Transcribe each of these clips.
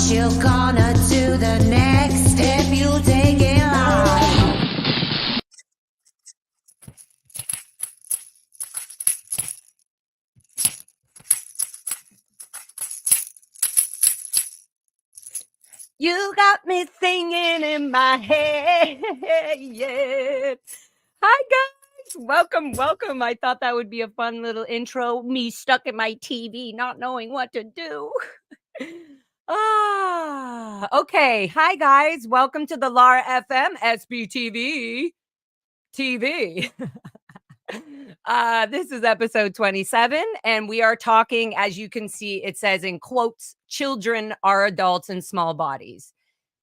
what you're gonna do the next if you take it live. You got me singing in my head. Yeah. Hi, guys. Welcome. I thought that would be a fun little intro. Me stuck at my TV, not knowing what to do. Okay. Hi, guys. Welcome to the Lara FM SBTV TV. This is episode 27, and we are talking, as you can see, it says in quotes, children are adults in small bodies.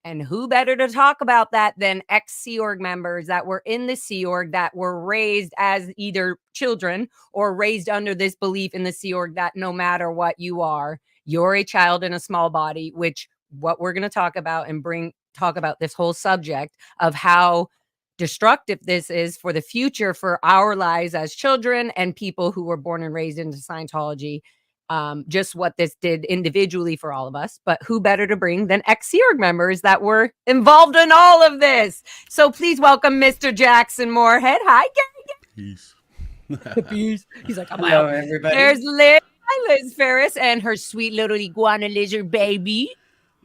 And who better to talk about that than ex-Sea Org members that were in the Sea Org that were raised as either children or raised under this belief in the Sea Org that no matter what you are, you're a child in a small body, which what we're going to talk about and talk about this whole subject of how destructive this is for the future for our lives as children and people who were born and raised into Scientology. Just what this did individually for all of us, but who better to bring than ex-Sea Org members that were involved in all of this. So please welcome Mr. Jackson Moorhead. Hi, gang. Peace. Peace. He's like, I'm Hello, out. everybody. There's Liz. Hi, Liz Ferris and her sweet little iguana lizard baby.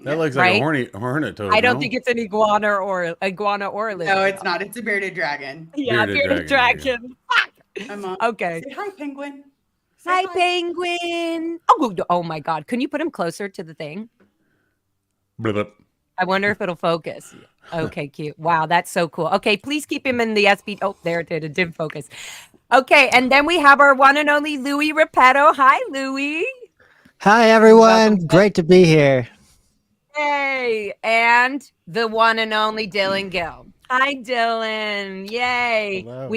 That looks like a hornet toad. I don't think it's an iguana or a lizard. No, it's not. It's a bearded dragon. Yeah, bearded dragon. I'm on. Okay. Say hi, penguin. Say Hi, penguin. Oh my God. Can you put him closer to the thing? Blah. I wonder if it'll focus. Okay, cute. Wow, that's so cool. Okay, please keep him in the SB. Oh, there it did. It did focus. Okay, and then we have our one and only Louis Repetto. Hi, Louis. Hi, everyone. Welcome. Great to be here. Hey, and the one and only Dylan Gill. Hi, Dylan. Yay. Hello.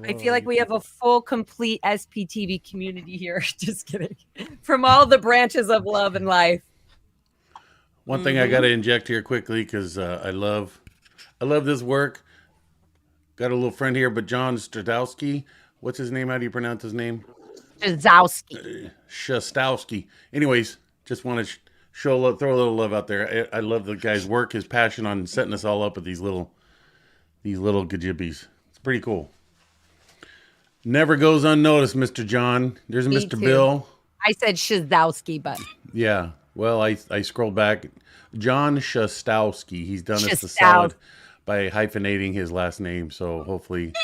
I feel like we have a full, complete SPTV community here. Just kidding. From all the branches of love and life. One thing I got to inject here quickly because I love this work. Got a little friend here, but John Stradowski. What's his name? How do you pronounce his name? Shastowski. Anyways, just want to throw a little love out there. I love the guy's work, his passion on setting us all up with these little gajibbies. It's pretty cool. Never goes unnoticed, Mr. John. There's Me Mr. too. Bill. I said Shazowski, but Yeah. Well, I scrolled back. John Shastowski. He's done us the solid by hyphenating his last name. So hopefully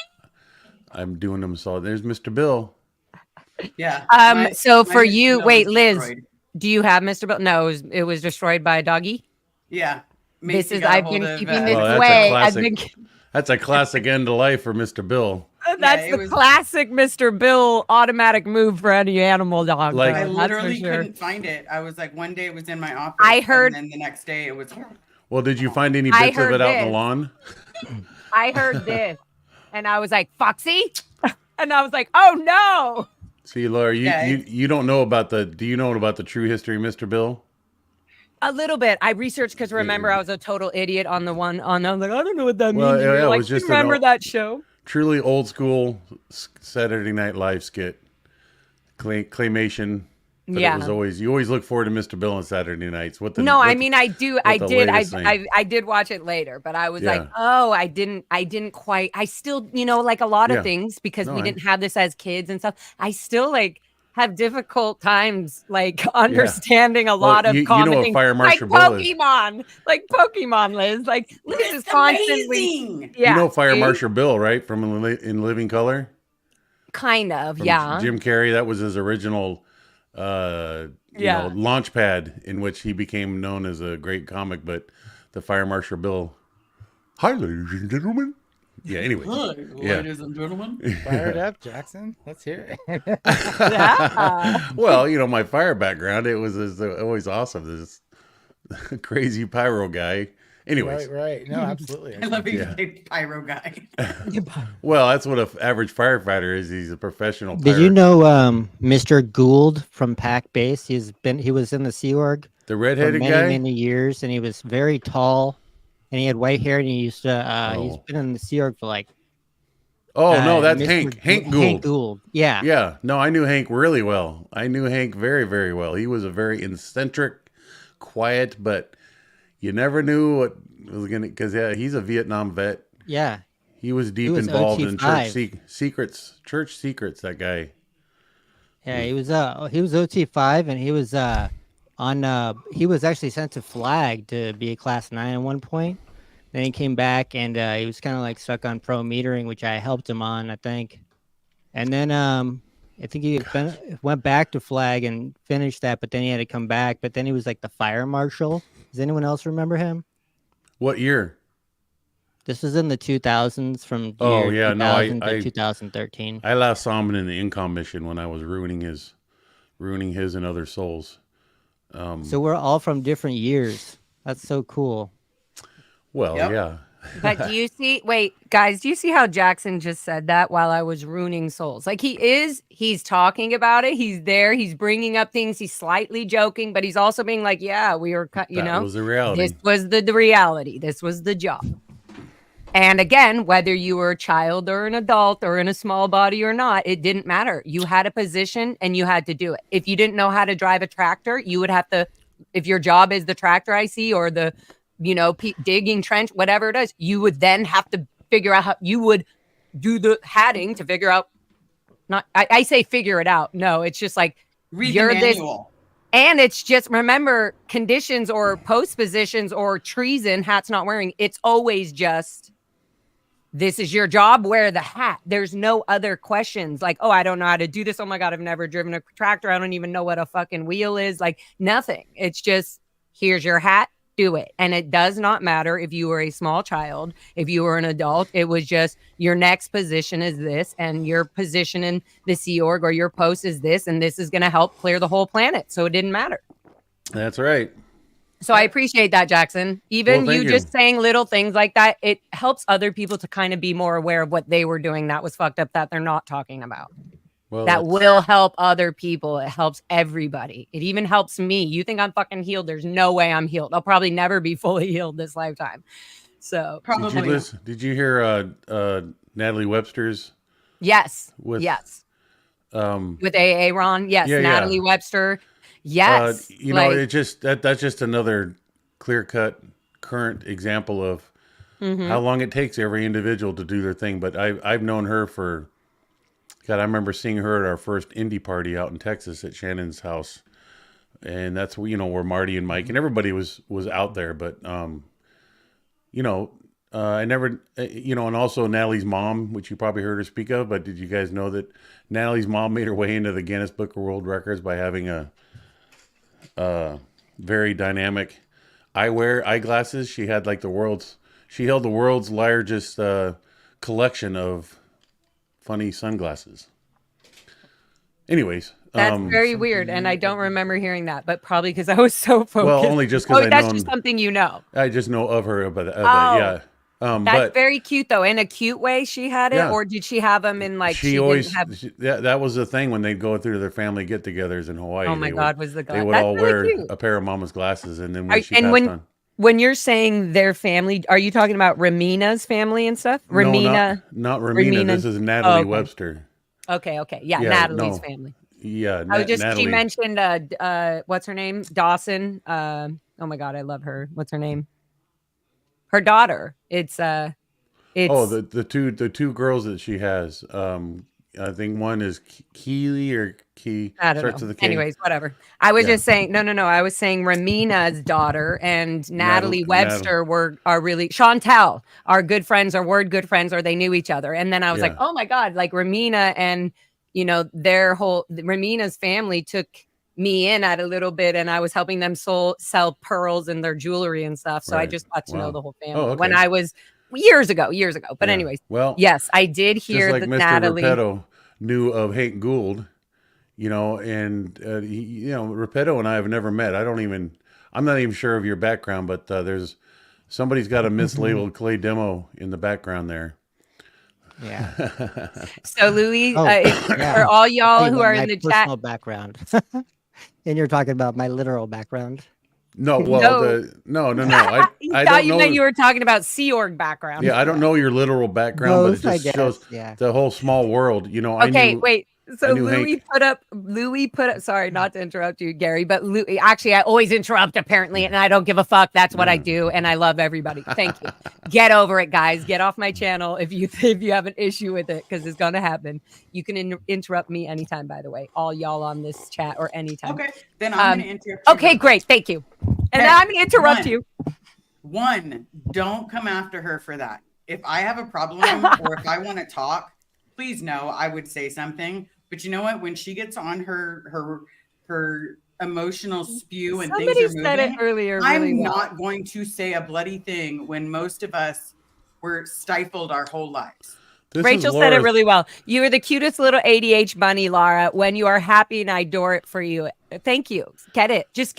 I'm doing him a solid. There's Mr. Bill. Yeah. So for you, Bill wait, was Liz, destroyed. do you have Mr. Bill? No, it was destroyed by a doggy. Yeah. I've been keeping this way. That's a classic end to life for Mr. Bill. That's the classic Mr. Bill automatic move for any animal dog. Like- I though, that's literally for sure. couldn't find it. I was like, one day it was in my office. I heard- And then the next day it was. Well, did you find any I bits of heard it out in this. the lawn? I heard this, and I was like, Foxy, and I was like, oh no. See, Laura, Yeah, you don't know about do you know about the true history of Mr. Bill? A little bit. I researched because remember I was a total idiot on the one. I was like, I don't know what that Well, means. yeah, And you're it like, was just remember that show? Truly old school Saturday Night Live skit. Claymation. But Yeah. It was always, you always look forward to Mr. Bill on Saturday nights. I did watch it later, but I was Yeah. like, oh, I didn't quite, I still, like a lot of Yeah. things because No, we I- didn't have this as kids and stuff. I still have difficult times understanding a lot of you know common what things. Fire Like Marshal Bill is. Pokemon, Liz. Liz is constantly, Amazing. yeah, You know Fire see? Marshal Bill, right? From In Living Color? Kind of, From yeah. Jim Carrey. That was his original launch pad in which he became known as a great comic, but the Fire Marshal Bill. Hi, ladies and gentlemen. Yeah, anyway. Ladies and gentlemen. Fired up, Jackson. Let's hear it. Yeah. Well, my fire background, it was always awesome. This crazy pyro guy. Anyways, Right. No, absolutely. I love you say pyro guy. well, that's what an average firefighter is. He's a professional. Did you know Mr. Gould from Pack Base? He was in the Sea Org the for redheaded many, guy? many years, and he was very tall, and he had white hair, and he used to. He's been in the Sea Org for like. Oh no, that's Mr. Hank Gould. Hank Gould. Yeah. Yeah. No, I knew Hank really well. I knew Hank very, very well. He was a very eccentric, quiet, but you never knew what was gonna, because he's a Vietnam vet. Yeah. He was deep was involved in church OT5. secrets. Church secrets. That guy. Yeah, he was OT5, and he was he was actually sent to Flag to be a class 9 at one point. Then he came back, and he was kind of like stuck on pro metering, which I helped him on, I think. And then I think he went back to Flag and finished that, but then he had to come back. But then he was like the fire marshal. Does anyone else remember him? What year? This was in the 2000s, from Oh, year yeah, no, 2000 to 2013. I last saw him in the incom mission when I was ruining his and other souls. So we're all from different years. That's so cool. Well, Yep. yeah. But do you see, wait, guys, do you see how Jackson just said that while I was ruining souls? Like he's talking about it. He's there. He's bringing up things. He's slightly joking, but he's also being like, yeah, we were, you That know, was the reality. this was the reality. This was the job. And again, whether you were a child or an adult or in a small body or not, it didn't matter. You had a position and you had to do it. If you didn't know how to drive a tractor, you would have to, if your job is the tractor IC or the, you know, digging trench, whatever it is, you would then have to figure out how you would do the hatting to figure out. Not, I say figure it out. No, it's just like Read you're the this. manual. And it's just, remember, conditions or post positions or treason, hats not wearing. It's always just, this is your job, wear the hat. There's no other questions like, oh, I don't know how to do this. Oh my God, I've never driven a tractor. I don't even know what a fucking wheel is. Like nothing. It's just, here's your hat, do it. And it does not matter if you were a small child, if you were an adult. It was just, your next position is this, and your position in the Sea Org or your post is this, and this is going to help clear the whole planet. So it didn't matter. That's right. So I appreciate that, Jackson. Even Well, you thank just you. saying little things like that, it helps other people to kind of be more aware of what they were doing that was fucked up that they're not talking about. Well, That that's- will help other people. It helps everybody. It even helps me. You think I'm fucking healed? There's no way I'm healed. I'll probably never be fully healed this lifetime. So Probably. Did you listen? Did you hear Natalie Webster's? yes, With- yes, Um, with AA Ron, yes, Yeah, Natalie yeah. Webster, yes. you know, like, it just that's just another clear-cut current example of mhm. how long it takes every individual to do their thing. But I've known her for, God, I remember seeing her at our first indie party out in Texas at Shannon's house, and that's where, you know, where Marty and Mike and everybody was out there. But you know, I never, you know, and also Natalie's mom, which you probably heard her speak of. But did you guys know that Natalie's mom made her way into the Guinness Book of World Records by having a very dynamic eyeglasses? She had like she held the world's largest collection of funny sunglasses. Anyways, That's very weird, and I don't remember hearing that, but probably because I was so focused. well, only just because that's just something you know. I just know of her, but yeah. That's But very cute, though. In a cute way, she had it, Yeah. or did she have them in like she always didn't have? that was the thing when they'd go through their family get-togethers in Hawaii. Oh my they God, would, was the they god? would That's all really wear cute. a pair of mama's glasses, and then when she And passed on. when you're saying their family, are you talking about Ramina's family and stuff? Ramina. No, not Ramina. Ramina. This is Natalie Oh, okay. Webster. Okay. Yeah, Yeah, Natalie's no. family. Yeah, I was just Natalie. she mentioned what's her name? Dawson. Oh my God, I love her. What's her name? Her daughter. It's the two girls that she has. I think one is Keely or Key. I don't starts know. with a K. Anyways, whatever. I was Yeah. just saying no. I was saying Ramina's daughter and Natalie Webster are really Chantel are good friends or were good friends or they knew each other. And then I was like, Yeah. oh my God, like Ramina and you know Ramina's family took me in at a little bit and I was helping them sell pearls and their jewelry and stuff. So I Right. just got to know Wow. the whole family Oh, okay. when I was years ago. But Yeah. anyways, Well, yes, I did hear just like that Mr. Natalie. Repetto knew of Hank Gould, you know, and Repetto and I have never met. I'm not even sure of your background, but somebody's got a mislabeled clay demo in the background there. Yeah. So Louis, yeah. for all y'all Hey, who but are my in the personal chat, background. And you're talking about my literal background. No, well, No. no. I I thought don't you know. meant you were talking about Sea Org background. Yeah, I don't know your literal background, Both, but it I just guess, shows yeah. the whole small world. You know, I Okay, knew. wait. So knew Hank. Louis put up, sorry, not to interrupt you, Gary, but Louis, actually, I always interrupt apparently, and I don't give a fuck. That's what I do, and I love everybody. Thank you. Get over it, guys. Get off my channel if you have an issue with it, because it's gonna happen. You can interrupt me anytime, by the way, all y'all on this chat or anytime. Okay, then I'm gonna interrupt. Okay, great, thank you. And Hey, I'm gonna interrupt you. One, don't come after her for that. If I have a problem or if I want to talk, please know I would say something. But you know what? When she gets on her emotional spew and Somebody things are said moving, it earlier. I'm Really well. not going to say a bloody thing when most of us were stifled our whole lives. This is Rachel said it Laura's- really well. You are the cutest little ADH bunny, Laura. When you are happy, and I adore it for you. Thank you. Get it. Just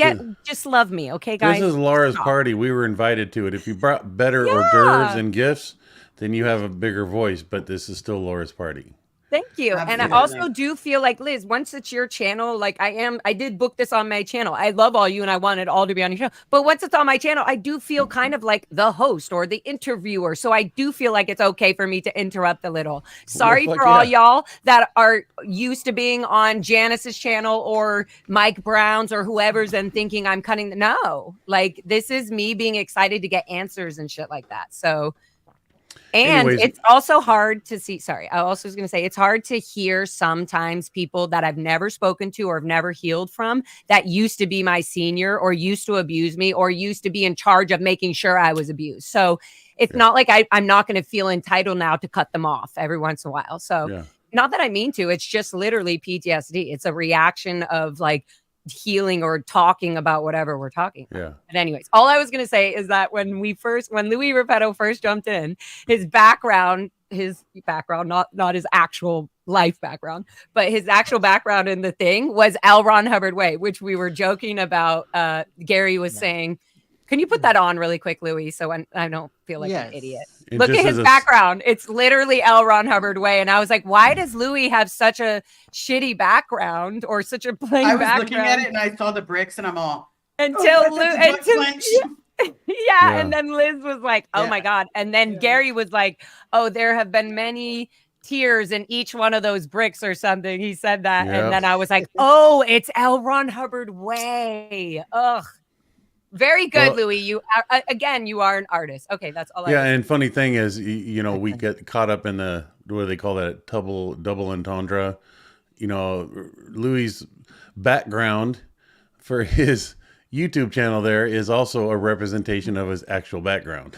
love me, okay, guys? This is Laura's Stop. party. We were invited to it. If you brought better hors d'oeuvres and gifts, then you have a bigger voice. But this is still Laura's party. Thank you. And I Absolutely. also do feel like, Liz, once it's your channel, like I did book this on my channel. I love all you and I want it all to be on your channel. But once it's on my channel, I do feel kind of like the host or the interviewer. So I do feel like it's okay for me to interrupt a little. Sorry fuck for all yeah. y'all that are used to being on Janice's channel or Mike Brown's or whoever's and thinking I'm cutting. No, like this is me being excited to get answers and shit like that. So. And Anyways. it's also hard to see. Sorry, I also was going to say it's hard to hear sometimes people that I've never spoken to or have never healed from that used to be my senior or used to abuse me or used to be in charge of making sure I was abused. So it's not like I'm not going to feel entitled now to cut them off every once in a while. So not that I mean to, it's just literally PTSD. It's a reaction of like healing or talking about whatever we're talking about. But anyways, all I was going to say is that when Louis Repetto first jumped in, his background, not his actual life background, but his actual background in the thing was L. Ron Hubbard Way, which we were joking about. Gary was saying, can you put that on really quick, Louis? So I don't feel like an idiot. And Look just at his as a- background. It's literally L. Ron Hubbard Way. And I was like, why does Louis have such a shitty background or such a plain I was background? looking at it and I saw the bricks and I'm all Until oh, that's a butt clench. yeah. And then Liz was like, oh my God. And then Gary was like, oh, there have been many tears in each one of those bricks or something. He said that. And then I was like, oh, it's L. Ron Hubbard Way. Ugh. Very good, Louis. You are, again, you are an artist. Okay, that's all. And funny thing is, you know, we get caught up in the what do they call that double entendre. You know, Louis' background for his YouTube channel there is also a representation of his actual background.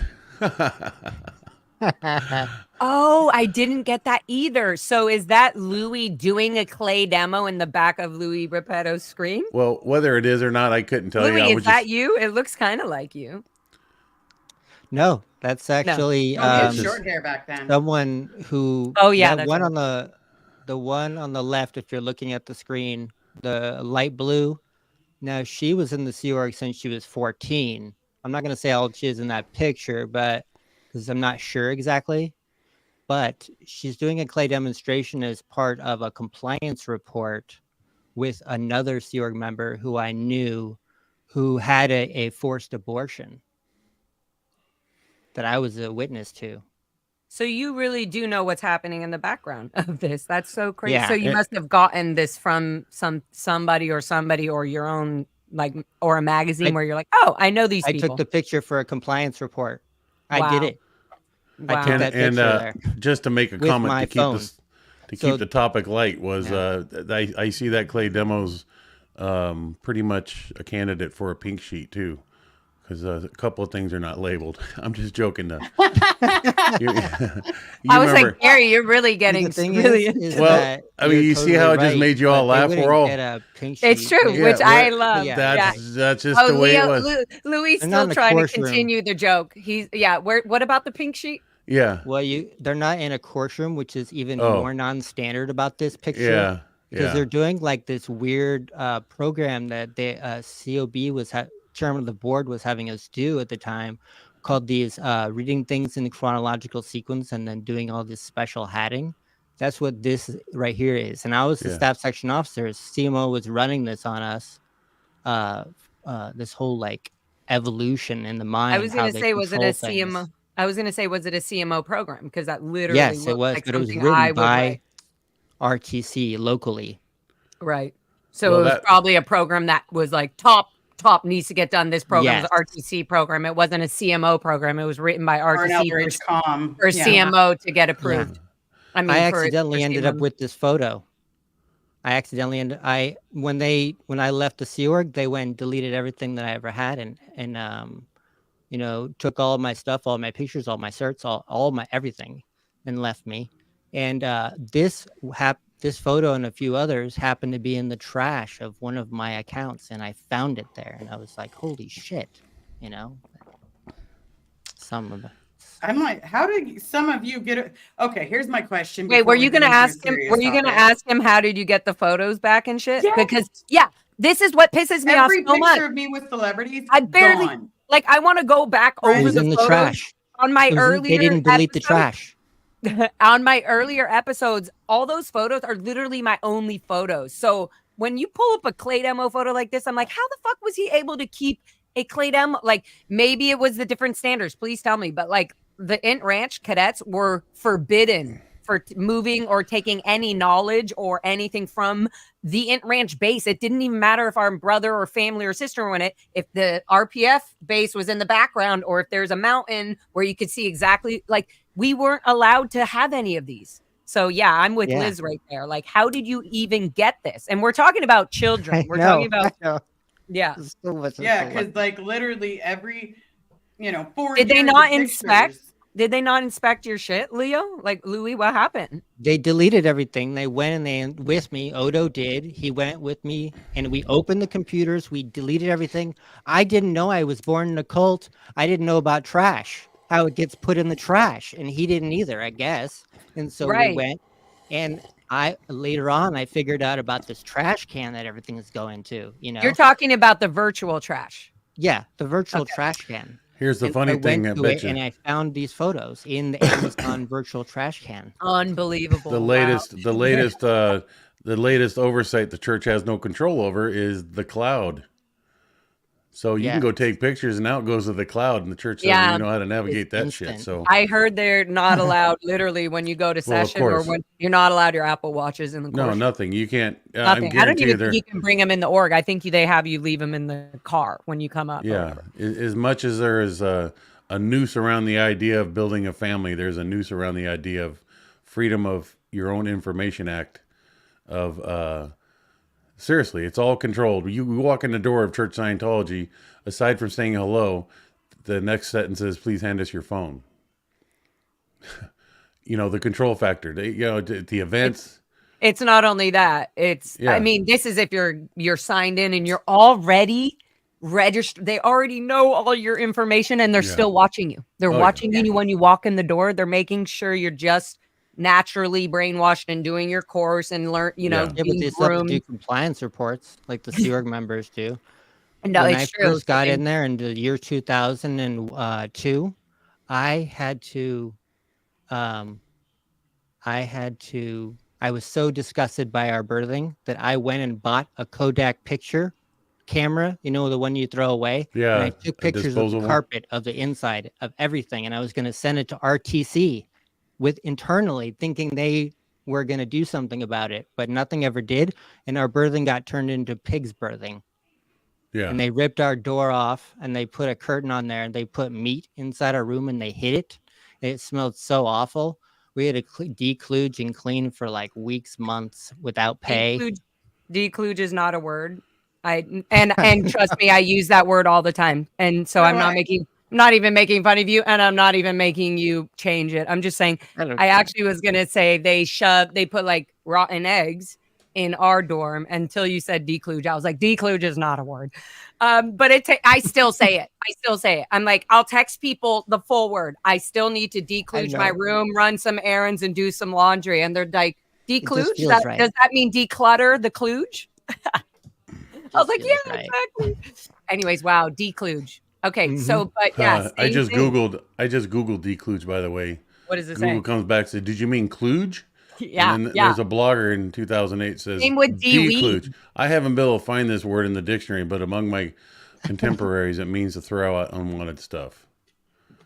Oh, I didn't get that either. So is that Louis doing a clay demo in the back of Louis Repetto's screen? Well, whether it is or not, I couldn't tell Louis, you. is that you? It looks kind of like you. No, that's actually He had short hair back then. someone who. Oh yeah, that one on the one on the left. If you're looking at the screen, the light blue. Now she was in the Sea Org since she was 14. I'm not going to say how old she is in that picture, but because I'm not sure exactly. But she's doing a clay demonstration as part of a compliance report with another Sea Org member who I knew who had a forced abortion that I was a witness to. So you really do know what's happening in the background of this. That's so crazy. Yeah. So you must have gotten this from somebody or your own, like, or a magazine where you're like, oh, I know these people. I took the picture for a compliance report. I did it. Wow. I took that picture there. Just to make a With comment my to keep phone. this keep the topic light was I see that clay demo's pretty much a candidate for a pink sheet too, because a couple of things are not labeled. I'm just joking though. I was like, Gary, you're really getting The thing really is Well, that I mean, you're you see how it just made you all but they laugh? wouldn't We're all- get a pink It's sheet. true, Yeah, which I well, love. That's just the way it was. Louis They're not still in a trying to course room. continue the joke. What about the pink sheet? Yeah. Well, they're not in a course room, which is even Oh. more non-standard about this picture. Yeah. Because they're doing like this weird program that the COB was chairman of the board was having us do at the time, called these reading things in the chronological sequence and then doing all this special hatting. That's what this right here is. And I was the staff section officer. CMO was running this on us. This whole like evolution in the mind. I was going to say, was it a CMO? CMO? I was going to say, was it a CMO program? Because that literally Yes, it looked was, like but it was something written I would by. write. RTC locally. Right. So Well, it was that- probably a program that was like top needs to get done. This program Yes. was RTC program. It wasn't a CMO program. It was written by Or an RTC Elbridge Com. for Yeah. CMO to get approved. I mean, I for accidentally ended up CMO. with this photo. I accidentally ended. When I left the Sea Org, they went and deleted everything that I ever had, and you know, took all of my stuff, all my pictures, all my certs, all my everything, and left me. And this photo and a few others happened to be in the trash of one of my accounts, and I found it there, and I was like, "Holy shit!" You know, some of it. I'm like, how did some of you get it? Okay, here's my question. Wait, before were we you get going to into a ask him? serious Were you going to topic. ask him how did you get the photos back and shit? Yes. Because this is what pisses me Every off so picture much. of me with celebrities, I barely gone. like. I want to go back Right. It over was the in the photos trash. on my earlier. They didn't delete the episodes. trash. On my earlier episodes, all those photos are literally my only photos. So when you pull up a Clay demo photo like this, I'm like, how the fuck was he able to keep a Clay demo? Like, maybe it was the different standards. Please tell me. But like, the Int Ranch cadets were forbidden for moving or taking any knowledge or anything from the Int Ranch base. It didn't even matter if our brother or family or sister were in it. If the RPF base was in the background, or if there's a mountain where you could see exactly, like, we weren't allowed to have any of these. So yeah, I'm with Yeah. Liz right there. Like, how did you even get this? And we're talking about children. We're talking about, yeah. There's so much. Yeah, because like literally every, 4 Did they years of not inspect? pictures. Did they not inspect your shit, Leo? Like, Louis, what happened? They deleted everything. They went and they with me. Odo did. He went with me, and we opened the computers. We deleted everything. I didn't know I was born in a cult. I didn't know about trash, how it gets put in the trash, and he didn't either, I guess. And so Right. we went, and later on I figured out about this trash can that everything is going to. You're talking about the virtual trash. Yeah, the virtual Okay. trash can. Here's the And funny I thing, went I to bet it, you. and I found these photos in the Amazon virtual trash can. Unbelievable. The Wow. latest oversight the church has no control over is the cloud. So you can go take pictures, and now it goes to the cloud, and the church doesn't Yeah. even know how to navigate It's that shit. instant. So I heard they're not allowed literally when you go to Well, of session, or course. when you're not allowed your Apple Watches in the no, course. nothing. You can't. I'm Nothing. I don't guarantee even they're. think you can bring them in the org. I think they have you leave them in the car when you come up. or Yeah, whatever. as much as there is a noose around the idea of building a family, there's a noose around the idea of freedom of your own information act. Seriously, it's all controlled. You walk in the door of Church Scientology, aside from saying hello, the next sentence is, "Please hand us your phone." The control factor. The events. It's not only that. It's Yeah. I mean, this is if you're signed in and you're already registered. They already know all your information, and they're Yeah. still watching you. They're Oh, yeah. watching you when you walk in the door. They're making sure you're just naturally brainwashed and doing your course and learn, Yeah. Yeah, but being they still have to do groomed. compliance reports like the Sea Org members do. No, When it's I true. first got in there in the year 2002, I had to, I was so disgusted by our birthing that I went and bought a Kodak picture camera, the one you throw away. Yeah, And I took a pictures of disposable. the carpet, of the inside, of everything. And I was going to send it to RTC internally, thinking they were going to do something about it, but nothing ever did. And our birthing got turned into pig's birthing. Yeah. And they ripped our door off, and they put a curtain on there, and they put meat inside our room, and they hid it. And it smelled so awful. We had to dekludge and clean for like weeks, months without pay. Dekludge is not a word. And trust me, I use that word all the time. And so I'm not even making fun of you, and I'm not even making you change it. I'm just saying I actually was gonna say they put like rotten eggs in our dorm until you said dekludge. I was like, dekludge is not a word. But I still say it. I'm like, I'll text people the full word. I still need to dekludge my room, run some errands, and do some laundry. And they're like, dekludge? feels right. Does that mean declutter the kludge? I was like, feels yeah, right. exactly. Anyways, wow, dekludge. Okay, so but yeah, I just same thing. googled dekludge, by the way. What does it Google say? comes back and says, "Did you mean kludge?" Yeah, And then yeah. there's a blogger in 2008 says Same with de-weed. dekludge. I haven't been able to find this word in the dictionary, but among my contemporaries, it means to throw out unwanted stuff.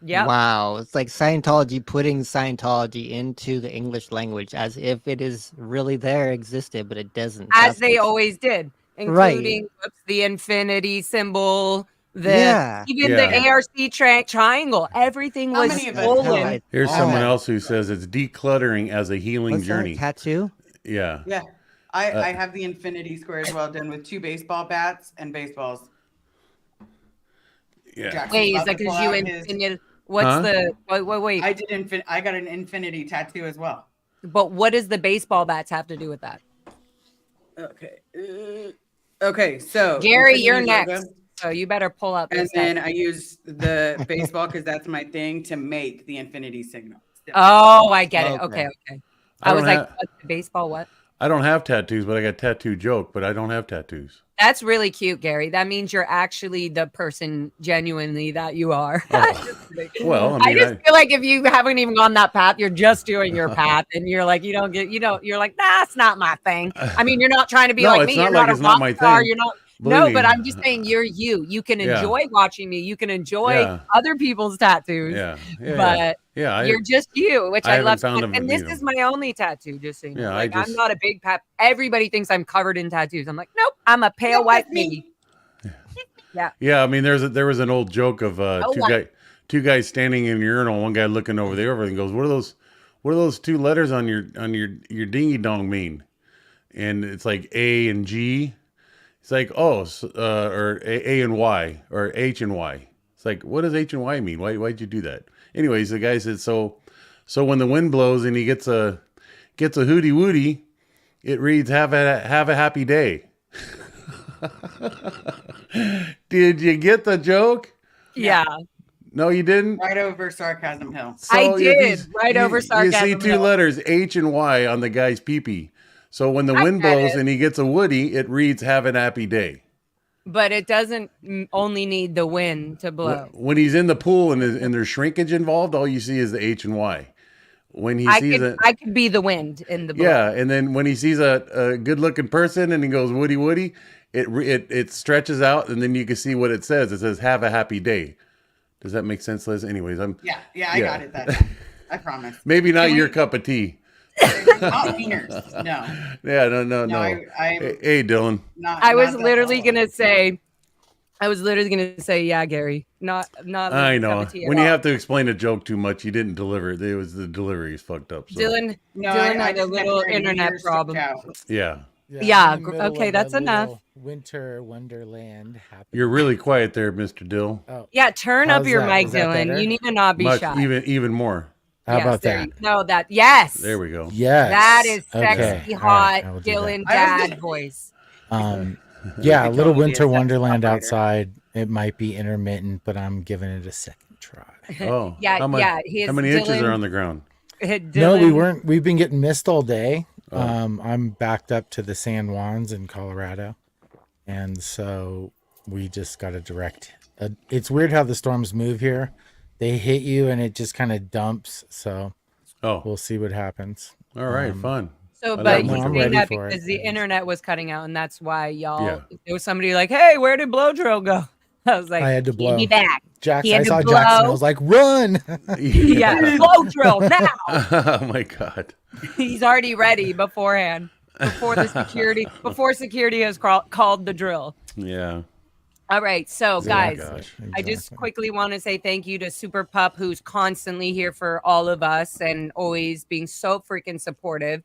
Yep. Wow, it's like Scientology putting Scientology into the English language as if it is really there, existed, but it doesn't. As That's they what's- always did, Right. including the infinity symbol, Yeah. even Yeah. the ARC triangle. Everything How was many of us Hell, stolen. I- Here's all someone that- else who says it's decluttering as a healing What's that, journey. tattoo? Yeah. Yeah. I have the infinity square as well, done with 2 baseball bats and baseballs. Yeah. Jackson's Wait, is about that to because pull you out his- infinite? What's Huh? the wait? I got an infinity tattoo as well. But what does the baseball bats have to do with that? Okay. Okay, so Gary, you're infinity next. logo, So you better pull up and this. then I use the baseball because that's my thing to make the infinity signal. Oh, I get it. Okay. Okay. I I was don't like, have- what's the baseball? What? I don't have tattoos, but I got tattoo joke, but I don't have tattoos. That's really cute, Gary. That means you're actually the person genuinely that you are. Oh. Just kidding. Well, I I mean, just feel like if you haven't even gone that path, you're just doing your path, and you're like, you're like, that's not my thing. I mean, you're not trying to be No, like it's me. Not You're like not a it's not rock my star. thing. You're not. Believe No, me. but I'm just saying you're you. You can Yeah. enjoy watching me. You can enjoy Yeah. other people's tattoos. Yeah. Yeah. But yeah. you're just you, which I I, haven't love. found So much. them, And this you know. is my only tattoo. Just so you know, Yeah, like I I'm not a big pat. Everybody thinks I'm covered in tattoos. I'm like, nope. I'm a pale Nope, white that's me. lady. Yeah, I mean, there was an old joke of Oh, two guys standing in a urinal, one guy looking over the other and goes, What are those 2 letters on your dingy dong mean?" And it's like A and G. It's like, or A and Y, or H and Y. It's like, what does H and Y mean? Why'd you do that? Anyways, the guy said, so when the wind blows and he gets a hooty woody, it reads have a happy day. Did you get the joke? Yeah. No, you didn't. Right over Sarcasm Hill. I So if did, right over You see Sarcasm 2 Hill. letters, H and Y, on the guy's pee-pee. So when the wind get blows it. and he gets a woody, it reads have a happy day. But it doesn't only need the wind to blow. When he's in the pool and there's shrinkage involved, all you see is the H and Y. When he sees I could be the wind in the blow. yeah, and then when he sees a good-looking person and he goes woody woody, it stretches out, and then you can see what it says. It says have a happy day. Does that make sense, Liz? Anyways, I got it that time. I promise. maybe not Can your we- cup of tea. Not wieners. No. Yeah, no. No, I'm Hey, Dylan. not. I was not that literally tall. gonna say, yeah, Gary. Not I a know. cup of tea at When you all. have to explain a joke too much, you didn't deliver it. It was the delivery is fucked up. So. Dylan No, Dylan I had a just kept little hearing internet ears stuck problem. out. Yeah. Yeah, I'm in the middle okay, of that's a enough. little Winter wonderland happening. You're really quiet there, Mr. Dill. Oh, Yeah, turn up How's your that? mic, Is that Dylan. better? You need to not be Much shy. even more. how Yes, about there that? you- No, that yes. There we go. Yes. That is Okay, sexy, all hot right, I will do that. Dylan I was dad voice. Yeah, a could little totally be a winter sex wonderland operator. outside. It might be intermittent, but I'm giving it a second try. Oh, Yeah, how yeah, his How many inches Dylan- are on the ground? No, we Dylan- weren't. We've been getting mist all day. Oh. I'm backed up to the San Juans in Colorado, and so we just got a direct. It's weird how the storms move here. They hit you, and it just kind of dumps. So Oh, we'll see what happens. all right, fun. So, I but love he's winter I'm saying ready that for it. because the internet was cutting out, and that's why y'all. Yeah. There was somebody like, "Hey, where did blow drill go?" I was like, I had to "Give blow. me back." Jackson, He had I to saw Jackson. I blow. was like, "Run!" Yeah, blow drill now. Oh my god. He's already ready beforehand, before security has called the drill. Yeah. All right, so guys, gosh. I just Exactly. quickly want to say thank you to Super Pup, who's constantly here for all of us and always being so freaking supportive.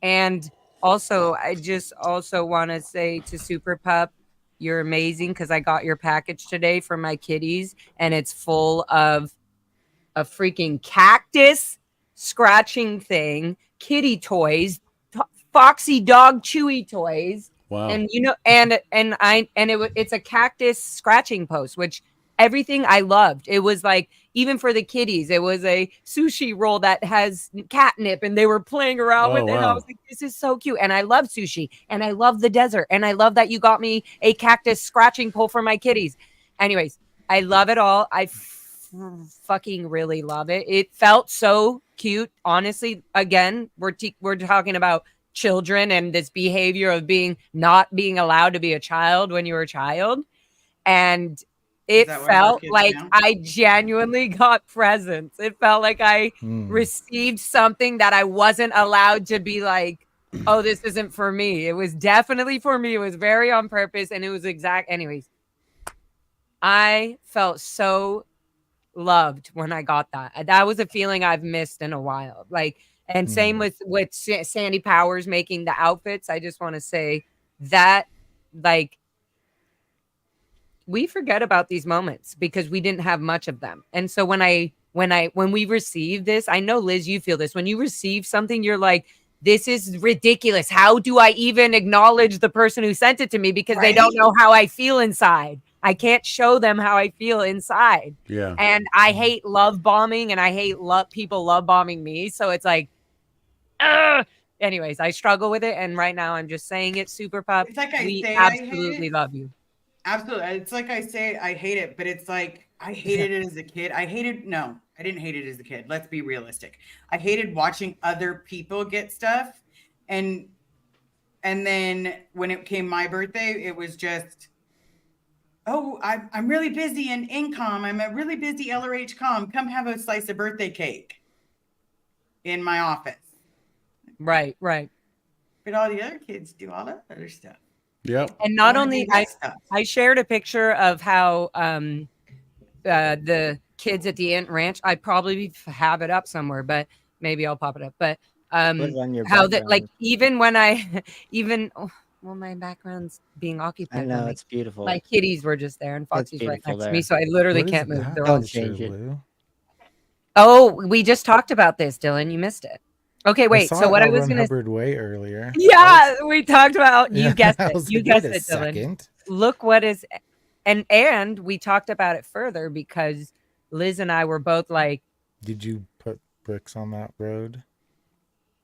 And also, I just also want to say to Super Pup, you're amazing because I got your package today for my kitties, and it's full of a freaking cactus scratching thing, kitty toys, foxy dog chewy toys. Wow. And it's a cactus scratching post, which everything I loved. It was like, even for the kitties, it was a sushi roll that has catnip and they were playing around Oh, with it. And I wow. was like, this is so cute. And I love sushi and I love the desert. And I love that you got me a cactus scratching pole for my kitties. Anyways, I love it all. I fucking really love it. It felt so cute. Honestly, again, we're talking about children and this behavior of not being allowed to be a child when you were a child. And It that what felt kids like now? I genuinely got presents. It felt like I received something that I wasn't allowed to be like, oh, this isn't for me. It was definitely for me. It was very on purpose, and it was exact. Anyways, I felt so loved when I got that. That was a feeling I've missed in a while. Like, and same with Sandy Powers making the outfits. I just want to say that, like, we forget about these moments because we didn't have much of them. And so when we receive this, I know, Liz, you feel this. When you receive something, you're like, this is ridiculous. How do I even acknowledge the person who sent it to me? Because they don't know how I feel inside. I can't show them how I feel inside. Yeah. And I hate love bombing, and I hate people love bombing me. So it's like, anyways, I struggle with it. And right now I'm just saying it, Super Pup. It's like I We say I hate absolutely it. love you. Absolutely. It's like I say I hate it, but it's like I hated it as a kid. I didn't hate it as a kid. Let's be realistic. I hated watching other people get stuff. And then when it came my birthday, it was just, oh, I'm really busy in income. I'm a really busy LRH com. Come have a slice of birthday cake in my office. Right. But all the other kids do all that other stuff. Yep. And not wanna only do that stuff. I shared a picture of how the kids at the Ant Ranch. I probably have it up somewhere, but maybe I'll pop it up. But Put it on your how that, like, background. even when I well, my background's being I occupied. know by it's beautiful. my kitties were just there, and Foxy's right beautiful next to me, there. so I literally What is can't move. that? They're all Don't change it. Lou? Oh, we just talked about this, Dylan. You missed it. Okay, wait. saw So what I L. was Ron gonna Hubbard way earlier. Yeah, we talked about, you guessed I it. was You like, guessed wait a it, Dylan. second. Look what is, and we talked about it further because Liz and I were both like, Did you put bricks on that road?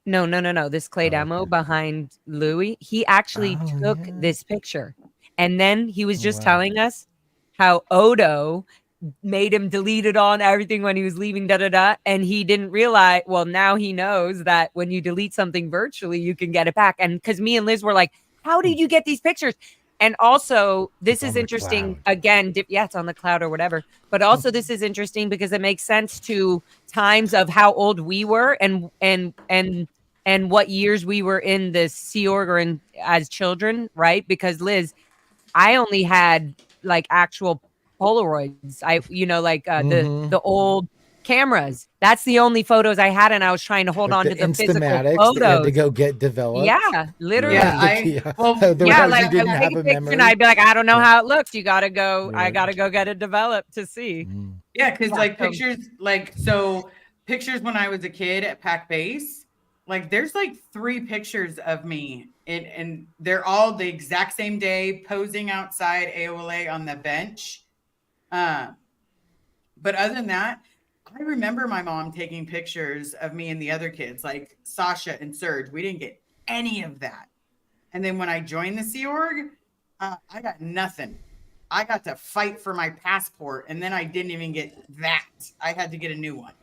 no. This clay demo okay. behind Louis, he actually Oh, took yeah. this picture, and then he was just wow. telling us how Odo made him delete it on everything when he was leaving, and he didn't realize. Well, now he knows that when you delete something virtually, you can get it back. And because me and Liz were like, how did you get these pictures? And also, this It's is on the interesting. cloud. Again, it's on the cloud or whatever. But also, this is interesting because it makes sense to times of how old we were and what years we were in the Sea Org or in as children, right? Because Liz, I only had like actual Polaroids. The old cameras. That's the only photos I had, and I was trying to hold Like on the to the physical Instamatics that you had photos. to go get developed. Yeah, literally. Yeah, well, the Yeah, ones like you didn't I'd have take a a picture memory. and I'd be like, I don't know how it looks. You gotta go. I Right. gotta go get it developed to see. Yeah, because like so- pictures when I was a kid at Pac Base, like there's like 3 pictures of me and they're all the exact same day posing outside AOLA on the bench. But other than that, I remember my mom taking pictures of me and the other kids, like Sasha and Serge. We didn't get any of that. And then when I joined the Sea Org, I got nothing. I got to fight for my passport, and then I didn't even get that. I had to get a new one.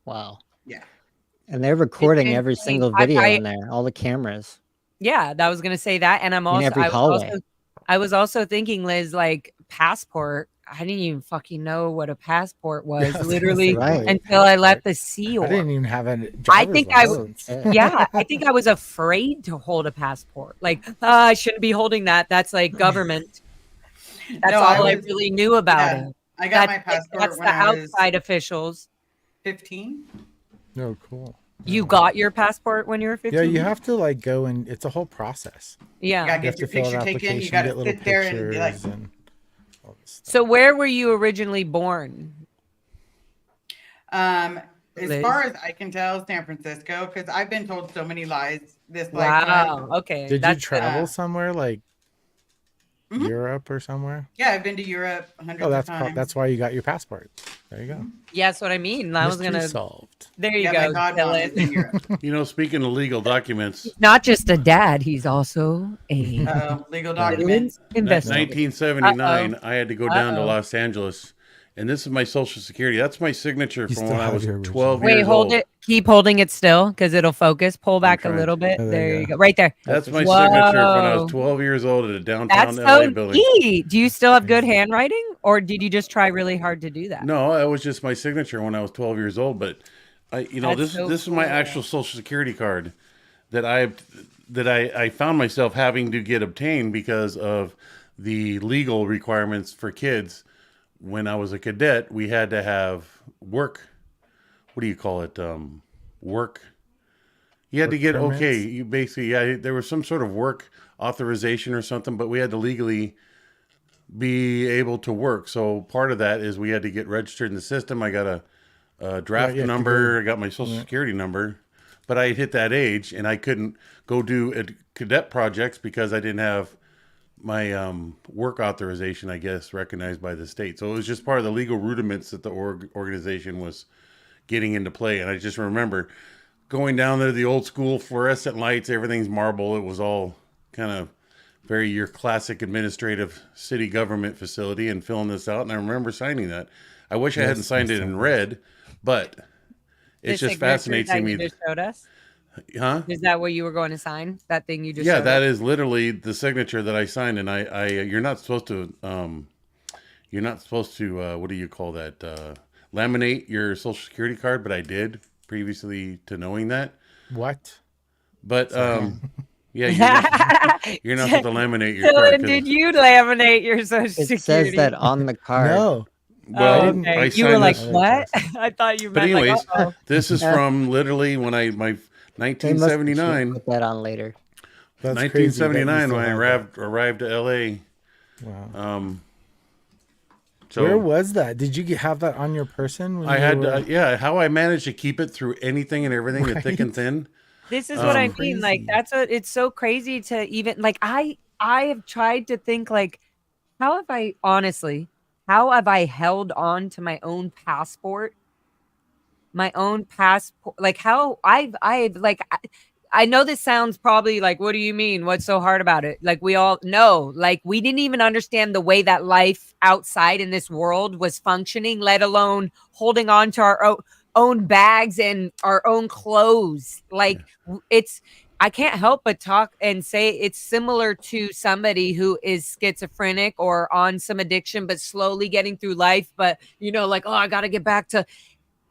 Wow. Yeah. And they're recording It's every insane. single video in there, all the cameras. Yeah, that was gonna say that, and I'm In also every hallway. I was also thinking, Liz, like passport. I didn't even fucking know what a passport was, Yeah, I was gonna literally, say, Right. until I left the Sea I Org. didn't even have a I driver's think I would. license. Yeah, I think I was afraid to hold a passport. Like, I shouldn't be holding that. That's like government. That's No, all I was- really knew about yeah, it. I got my That's passport the when I was outside officials. 15. Oh, cool. You got your passport when you were 15? Yeah, you have to like go and it's a whole process. Yeah. You gotta You get have to your fill picture out an taken. You application, gotta get little sit there and be like, pictures and all this stuff. So where were you originally born? as Liz? far as I can tell, San Francisco, because I've been told so many lies this Wow. lifetime. Okay. Did you that's travel uh, somewhere like Mhm. Europe or somewhere? Yeah, I've been to Europe hundreds Oh, of times. that's why you got your passport. There you go. Yeah, that's what I mean. I was Mystery gonna. solved. There you Yeah, go. my godmom is Dylan. in Europe. You know, speaking of legal documents, Not just a dad, he's also a Legal documents. investigator. 1979, I had to go down to Uh-oh. Los Angeles And this is my social security. That's my signature You from still when I have was your original. 12 Wait, years hold old. it. Keep holding it still because it'll focus. Pull back a trying. little bit. Oh, there you go. Right there. That's my Whoa. signature when I was 12 years old at a downtown That's LA so building. neat. Do you still have good handwriting, or did you just try really hard to do that? No, it was just my signature when I was 12 years old. But That's this so is my cool. actual social security card that I found myself having to get obtained because of the legal requirements for kids. When I was a cadet, we had to have work. What do you call it? Work. You had to Work get permits? okay. You basically, there was some sort of work authorization or something, but we had to legally be able to work. So part of that is we had to get registered in the system. I got a draft you have to number. go- I got my social security number, but I had hit that age and I couldn't go do cadet projects because I didn't have my work authorization, I guess, recognized by the state. So it was just part of the legal rudiments that the organization was getting into play. And I just remember going down there, the old school fluorescent lights, everything's marble. It was all kind of very your classic administrative city government facility, and filling this out. And I remember signing that. I wish I hadn't signed it in red, but The it's just signature fascinates that me. you just showed us. Huh? Is that what you were going to sign? That thing you just Yeah, showed that us? is literally the signature that I signed. And I you're not supposed to what do you call that? Laminate your social security card, but I did previously to knowing that. What? But yeah, you're not supposed to laminate your card. Dylan, 'cause- did you laminate your social It security? says that on the card. No. well, Oh, didn't- okay. I You were signed like, this. what? I thought you But meant anyways, like, uh-oh. this is from literally when my They must have 1979. put that on later. That's crazy that you 1979 still when I have that. arrived to LA. Wow. So Where was that? Did you have that on your person? When I you had, were- how I managed to keep it through anything and everything, the thick and thin. This is what I mean. Like, Crazy. it's so crazy to even like, I have tried to think like, how have I honestly, how have I held on to my own passport? Like how I've like, I know this sounds probably like, what do you mean? What's so hard about it? Like we all know, like we didn't even understand the way that life outside in this world was functioning, let alone holding on to our own bags and our own clothes. Like I can't help but talk and say it's similar to somebody who is schizophrenic or on some addiction, but slowly getting through life. But like, oh, I got to get back to,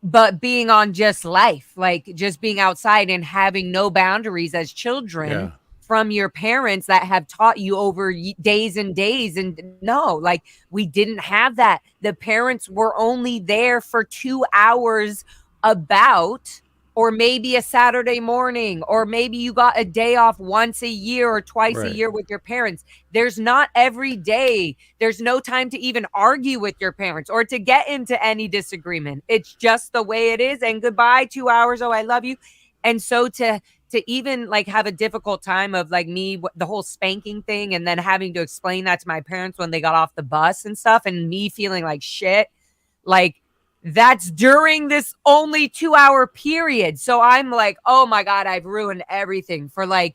but being on just life, like just being outside and having no boundaries as children Yeah. from your parents that have taught you over days and days. And no, like we didn't have that. The parents were only there for 2 hours or maybe a Saturday morning, or maybe you got a day off once a year or twice a Right. year with your parents. There's not every day. There's no time to even argue with your parents or to get into any disagreement. It's just the way it is. And goodbye, 2 hours. Oh, I love you. And so to even like have a difficult time of like the whole spanking thing, and then having to explain that to my parents when they got off the bus and stuff, and me feeling like shit, like that's during this only 2 hour period. So I'm like, oh my God, I've ruined everything for like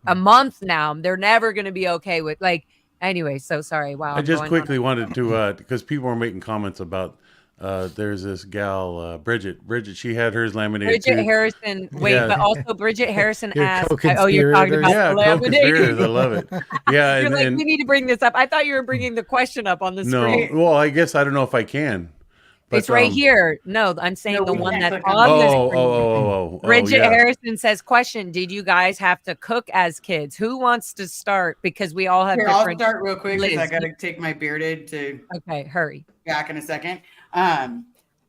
a month now. They're never going to be okay with like, anyway, so sorry. Wow. I I'm just going quickly on. wanted to, because people were making comments about, there's this gal, Bridget, she had hers laminated Bridget too. Harrison. Wait, Yeah. but also Bridget Harrison Your asked, oh, you're talking about Yeah, the co-conspirators. I laminating. love it. Yeah. You're and, like, and we need to bring this up. I thought you were bringing the question up on the no, screen. well, I guess I don't know if I can. But, It's right here. No, I'm saying No, the we one can't that's click on on the it. screen. Oh, Bridget yeah. Harrison says, question, did you guys have to cook as kids? Who wants to start? Because we all have Here, I'll different. start real quick because I Liz, got to take my bearded to Okay, hurry. back in a second.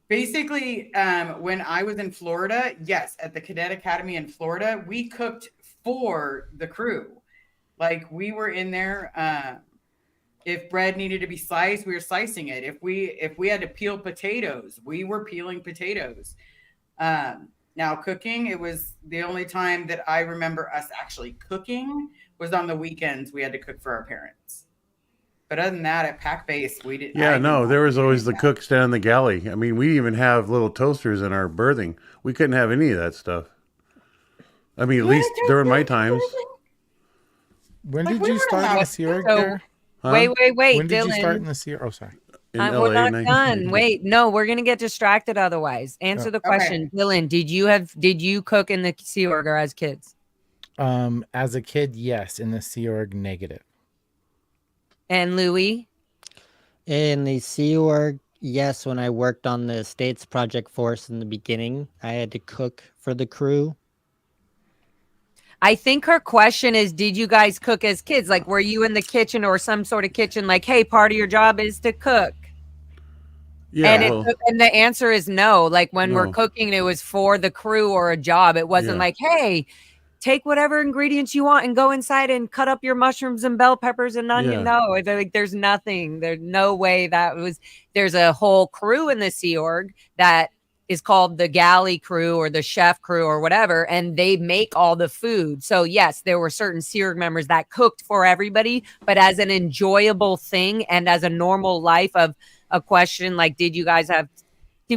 Basically, when I was in Florida, yes, at the Cadet Academy in Florida, we cooked for the crew. Like we were in there. If bread needed to be sliced, we were slicing it. If we had to peel potatoes, we were peeling potatoes. Now cooking, it was the only time that I remember us actually cooking was on the weekends. We had to cook for our parents. But other than that, at Pack Base, we didn't. Yeah, no, there was always the that. cooks down in the galley. I mean, we even have little toasters in our berthing. We couldn't have any of that stuff. I mean, at least during my times. When Like, did we you weren't start in allowed- the Sea Org So- there? Huh? Wait, When did you start Dylan. in the Sea Org? Oh, sorry. in We're LA. not done. Wait, no, we're gonna get distracted otherwise. Answer the Okay. question, Dylan. Did you cook in the Sea Org or as kids? As a kid, yes. In the Sea Org, negative. And Louis? In the Sea Org, yes, when I worked on the States Project Force in the beginning, I had to cook for the crew. I think her question is, did you guys cook as kids? Like, were you in the kitchen or some sort of kitchen? Like, hey, part of your job is to cook. Yeah, And well, and the answer is no. Like when we're No. cooking, it was for the crew or a job. It wasn't Yeah. like, hey, take whatever ingredients you want and go inside and cut up your mushrooms and bell peppers and onion. Yeah. No, like there's nothing. There's no way that was. There's a whole crew in the Sea Org that is called the galley crew or the chef crew or whatever, and they make all the food. So yes, there were certain Sea Org members that cooked for everybody, but as an enjoyable thing and as a normal life of a question like, did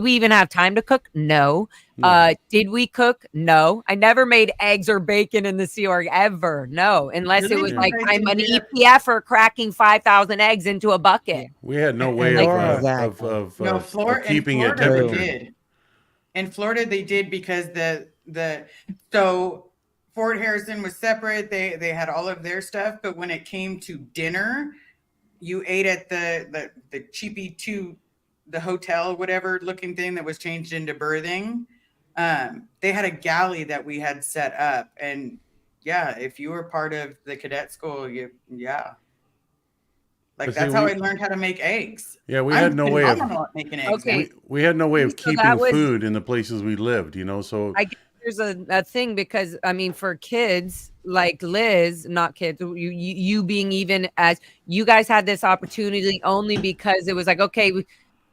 we even have time to cook? No. No. Did we cook? No. I never made eggs or bacon in the Sea Org ever. No, unless it Really? was Yeah. like I I'm an didn't EPF for cracking 5,000 eggs into a bucket. we had no And way Laura- of Exactly. No, of in keeping it Florida temperature. they did. In Florida they did because so Fort Harrison was separate. They had all of their stuff, but when it came to dinner, you ate at the cheapy the hotel, whatever looking thing that was changed into berthing. They had a galley that we had set up, and yeah, if you were part of the cadet school, like But see, that's how I learned how to make eggs. Yeah, we I'm had no way of phenomenal at making eggs. Okay. we had no way of So that keeping was- food in the places we lived, so I guess there's a thing because I mean, for kids like Liz, not kids, you being even as you guys had this opportunity only because it was like, okay,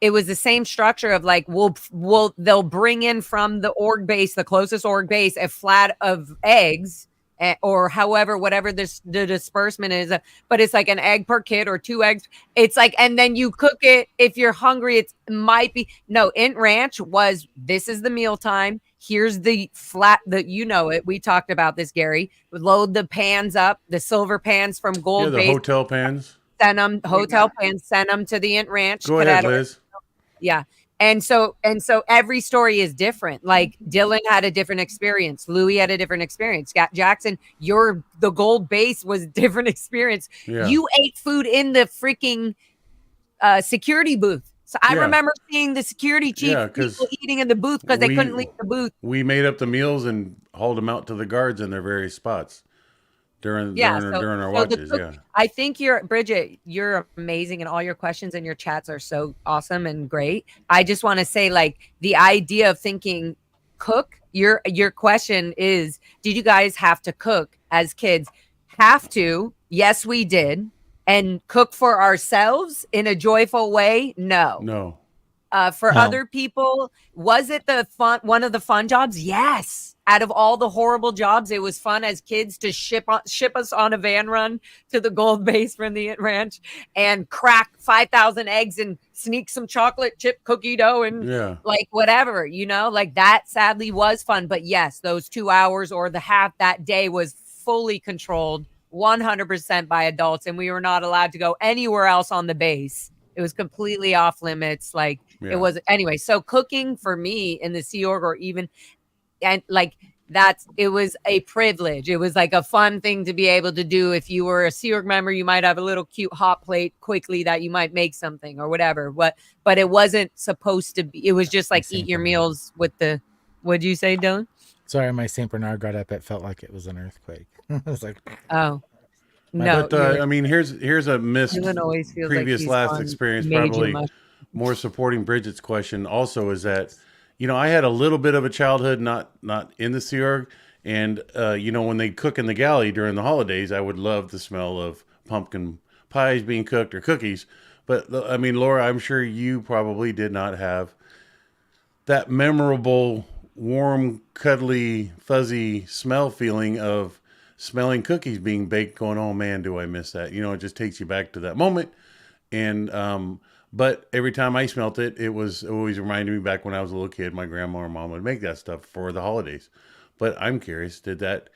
it was the same structure of like, they'll bring in from the org base, the closest org base, a flat of eggs. Or however, whatever the disbursement is, but it's like an egg per kid or 2 eggs. It's like, and then you cook it if you're hungry. It might be no. Int Ranch was this is the meal time. Here's the flat that it. We talked about this, Gary. Load the pans up, the silver pans from Gold the Base. hotel pans. Send them hotel pans. Send them to the Int Ranch. Go ahead, Cadet. Liz. Yeah. And so every story is different. Like Dylan had a different experience. Louis had a different experience. Jackson, the Gold Base was different experience. Yeah. You ate food in the freaking security booth. So I Yeah. remember seeing the security chief Yeah, 'cause people eating in the booth because they we- couldn't leave the booth. We made up the meals and hauled them out to the guards in their various spots during our watches. Yeah. I think Bridget, you're amazing and all your questions and your chats are so awesome and great. I just want to say, like, the idea of thinking cook, your question is, did you guys have to cook as kids? Have to. Yes, we did. And cook for ourselves in a joyful way? No. No. For No. other people, was it one of the fun jobs? Yes. Out of all the horrible jobs, it was fun as kids to ship us on a van run to the Gold Base from the Int Ranch and crack 5,000 eggs and sneak some chocolate chip cookie dough and Yeah. like whatever, like that sadly was fun. But yes, those 2 hours or the half that day was fully controlled 100% by adults, and we were not allowed to go anywhere else on the base. It was completely off limits. Like it was anyway. So cooking for me in the Sea Org or even and like it was a privilege. It was like a fun thing to be able to do. If you were a Sea Org member, you might have a little cute hot plate quickly that you might make something or whatever. But it wasn't supposed to be. It was just like eat your meals with the. What'd you say, Dylan? Sorry, my Saint Bernard got up. It felt like it was an earthquake. I was like, Oh. No, But I mean, here's a missed Dylan always feels like previous he's last on experience. major Probably more supporting Bridget's question. Also, is that I had a little bit of a childhood not in the Sea Org, and when they cook in the galley during the holidays, I would love the smell of pumpkin pies being cooked or cookies. But I mean, Laura, I'm sure you probably did not have that memorable, warm, cuddly, fuzzy smell feeling of smelling cookies being baked, going, oh man, do I miss that? It just takes you back to that moment. And, but every time I smelt it, it was always reminded me back when I was a little kid, my grandma or mom would make that stuff for the holidays. But I'm curious, did that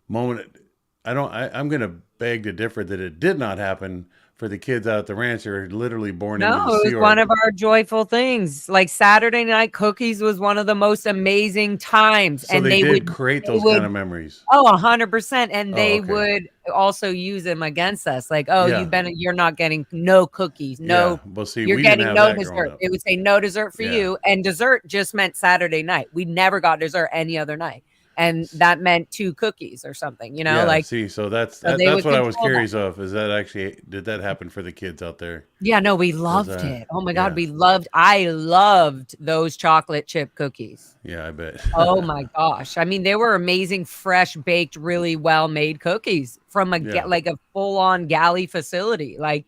moment, I'm going to beg to differ that it did not happen for the kids out at the ranch. They're literally born into No, the it Sea was Org. one of our joyful things. Like Saturday night cookies was one of the most amazing times. So and they did would create they those would kind of memories. Oh, 100%. And Oh, they okay. would also use them against us. Like, oh, Yeah. you're not getting no cookies, no, Yeah. Well, see, you're we didn't getting have no that growing dessert. up. They would say no dessert for Yeah. you. And dessert just meant Saturday night. We never got dessert any other night. And that meant 2 cookies or something, you know, Yeah. like, See, so that's so they that's would what I was control that. curious of. Is that actually did that happen for the kids out there? Yeah, no, we loved that- it. Oh my yeah. God. I loved those chocolate chip cookies. Yeah, I bet. Oh my gosh. I mean, they were amazing, fresh baked, really well-made cookies from Yeah. like a full-on galley facility. Like,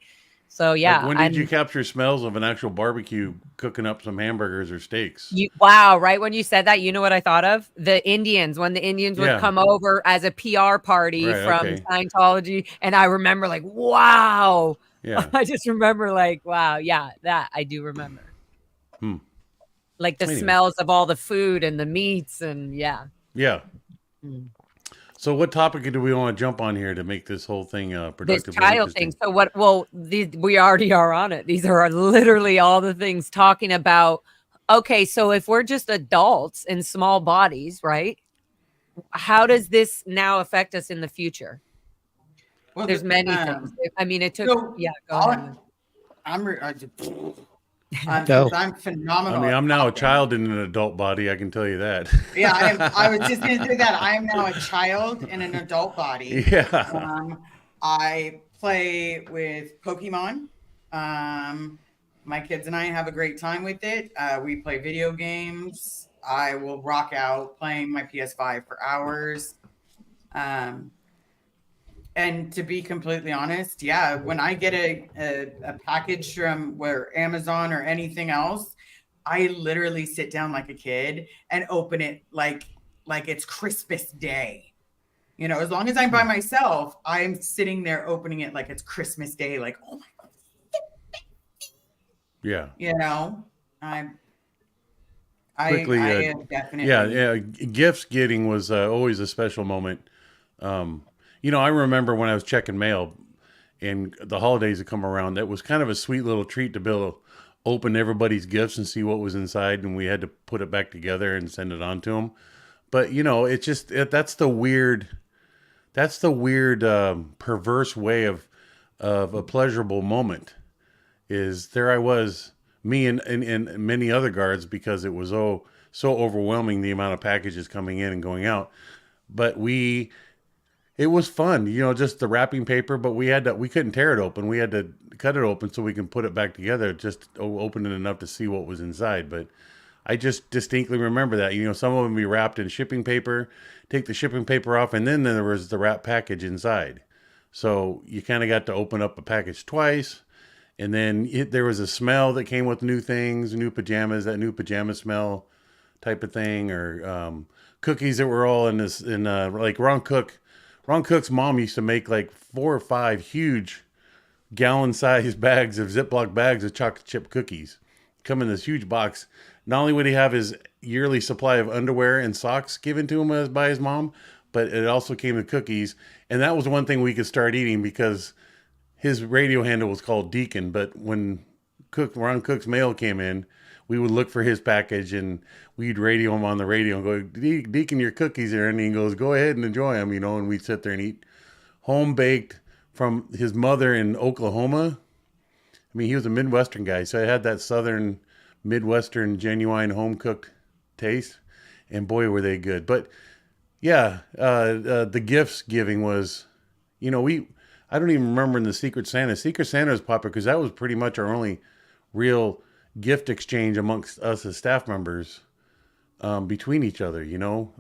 so yeah. Like when did you capture smells of an actual barbecue cooking up some hamburgers or steaks? Wow, right when you said that, you know what I thought of? The Indians, when the Indians would Yeah. come over as a PR party Right, from okay. Scientology. And I remember like, wow. Yeah. I just remember like, wow, yeah, that I do remember. Like the Anyway. smells of all the food and the meats and yeah. Yeah. Mm. So what topic do we want to jump on here to make this whole thing This productive? and child thing. interesting? So what? Well, we already are on it. These are literally all the things talking about. Okay, so if we're just adults in small bodies, right? How does this now affect us in the future? Well, There's many things. I mean, it took. So Yeah, go I'll- ahead. Go. I'm phenomenal. I mean, at I'm now a talking. child in an adult body. I can tell you that. Yeah, I was just going to say that. I am now a child in an adult body. Yeah. I play with Pokemon. My kids and I have a great time with it. We play video games. I will rock out playing my PS5 for hours. And to be completely honest, yeah, when I get a package from where Amazon or anything else, I literally sit down like a kid and open it like it's Christmas Day. You know, as long as I'm by myself, I'm sitting there opening it like it's Christmas Day. Like, oh my God. Yeah. You know, I Quickly, am definitely. Yeah. Gifts getting was always a special moment. You know, I remember when I was checking mail and the holidays would come around, that was kind of a sweet little treat to be able to open everybody's gifts and see what was inside. And we had to put it back together and send it on to them. But, you know, it's just, that's the weird perverse way of a pleasurable moment is there I was, me and many other guards, because it was so overwhelming, the amount of packages coming in and going out. But it was fun, you know, just the wrapping paper, but we couldn't tear it open. We had to cut it open so we can put it back together, just open it enough to see what was inside. But I just distinctly remember that, you know, some of them be wrapped in shipping paper, take the shipping paper off, and then there was the wrap package inside. So you kind of got to open up a package twice. And then there was a smell that came with new things, new pajamas, that new pajama smell type of thing, or cookies that were all like Ron Cook's mom used to make like 4 or 5 huge gallon-sized bags of Ziploc bags of chocolate chip cookies. Come in this huge box. Not only would he have his yearly supply of underwear and socks given to him by his mom, but it also came with cookies. And that was one thing we could start eating because his radio handle was called Deacon. But when Ron Cook's mail came in, we would look for his package and we'd radio him on the radio and go, Deacon, your cookies are in. And he goes, go ahead and enjoy them, you know, and we'd sit there and eat home baked from his mother in Oklahoma. I mean, he was a Midwestern guy, so I had that Southern Midwestern genuine home cooked taste, and boy, were they good. But yeah, the gifts giving was, you know, I don't even remember in the Secret Santa. Secret Santa was popular because that was pretty much our only real gift exchange amongst us as staff members, between each other, you know.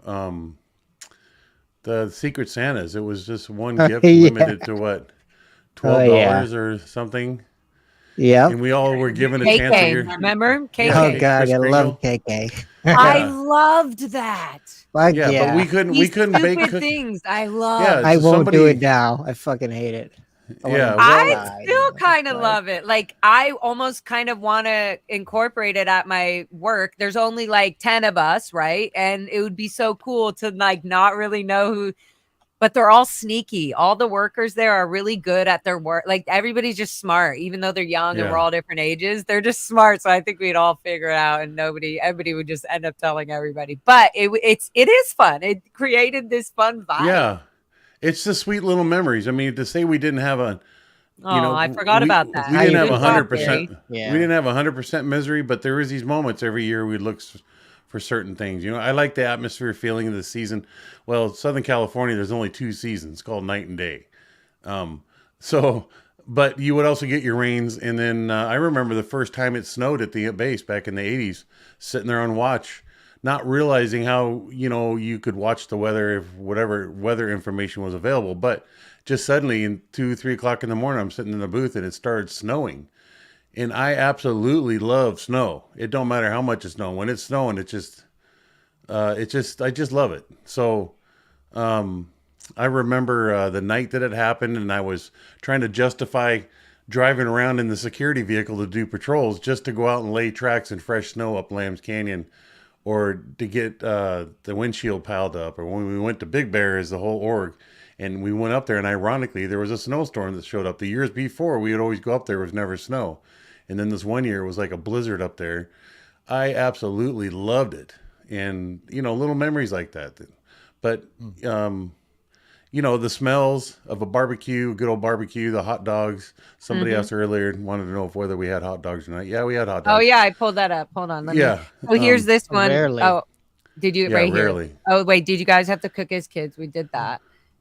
The Secret Santas, it was just one gift limited to what, $12 or something. Yeah. And we all were given a chance to KK, hear. remember? KK. Oh KK, God, Kris I Kringle. love KK. I loved that. Fuck Yeah, yeah. but we couldn't These bake stupid cookies. things I love. Yeah, I so won't do somebody- it now. I fucking hate it. Yeah, I still kind of love it. Like, I almost kind of want to incorporate it at my work. There's only like 10 of us, right? And it would be so cool to like not really know who but they're all sneaky. All the workers there are really good at their work. Like everybody's just smart, even though they're young and we're Yeah. all different ages. They're just smart. So I think we'd all figure it out, and everybody would just end up telling everybody. But it is fun. It created this fun vibe. Yeah. It's the sweet little memories. I mean, to say we didn't have a, Oh, I forgot about that. We didn't have Good job, 100%. Gary. Yeah. We didn't have 100% misery, but there was these moments every year we'd look for certain things. You know, I like the atmosphere feeling of the season. Well, Southern California, there's only 2 seasons called night and day. But you would also get your rains. And then I remember the first time it snowed at the base back in the 80s, sitting there on watch, not realizing how, you know, you could watch the weather if whatever weather information was available. But just suddenly in 2-3 o'clock in the morning, I'm sitting in the booth and it started snowing. And I absolutely love snow. It don't matter how much it's snowing. When it's snowing, I just love it. So, I remember the night that it happened, and I was trying to justify driving around in the security vehicle to do patrols just to go out and lay tracks in fresh snow up Lambs Canyon, or to get the windshield piled up. Or when we went to Big Bear as the whole org, and we went up there, and ironically, there was a snowstorm that showed up. The years before, we would always go up there, was never snow. And then this one year, it was like a blizzard up there. I absolutely loved it. And, you know, little memories like that. But, you know, the smells of a barbecue, good old barbecue, the hot dogs. Somebody asked earlier, wanted to know whether we had hot dogs or not. Yeah, we had hot dogs. Oh yeah, I pulled that up. Hold on. Let me. Yeah. Oh, here's this one. Rarely. Oh, did you Yeah, right rarely. here? Oh wait, did you guys have to cook as kids? We did that.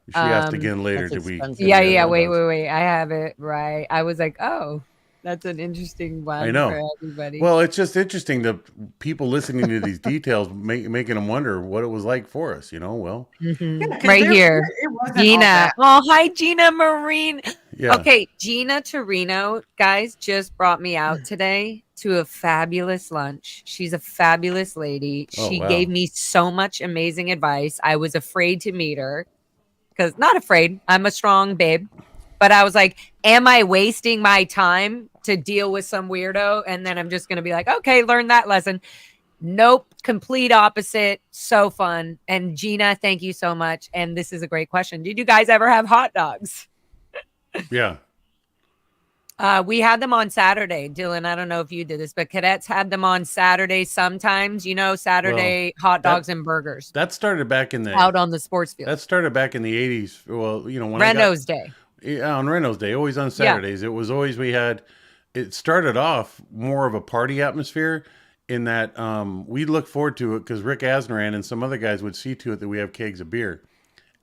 She asked again later, that's did we? expensive. did we Yeah, have yeah. hot Wait, dogs? wait. I have it right. I was like, oh, that's an interesting one. I know. For everybody. Well, it's just interesting to people listening to these details, making them wonder what it was like for us, you know? Well, Mhm. Yeah, 'cause Right there- here, it wasn't all Gina. bad. Oh, hi, Gina Marine. yeah. Okay, Gina Torino, guys, just brought me out today to a fabulous lunch. She's a fabulous lady. Oh, She wow. gave me so much amazing advice. I was afraid to meet her because not afraid. I'm a strong babe. But I was like, am I wasting my time to deal with some weirdo? And then I'm just going to be like, okay, learn that lesson. Nope. Complete opposite. So fun. And Gina, thank you so much. And this is a great question. Did you guys ever have hot dogs? Yeah. We had them on Saturday. Dylan, I don't know if you did this, but cadets had them on Saturday sometimes, you know, Saturday hot dogs and burgers That started back in the out on the sports field. That started back in the 80s. Well, you know, when I got, Reno's Day. yeah, on Reynolds Day, always on Saturdays. It was always it started off more of a party atmosphere in that we look forward to it because Rick Asnaran and some other guys would see to it that we have kegs of beer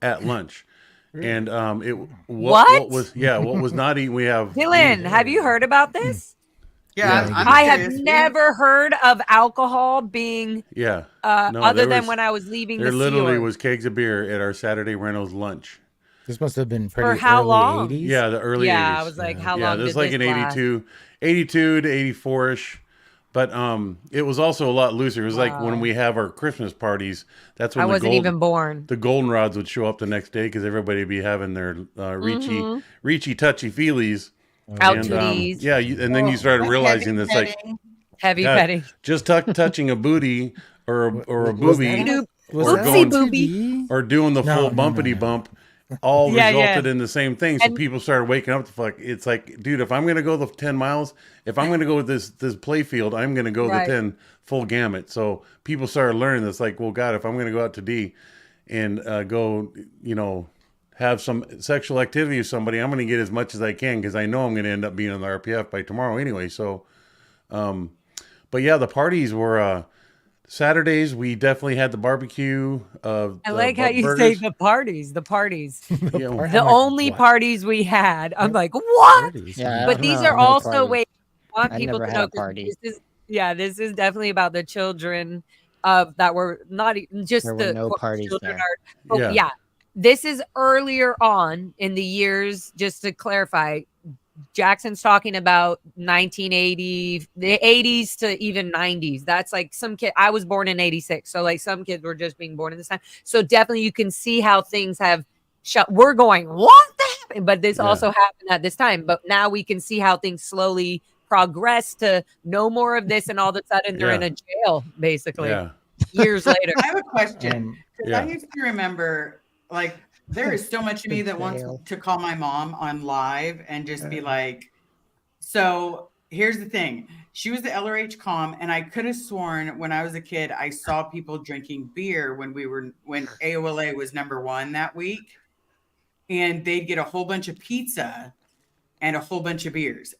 at lunch. And what was not eaten, we have Dylan, have you heard about this? Yeah, Yeah. I'm I have serious. never heard of alcohol being Yeah. No, other there than was- when I was leaving There the literally Sea was kegs of beer at our Saturday Reynolds lunch. This must have been pretty how early long? 80s. Yeah, the early 80s. Yeah, I was like, how Yeah, long this did was like this in last? 82 to 84ish. But it was also a lot looser. It was like when Wow. we have our Christmas parties. That's when I wasn't even born. the goldenrods would show up the next day because everybody would be having their reachy touchy feelies. Out And, tooties. yeah, and then you started Heavy realizing that's like petting. Heavy God, petting. just touching a booty or a Was boobie that- was or that going- on TV? or doing the No, full no, no, bumpity no. bump all Yeah, yeah. resulted in the same thing. So And- people started waking up to fuck. It's like, dude, if I'm going to go the 10 miles, if I'm going to go with this play field, I'm going to go Right. the 10 full gamut. So people started learning this like, well, God, if I'm going to go out to D and go, you know, have some sexual activity with somebody, I'm going to get as much as I can because I know I'm going to end up being on the RPF by tomorrow anyway. So, but yeah, the parties were Saturdays. We definitely had the barbecue. I like how you say the parties. The parties. Yeah, Or The I'm like, only what? parties we had. I'm like, what? Parties? Yeah, I But don't these know are how many also parties. wait. I want I people never to had know a party. this is definitely about the children of that were not just There the were no quote, parties children there. but Yeah. yeah. This is earlier on in the years. Just to clarify, Jackson's talking about 1980, the 80s to even 90s. That's like some kid. I was born in 86, so like some kids were just being born in this time. So definitely you can see how things have shut. We're going, what the happened? But this Yeah. also happened at this time. But now we can see how things slowly progress to no more of this, and all of a sudden they're in Yeah. a jail, basically Yeah. years later. I have a question. 'Cause Yeah. I used to remember, like, There is so much of me that wants Betrayal. to call my mom on live and just be like, so here's the thing. She was the LRH comm, and I could have sworn when I was a kid, I saw people drinking beer when AOLA was #1 that week, and they'd get a whole bunch of pizza and a whole bunch of beers.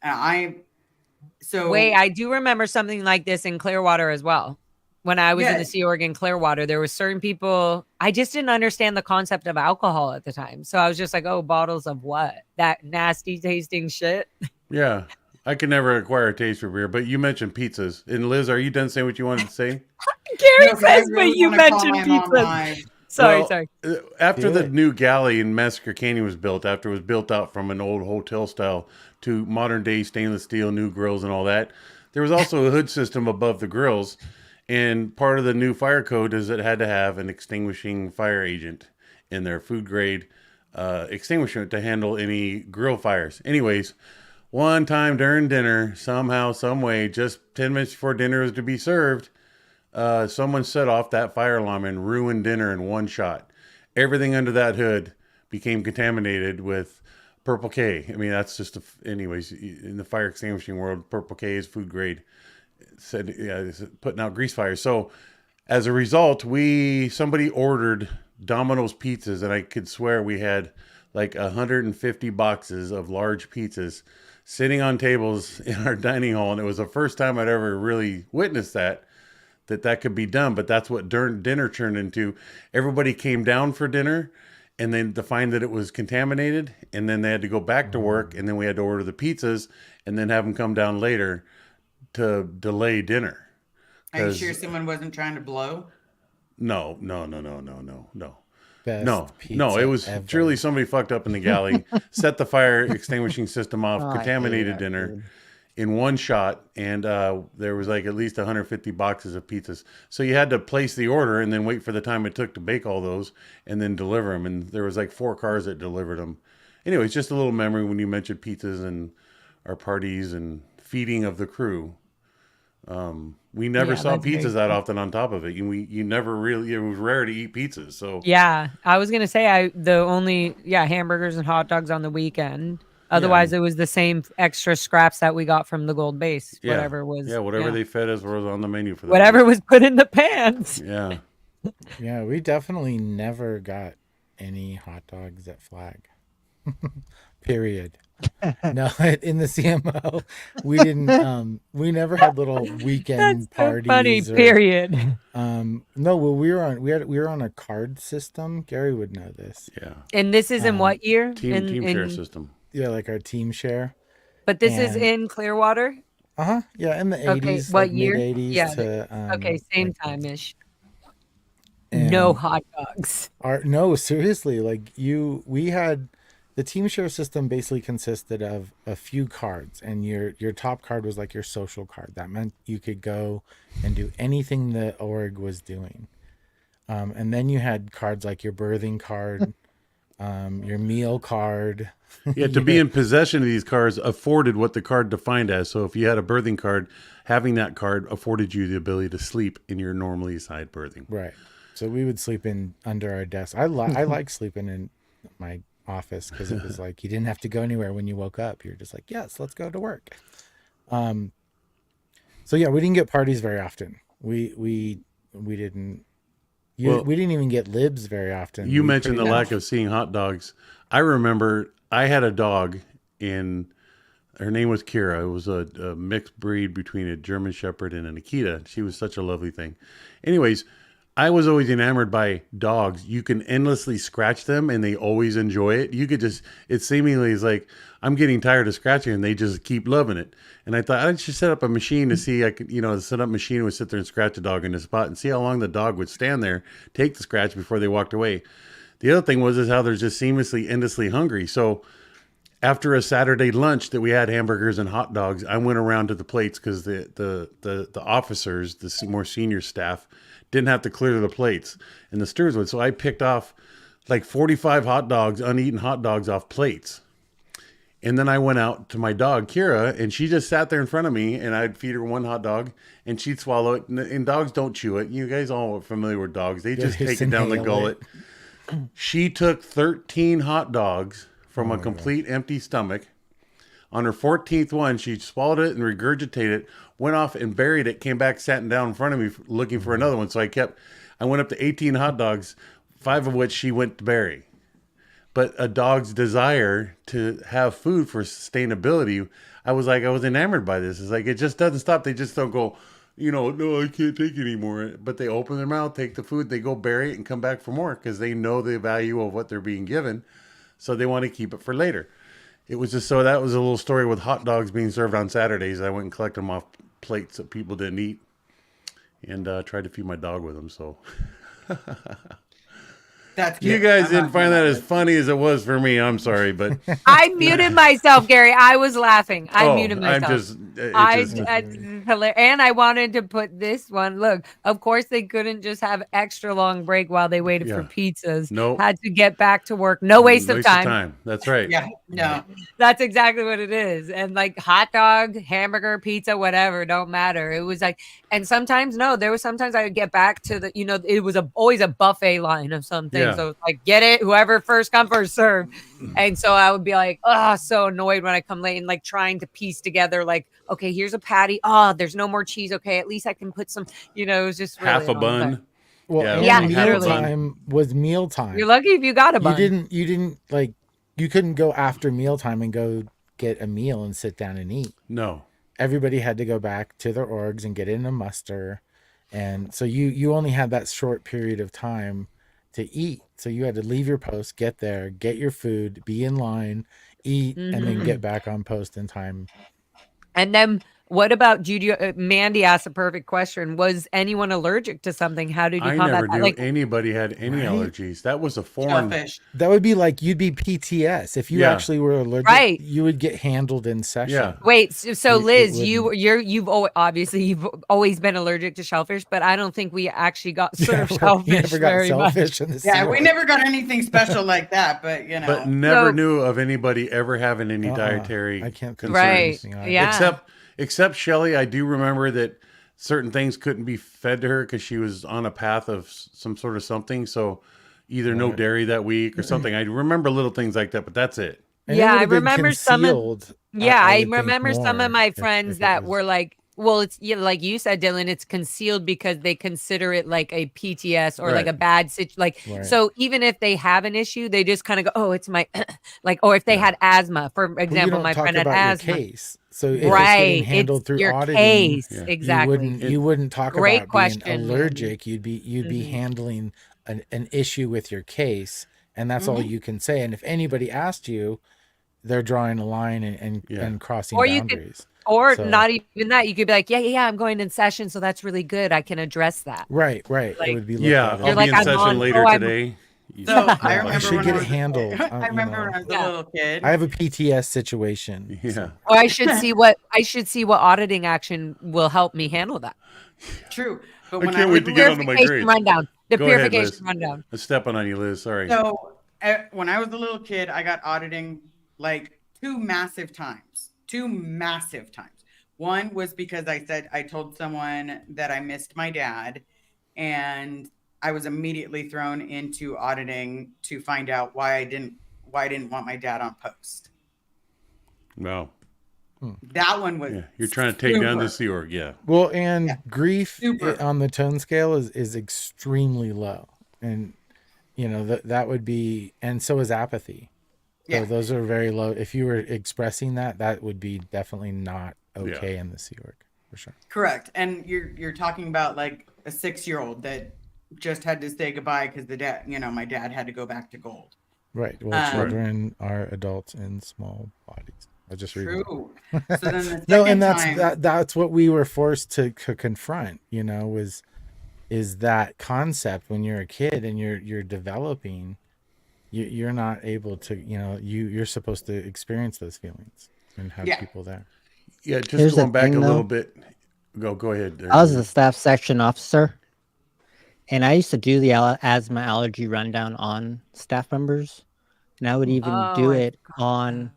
Wait, I do remember something like this in Clearwater as well. When I was in the Yes. Sea Org in Clearwater, there were certain people, I just didn't understand the concept of alcohol at the time. So I was just like, oh, bottles of what? That nasty tasting shit. Yeah. I could never acquire a taste for beer, but you mentioned pizzas. And Liz, are you done saying what you wanted to say? Gary No, 'cause I says, really but you wanna call mentioned my mom pizzas. live. Sorry, Well, sorry. After Do the it. new galley in Massacre Canyon was built, after it was built out from an old hotel style to modern day stainless steel, new grills and all that, there was also a hood system above the grills. And part of the new fire code is it had to have an extinguishing fire agent in their food grade extinguisher to handle any grill fires. Anyways, one time during dinner, somehow, some way, just 10 minutes before dinner was to be served, someone set off that fire alarm and ruined dinner in one shot. Everything under that hood became contaminated with Purple K. I mean, that's just, anyways, in the fire extinguishing world, Purple K is food grade. Said, yeah, it's putting out grease fires. So as a result, somebody ordered Domino's pizzas, and I could swear we had like 150 boxes of large pizzas sitting on tables in our dining hall. And it was the first time I'd ever really witnessed that could be done. But that's what dinner turned into. Everybody came down for dinner, and then to find that it was contaminated, and then they had to go back to work, and then we had to order the pizzas and then have them come down later to delay dinner. Are you 'Cause- sure someone wasn't trying to blow? No. Best No, pizza it was ever. truly somebody fucked up in the galley, set the fire extinguishing system off, Oh, I hate contaminated that, dinner dude. in one shot, and there was like at least 150 boxes of pizzas. So you had to place the order and then wait for the time it took to bake all those and then deliver them. And there was like 4 cars that delivered them. Anyway, it's just a little memory when you mentioned pizzas and our parties and feeding of the crew. We never Yeah, saw that's very pizzas that often on top of it. You never really, it was rare to eat pizzas. So Yeah, I was gonna say hamburgers and hot dogs on the weekend. Otherwise, it was the same extra scraps that we got from the gold base. yeah, Whatever was whatever they fed us was on the menu for that. whatever was put in the pans. Yeah. Yeah, we definitely never got any hot dogs at Flag. Period. No, in the CMO, we didn't. We never had little weekend That's so parties. funny. or- Period. No, well, we were on a card system. Gary would know this. Yeah. And this is in what year? Team share in, system. Yeah, like our team share. But this is And- in Clearwater. Yeah, in the Okay, 80s. what like year? Mid-80s Yeah, to. Okay, same like, time ish. and No hot dogs. No, seriously, we had the team share system basically consisted of a few cards, and your top card was like your social card. That meant you could go and do anything the org was doing. And then you had cards like your birthing card, your meal card. Yeah, to be in possession of these cards afforded what the card defined as. So if you had a birthing card, having that card afforded you the ability to sleep in your normally assigned birthing. Right. So we would sleep in under our desk. I like sleeping in my office because it was like you didn't have to go anywhere when you woke up. You're just like, yes, let's go to work. So yeah, we didn't get parties very often. We didn't. We didn't even get libs very often. You We mentioned the pretty lack much- of seeing hot dogs. I remember I had a dog her name was Kira. It was a mixed breed between a German Shepherd and an Akita. She was such a lovely thing. Anyways, I was always enamored by dogs. You can endlessly scratch them and they always enjoy it. You could just, it seemingly is like, I'm getting tired of scratching and they just keep loving it. And I thought I should set up a machine to see, I could, set up a machine would sit there and scratch a dog in a spot and see how long the dog would stand there, take the scratch before they walked away. The other thing is how they're just seamlessly, endlessly hungry. So after a Saturday lunch that we had hamburgers and hot dogs, I went around to the plates because the officers, the more senior staff, didn't have to clear the plates, and the stewards would. So I picked off like 45 hot dogs, uneaten hot dogs off plates. And then I went out to my dog, Kira, and she just sat there in front of me, and I'd feed her one hot dog, and she'd swallow it. And dogs don't chew it. You guys all are familiar with dogs. They just They take it down the inhale gullet. She took 13 hot dogs from a complete empty stomach. On her 14th one, she swallowed it and regurgitated it, went off and buried it, came back, sat down in front of me looking for another one. So I went up to 18 hot dogs, 5 of which she went to bury. But a dog's desire to have food for sustainability, I was enamored by this. It's like, it just doesn't stop. They just don't go, no, I can't take it anymore. But they open their mouth, take the food, they go bury it and come back for more because they know the value of what they're being given. So they want to keep it for later. It was just that was a little story with hot dogs being served on Saturdays. I went and collected them off plates that people didn't eat and tried to feed my dog with them. So That's you cute. guys I'm didn't not find mad that at as it. funny as it was for me. I'm sorry, but I muted myself, Gary. I was laughing. I muted myself. And I wanted to put this one. Look, of course they couldn't just have extra long break while they waited for pizzas. Nope. Had to get back to work. No waste of time. That's right. Yeah, no. That's exactly what it is. And like hot dog, hamburger, pizza, whatever, don't matter. It was like, and sometimes there was sometimes I would get back to the, it was always a buffet line of something. Yeah. So it's like, get it, whoever first come first serve. And so I would be like, so annoyed when I come late and like trying to piece together like, okay, here's a patty. There's no more cheese. Okay, at least I can put some, it was just really Half a annoying. bun. Well, Yeah, and literally. mealtime was mealtime. You're lucky if you got a bun. You didn't like, you couldn't go after mealtime and go get a meal and sit down and eat. No. Everybody had to go back to their orgs and get in a muster. And so you only had that short period of time to eat. So you had to leave your post, get there, get your food, be in line, eat, and then get back on post in time. And then what about Judy? Mandy asked a perfect question. Was anyone allergic to something? How did you I combat never that? knew Like, anybody had any allergies. That was a foreign. Shellfish. That would be like you'd be PTS if you Yeah. actually were allergic. Right. You would get handled in session. Yeah. wait, so It Liz, wouldn't- you've always been allergic to shellfish, but I don't think we actually got served You shellfish never got very much. shellfish in the Yeah, sea. we never got anything special like that, but But never So- knew of anybody ever having any dietary I can't concerns. Right. Yeah. Yeah. Except Shelly, I do remember that certain things couldn't be fed to her because she was on a path of some sort of something. So either no dairy that week or something. I remember little things like that, but that's it. And it Yeah, would I have been remember some of- concealed, Yeah, I I would think, remember some more of my if friends it that was- were like, well, it's like you said, Dylan, it's concealed because they consider it like a PTS or like Right. a bad Right. so even if they have an issue, they just kind of go, oh, it's my or if they had asthma, for Well, you example, don't my talk friend had about your asthma. case. So if it's Right, getting handled it's through your auditing, case, Yeah. exactly. you wouldn't talk Great about question, being Mandy. allergic. You'd be handling an issue with your case, and that's all you can say. And if anybody asked you, they're drawing a line and crossing Or you could- boundaries. Or So- not even that. You could be like, yeah, I'm going in session, so that's really good. I can address that. Right. Like- It would be looked Yeah, at I'll as- You're be like, in I'm session on- later oh, I'm- today. So I I remember should when get I it was, handled, I remember when I was a Yeah. little kid. I have a PTS situation. Yeah. Or I should see what auditing action will help me handle that. True, but I when can't I was wait to get onto my Purification grades. rundown. The Go ahead, purification Liz. rundown. I'm stepping on you, Liz. Sorry. So when I was a little kid, I got auditing like two massive times. One was because I told someone that I missed my dad, and I was immediately thrown into auditing to find out why I didn't want my dad on post. Wow. That one was Yeah. You're trying to take down the super. Sea Org. Yeah. Well, and Yeah. grief Super. on the tone scale is extremely low, and that would be, and so is apathy. So Yeah. those are very low. If you were expressing that would be definitely not okay in the Sea Org for sure. Correct. And you're talking about like a 6-year-old that just had to say goodbye because my dad had to go back to gold. Right. Well, Um, children are adults in small bodies. I just read that. True. So then the second No, and time, that's what we were forced to confront. Is that concept when you're a kid and you're developing, you're not able to. You're supposed to experience those feelings and have Yeah. people there. Yeah. Just Here's the going back thing, a though. little bit. Go ahead. I was the staff section officer, and I used to do the asthma allergy rundown on staff members, and I would even do I it on,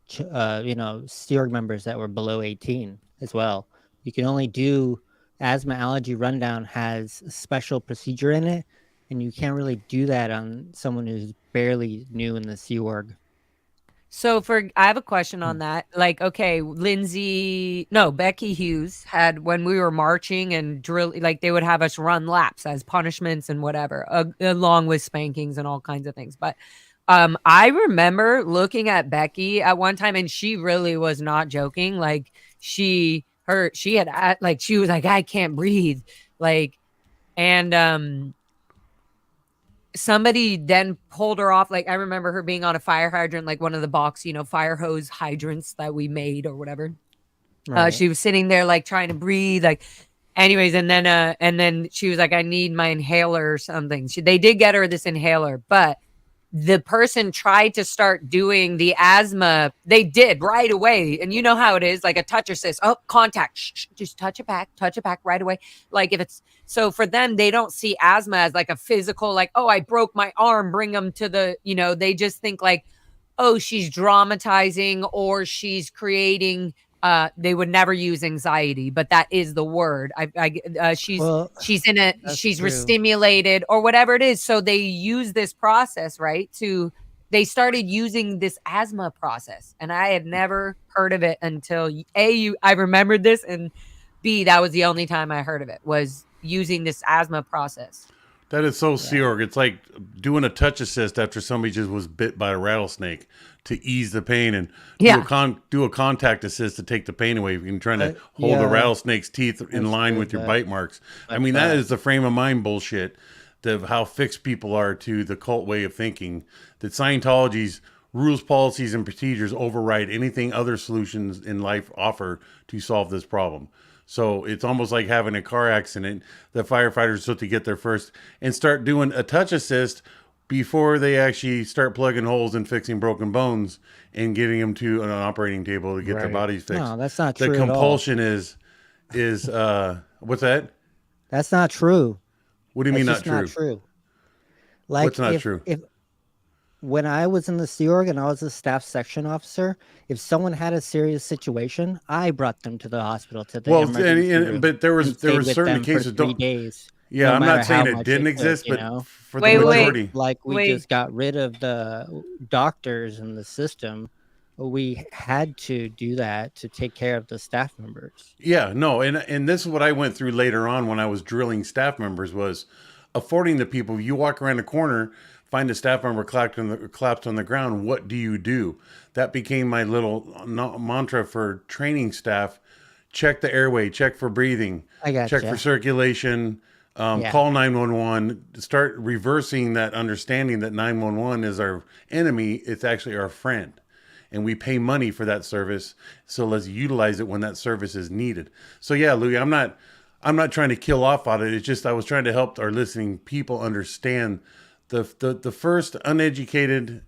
Sea Org members that were below 18 as well. You can only do asthma allergy rundown has a special procedure in it and you can't really do that on someone who's barely new in the Sea Org. So I have a question on that. Like, okay, Becky Hughes had, when we were marching and like they would have us run laps as punishments and whatever, along with spankings and all kinds of things. But I remember looking at Becky at one time, and she really was not joking. Like she had like, she was like, I can't breathe. Like, and somebody then pulled her off. Like, I remember her being on a fire hydrant, like one of the box, fire hose hydrants that we made or whatever. Right. She was sitting there like trying to breathe, like, anyways. And then she was like, I need my inhaler or something. They did get her this inhaler, but the person tried to start doing the asthma. They did right away. And you know how it is, like a touch assist. Oh, contact. Shh, just touch it back right away. Like, if it's, so for them, they don't see asthma as like a physical, like, oh, I broke my arm, bring them to the, they just think like, oh, she's dramatizing or she's creating. They would never use anxiety, but that is the word. She's stimulated or whatever it is. So they use this process, right? They started using this asthma process, and I had never heard of it until I remembered this, and B, that was the only time I heard of it, was using this asthma process. That is so Sea Org. It's like doing a touch assist after somebody just was bit by a rattlesnake to ease the pain, and do a contact assist to take the pain away. You can try to hold the rattlesnake's teeth in line with your bite marks. I mean, that is the frame of mind bullshit of how fixed people are to the cult way of thinking. That Scientology's rules, policies, and procedures override anything other solutions in life offer to solve this problem. So it's almost like having a car accident. The firefighters are supposed to get there first and start doing a touch assist before they actually start plugging holes and fixing broken bones and getting them to an operating table to get their bodies fixed. No, that's not true. The compulsion is what's that? That's not true. What do you mean That's not just true? Not true. Like, what's not true? When I was in the Sea Org and I was a staff section officer, if someone had a serious situation, I brought them to the hospital to the emergency room. But there was certain cases. For 3 days. Yeah, no I'm not saying it didn't exist, but for the majority, like we just got rid of the doctors in the system. We had to do that to take care of the staff members. Yeah, no, and this is what I went through later on when I was drilling staff members, was affording the people. You walk around the corner, find a staff member collapsed on the ground. What do you do? That became my little mantra for training staff. Check the airway, check for breathing, check for circulation, call 911, start reversing that understanding that 911 is our enemy. It's actually our friend. And we pay money for that service. So let's utilize it when that service is needed. So yeah, Louis, I'm not trying to kill off on it. It's just, I was trying to help our listening people understand the first uneducated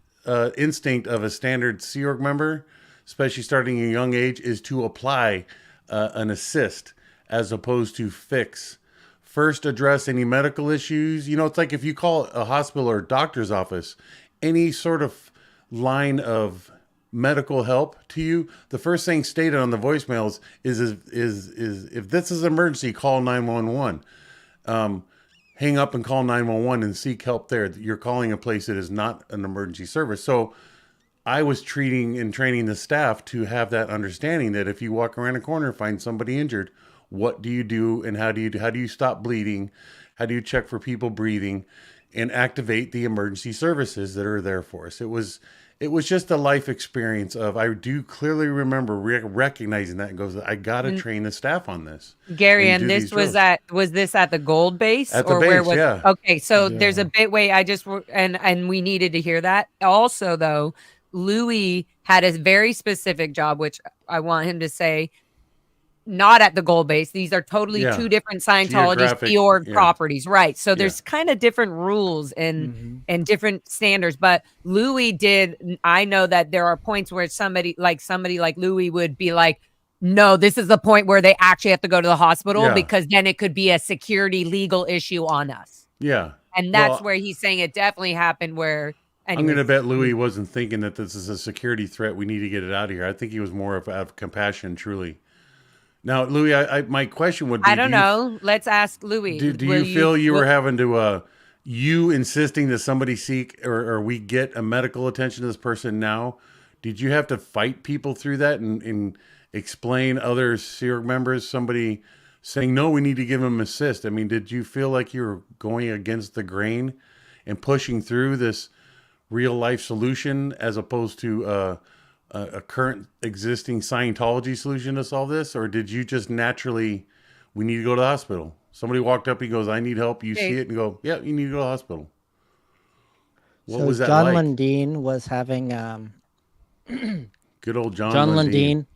instinct of a standard Sea Org member, especially starting at a young age, is to apply an assist as opposed to fix. First, address any medical issues. It's like if you call a hospital or doctor's office, any sort of line of medical help to you, the first thing stated on the voicemails is if this is an emergency, call 911. Hang up and call 911 and seek help there. You're calling a place that is not an emergency service. So I was treating and training the staff to have that understanding that if you walk around a corner and find somebody injured, what do you do, and how do you stop bleeding? How do you check for people breathing and activate the emergency services that are there for us? It was just a life experience of, I do clearly remember recognizing that and goes, I got to train the staff on this. Gary, and this was this at the Gold Base? At the base, where was yeah. Okay, so there's a bit way and we needed to hear that. Also, though, Louis had a very specific job, which I want him to say, not at the Gold Base. These are totally two different Scientology Sea Org properties, right? So there's kind of different rules and different standards. But Louis did. I know that there are points where somebody like Louis would be like, no, this is the point where they actually have to go to the hospital because then it could be a security legal issue on us. Yeah, and that's where he's saying it definitely happened. Where I'm going to bet Louis wasn't thinking that this is a security threat. We need to get it out of here. I think he was more of compassion, truly. Now, Louis, my question would be: I don't know. Let's ask Louis. Do you feel you were having to you insisting that somebody seek or we get a medical attention to this person now, did you have to fight people through that and explain other Sea Org members, somebody saying, no, we need to give them assist? I mean, did you feel like you were going against the grain and pushing through this real life solution as opposed to a current existing Scientology solution to solve this? Or did you just naturally, we need to go to the hospital? Somebody walked up, he goes, I need help. You see it and go, yeah, you need to go to the hospital. What was that John like? Lundeen was having Good old John Lundeen.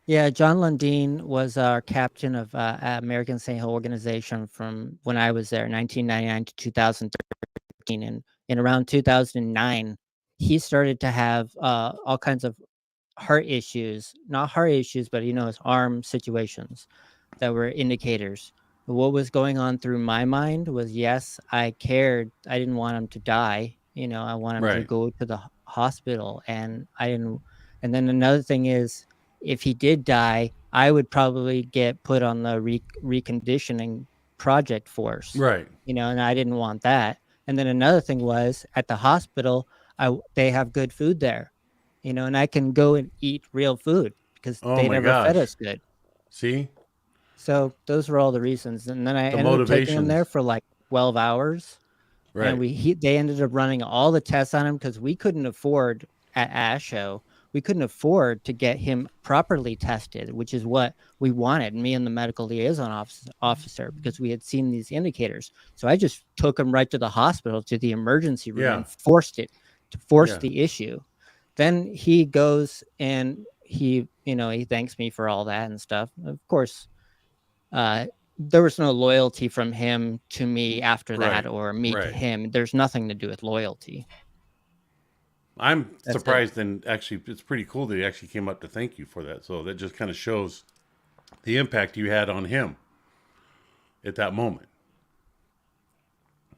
Yeah, John Lundeen was our captain of American Saint Organization from when I was there, 1999 to 2013. And in around 2009, he started to have all kinds of heart issues, not heart issues, but his arm situations that were indicators. What was going on through my mind was, yes, I cared. I didn't want him to die. I want him to Right. go to the hospital, and I didn't. And then another thing is, if he did die, I would probably get put on the reconditioning project force. Right. And I didn't want that. And then another thing was, at the hospital, they have good food there, and I can go and eat real food because Oh they my never fed gosh. us good. See? So those were all the reasons. And then I The ended up taking him motivations. there for like 12 hours. Right. And they ended up running all the tests on him because we couldn't afford at ASHO. We couldn't afford to get him properly tested, which is what we wanted, me and the medical liaison officer, because we had seen these indicators. So I just took him right to the hospital, to the emergency room, and forced the issue. Then he goes and he thanks me for all that and stuff. Of course, there was no loyalty from him to me after that, or me to him. There's nothing to do with loyalty. I'm surprised, and actually it's pretty cool that he actually came up to thank you for that. So that just kind of shows the impact you had on him at that moment.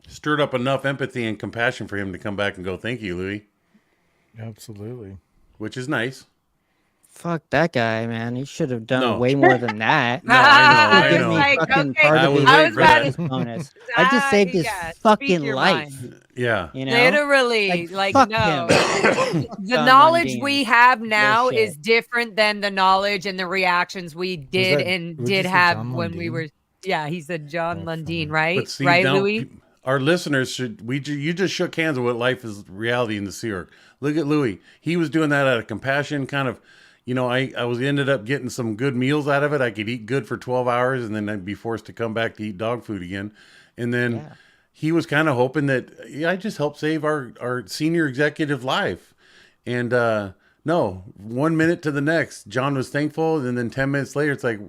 Stirred up enough empathy and compassion for him to come back and go, thank you, Louis. Absolutely. Which is nice. Fuck that guy, man. He should have done way more than that. No, I know. Like, fucking okay. part I of was his waiting for Christmas that. bonus. I just saved his fucking speak your life. mind. Yeah. Literally, like fuck no. him. The John knowledge Lundeen. we have now Bullshit. is different than the knowledge and the reactions we did would you say have John when we Lundeen? were. Yeah, he's a John Lundeen, funny. right? But see, right, now, Louis? our listeners should, you just shook hands with what life is reality in the Sea Org. Look at Louis. He was doing that out of compassion, kind of. I ended up getting some good meals out of it. I could eat good for 12 hours and then I'd be forced to come back to eat dog food again. And then he was kind of hoping that I just helped save our senior executive life. And no, 1 minute to the next, John was thankful. And then 10 minutes later, it's like,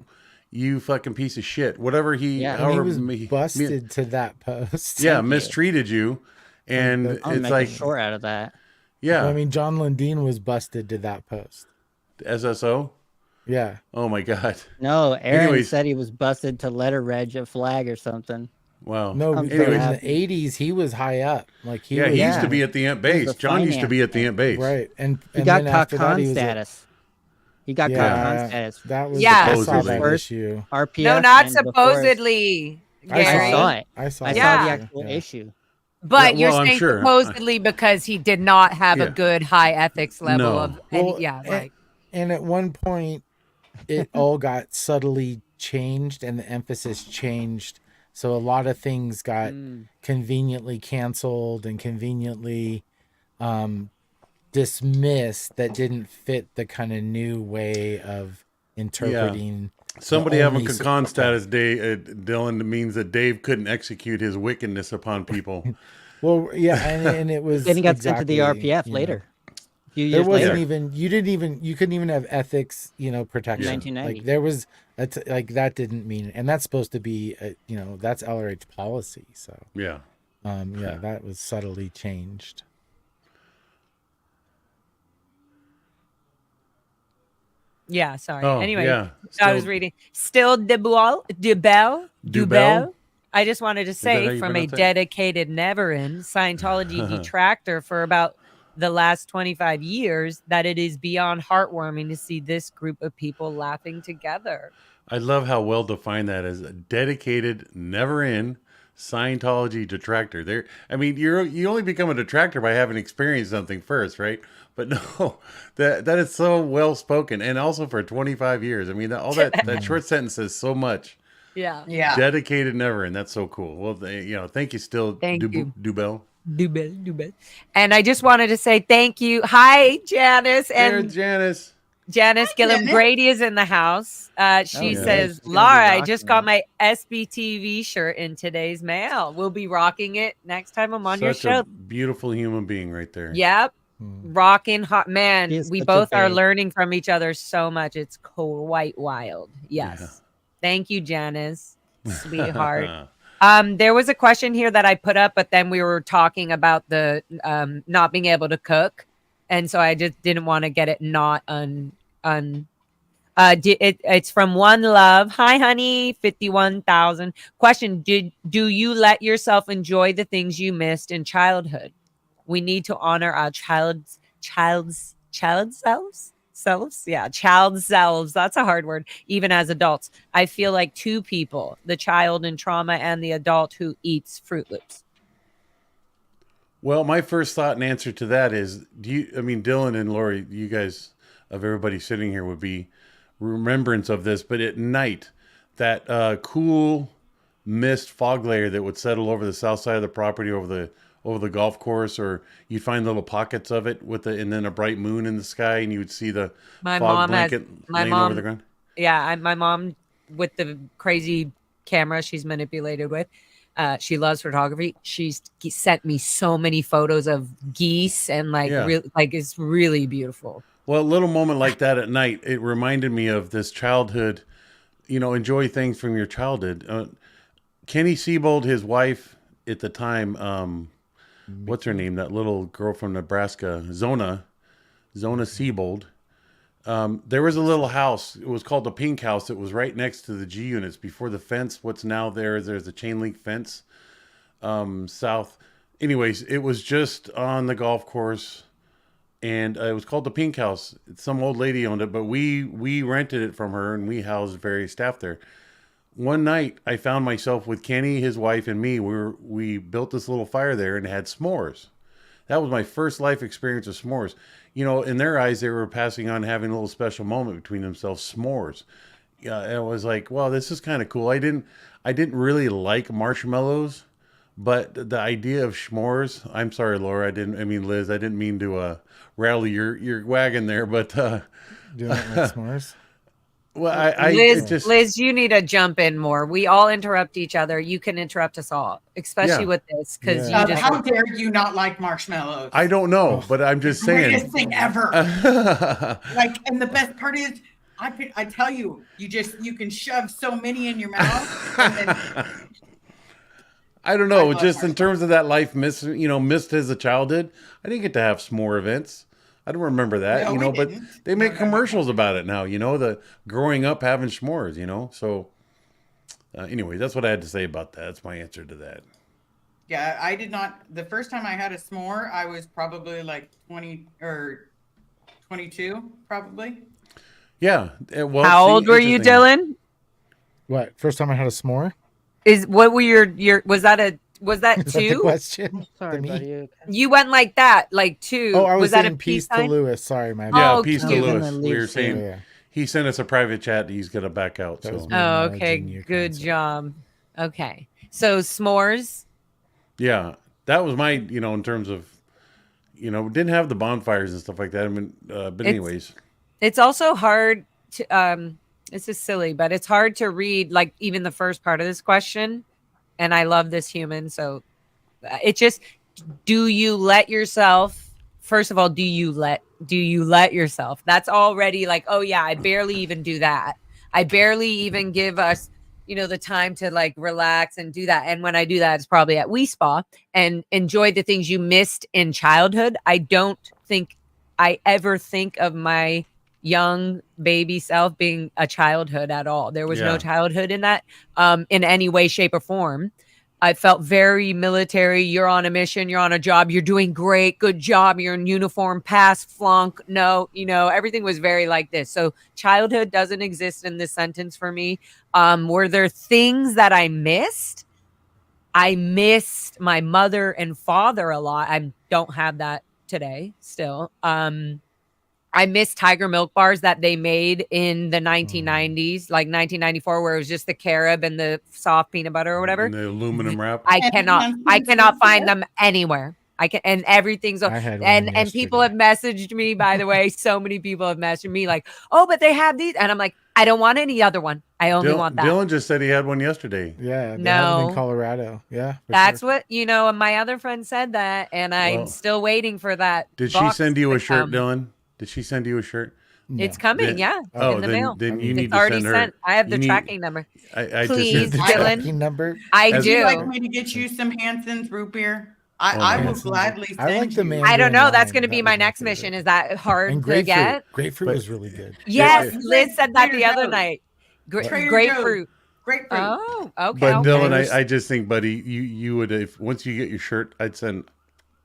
you fucking piece of shit. Whatever he, He was busted to that post. Mistreated you. And I'll it's make like, a short out of that. yeah. I mean, John Lundeen was busted to that post. SSO? Yeah. Oh my God. No, Aaron Anyways. said he was busted to letter reg a flag or something. Wow. No, I'm but so in the happy. 80s, he was high up. Like he Yeah, was, he used to be at the Ant base. was a John used to be at the finance Ant base. right. And He got then after that, con he was status. He got con status. That was Yeah. I saw that Supposedly. issue. RPF. No, not and before supposedly, I Gary. saw it. I saw I it. saw the Yeah. actual issue. But Yeah, you're well, I'm saying sure. supposedly because he did not have Yeah. a good high ethics level No. of Well, right. And at one point, it all got subtly changed and the emphasis changed. So a lot of things got conveniently canceled and conveniently dismissed that didn't fit the kind of new way of interpreting. Somebody the having only con status, Dylan, means that Dave couldn't execute his wickedness upon people. Well, yeah, and it was. Then he got sent to the exactly, RPF you know, later. A few There years wasn't later. you couldn't even have ethics, protection. 1990. Like there was, that didn't mean, and that's supposed to be, that's LRH policy. So Yeah. that was subtly changed. Yeah, sorry. Oh, Anyway, yeah. I was reading. Still Dubel. I just wanted to how say, you from a pronounce that? dedicated never-end Scientology detractor for about the last 25 years, that it is beyond heartwarming to see this group of people laughing together. I love how well defined that is. A dedicated, never in Scientology detractor. There, I mean, you only become a detractor by having experienced something first, right? But no, that is so well spoken, and also for 25 years. I mean, all that short sentence says so much. Yeah. Yeah. Dedicated never, and that's so cool. Well, thank you, still, Thank you. Dubel. Dubel. And I just wanted to say thank you. Hi, Janice. There's And Janice. Janice Gillum Janice. Grady is in the house. She yeah. says, She's gonna be Laura, I just got rocking my SBTV shirt in today's mail. We'll be rocking it next time I'm on your Such show. a beautiful human being right there. Yep. Rocking hot. Man, She is we such a both are babe. learning from each other so much. It's quite wild. Yes. Yeah. Thank you, Janice. Sweetheart. There was a question here that I put up, but then we were talking about the not being able to cook. And so I just didn't want to get it not it's from One Love. Hi, honey. 51,000. Question: do you let yourself enjoy the things you missed in childhood? We need to honor our child selves. Yeah, child selves. That's a hard word. Even as adults, I feel like two people: the child in trauma and the adult who eats Fruit Loops. Well, my first thought and answer to that is, Dylan and Lori, you guys, of everybody sitting here, would be remembrance of this, but at night, that cool mist fog layer that would settle over the south side of the property, over the golf course, or you'd find little pockets of it and then a bright moon in the sky, and you would see the fog blanket laying over the ground. Yeah, my mom, with the crazy camera she's manipulated with, she loves photography. She's sent me so many photos of geese and it's really beautiful. Well, a little moment like that at night, it reminded me of this childhood, enjoy things from your childhood. Kenny Siebold, his wife at the time, what's her name? That little girl from Nebraska, Zona Siebold. There was a little house. It was called the Pink House. It was right next to the G units before the fence. What's now there's a chain link fence south. Anyways, it was just on the golf course. And it was called the Pink House. Some old lady owned it, but we rented it from her, and we housed various staff there. One night, I found myself with Kenny, his wife, and me. We built this little fire there and had s'mores. That was my first life experience of s'mores. In their eyes, they were passing on having a little special moment between themselves. S'mores. Yeah, it was like, wow, this is kind of cool. I didn't really like marshmallows, but the idea of s'mores. I'm sorry, Laura. Liz. I didn't mean to rally your wagon there, but Doing it like s'mores. well, Liz, you need to jump in more. We all interrupt each other. You can interrupt us all, especially with this, because Yeah. How dare you not like marshmallows? I don't know, but I'm just saying. Greatest thing ever. And the best part is, I tell you, you can shove so many in your mouth. And then, I don't know. I love Just in marshmallows. terms of that life missed as a childhood, I didn't get to have s'more events. I don't remember that, No, we but didn't. they make No. commercials about it now, the growing up having s'mores, So anyway, that's what I had to say about that. That's my answer to that. Yeah, I did not. The first time I had a s'more, I was probably like 20 or 22, probably. Yeah. Well, How old were you, interesting. Dylan? What? First time I had a s'more? What were your was that Is that the two? question? Sorry, To me? buddy. You went like that, like two. Oh, I was that saying a peace to sign? Lewis. Sorry, my Yeah, bad. Oh, peace to cute. Lewis. And then We were leave saying Yeah. he sent us a private chat. He's gonna back out. That was So me. Oh, Acknowledging okay. your Good concept. job. Okay. So s'mores. yeah, that was my in terms of didn't have the bonfires and stuff like that. But anyways. It's also hard to this is silly, but it's hard to read like even the first part of this question. And I love this human. So it just, do you let yourself, first of all, do you let yourself? That's already like, oh yeah, I barely even do that. I barely even give us, the time to like relax and do that. And when I do that, it's probably at Wii Spa and enjoy the things you missed in childhood. I don't think I ever think of my young baby self being a childhood at all. There was no Yeah. childhood in that in any way, shape, or form. I felt very military. You're on a mission. You're on a job. You're doing great. Good job. You're in uniform. Pass, flunk. No, everything was very like this. So childhood doesn't exist in this sentence for me. Were there things that I missed? I missed my mother and father a lot. I don't have that today still. I miss Tiger milk bars that they made in the 1990s, like 1994, where it was just the carob and the soft peanut butter or whatever. And the aluminum wrap. I cannot find them anywhere. And everything's I had one and people have yesterday. messaged me, by the way. So many people have messaged me like, oh, but they have these. And I'm like, I don't want any other one. I only want that. Dylan just said he had one yesterday. Yeah, they have them No. in Colorado. Yeah, for That's sure. what, and my other friend said that, and I'm Well, still waiting for that. Did she box send you to a shirt, come. Dylan? Did she send you a shirt? It's No. coming, Then- yeah. Oh, in the mail. then you It's need to already send her. sent. I have the you need- tracking number. I Please, just The Dylan. tracking number. I As- do. Would you like me to get you some Hanson's root beer? Oh, I will Hanson's. gladly send I like the you. man. I don't know. That's Mandarin going to be lime. my That was next favorite. mission. Is that hard And to grapefruit. get? Grapefruit But- was really good. Yes, Yeah. Liz said that the Trader other Joe's. night. Trader Grapefruit. Grapefruit. Oh, okay. But okay. Dylan, I just think, buddy, you would, if once you get your shirt, I'd send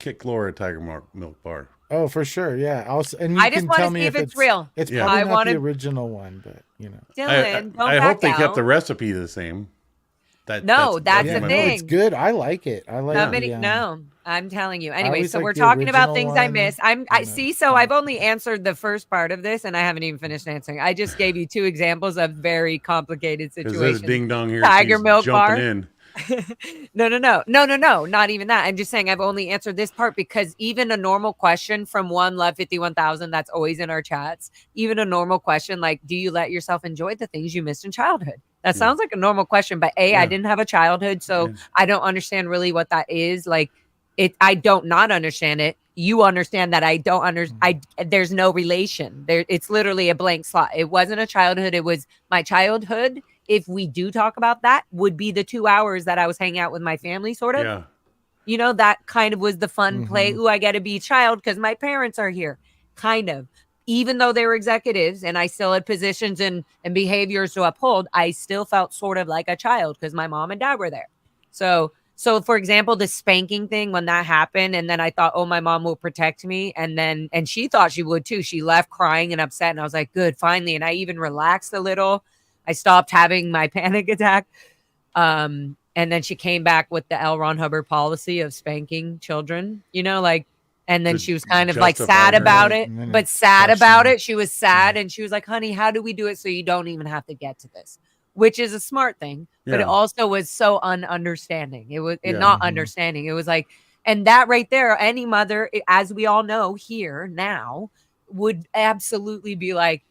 kick Laura a Tiger milk bar. Oh, for sure. Yeah. And you I just can wanna tell see me if it's real. It's Yeah. probably I not wanted- the original one, but Dylan, don't I back hope they out. kept the recipe the same. No, that's yeah, the no, thing. it's good. I like it. I like Somebody, the, no, I'm telling you. Anyway, always so like we're the talking about original things I one, miss. I see. So I've only answered the first part of this, and I haven't even finished answering. I just gave you 2 examples of very complicated Because situations. this ding dong here, Tiger she's milk jumping bar. in. No, not even that. I'm just saying I've only answered this part because even a normal question from Love 51,000 that's always in our chats, even a normal question like, do you let yourself enjoy the things you missed in childhood? That sounds like a normal question, but I didn't have a childhood, so I don't understand really what that is. Like, I don't not understand it. You understand that I don't understand. There's no relation there. It's literally a blank slot. It wasn't a childhood. It was my childhood. If we do talk about that, would be the 2 hours that I was hanging out with my family, sort of. Yeah. That kind of was the fun play. Mhm. Ooh, I got to be a child because my parents are here. Kind of. Even though they were executives and I still had positions and behaviors to uphold, I still felt sort of like a child because my mom and dad were there. So for example, the spanking thing, when that happened, and then I thought, oh, my mom will protect me. And she thought she would too. She left crying and upset. And I was like, good, finally. And I even relaxed a little. I stopped having my panic attack. And then she came back with the L. Ron Hubbard policy of spanking children, and then To she was kind of like justify sad her. about it, And then but it's sad about questioning. it. She was sad and she was like, honey, how do we do it so you don't even have to get to this? Which is a smart thing, but Yeah. it also was so ununderstanding. It was Yeah. not Mhm. understanding. It was like, and that right there, any mother, as we all know here now, would absolutely be like,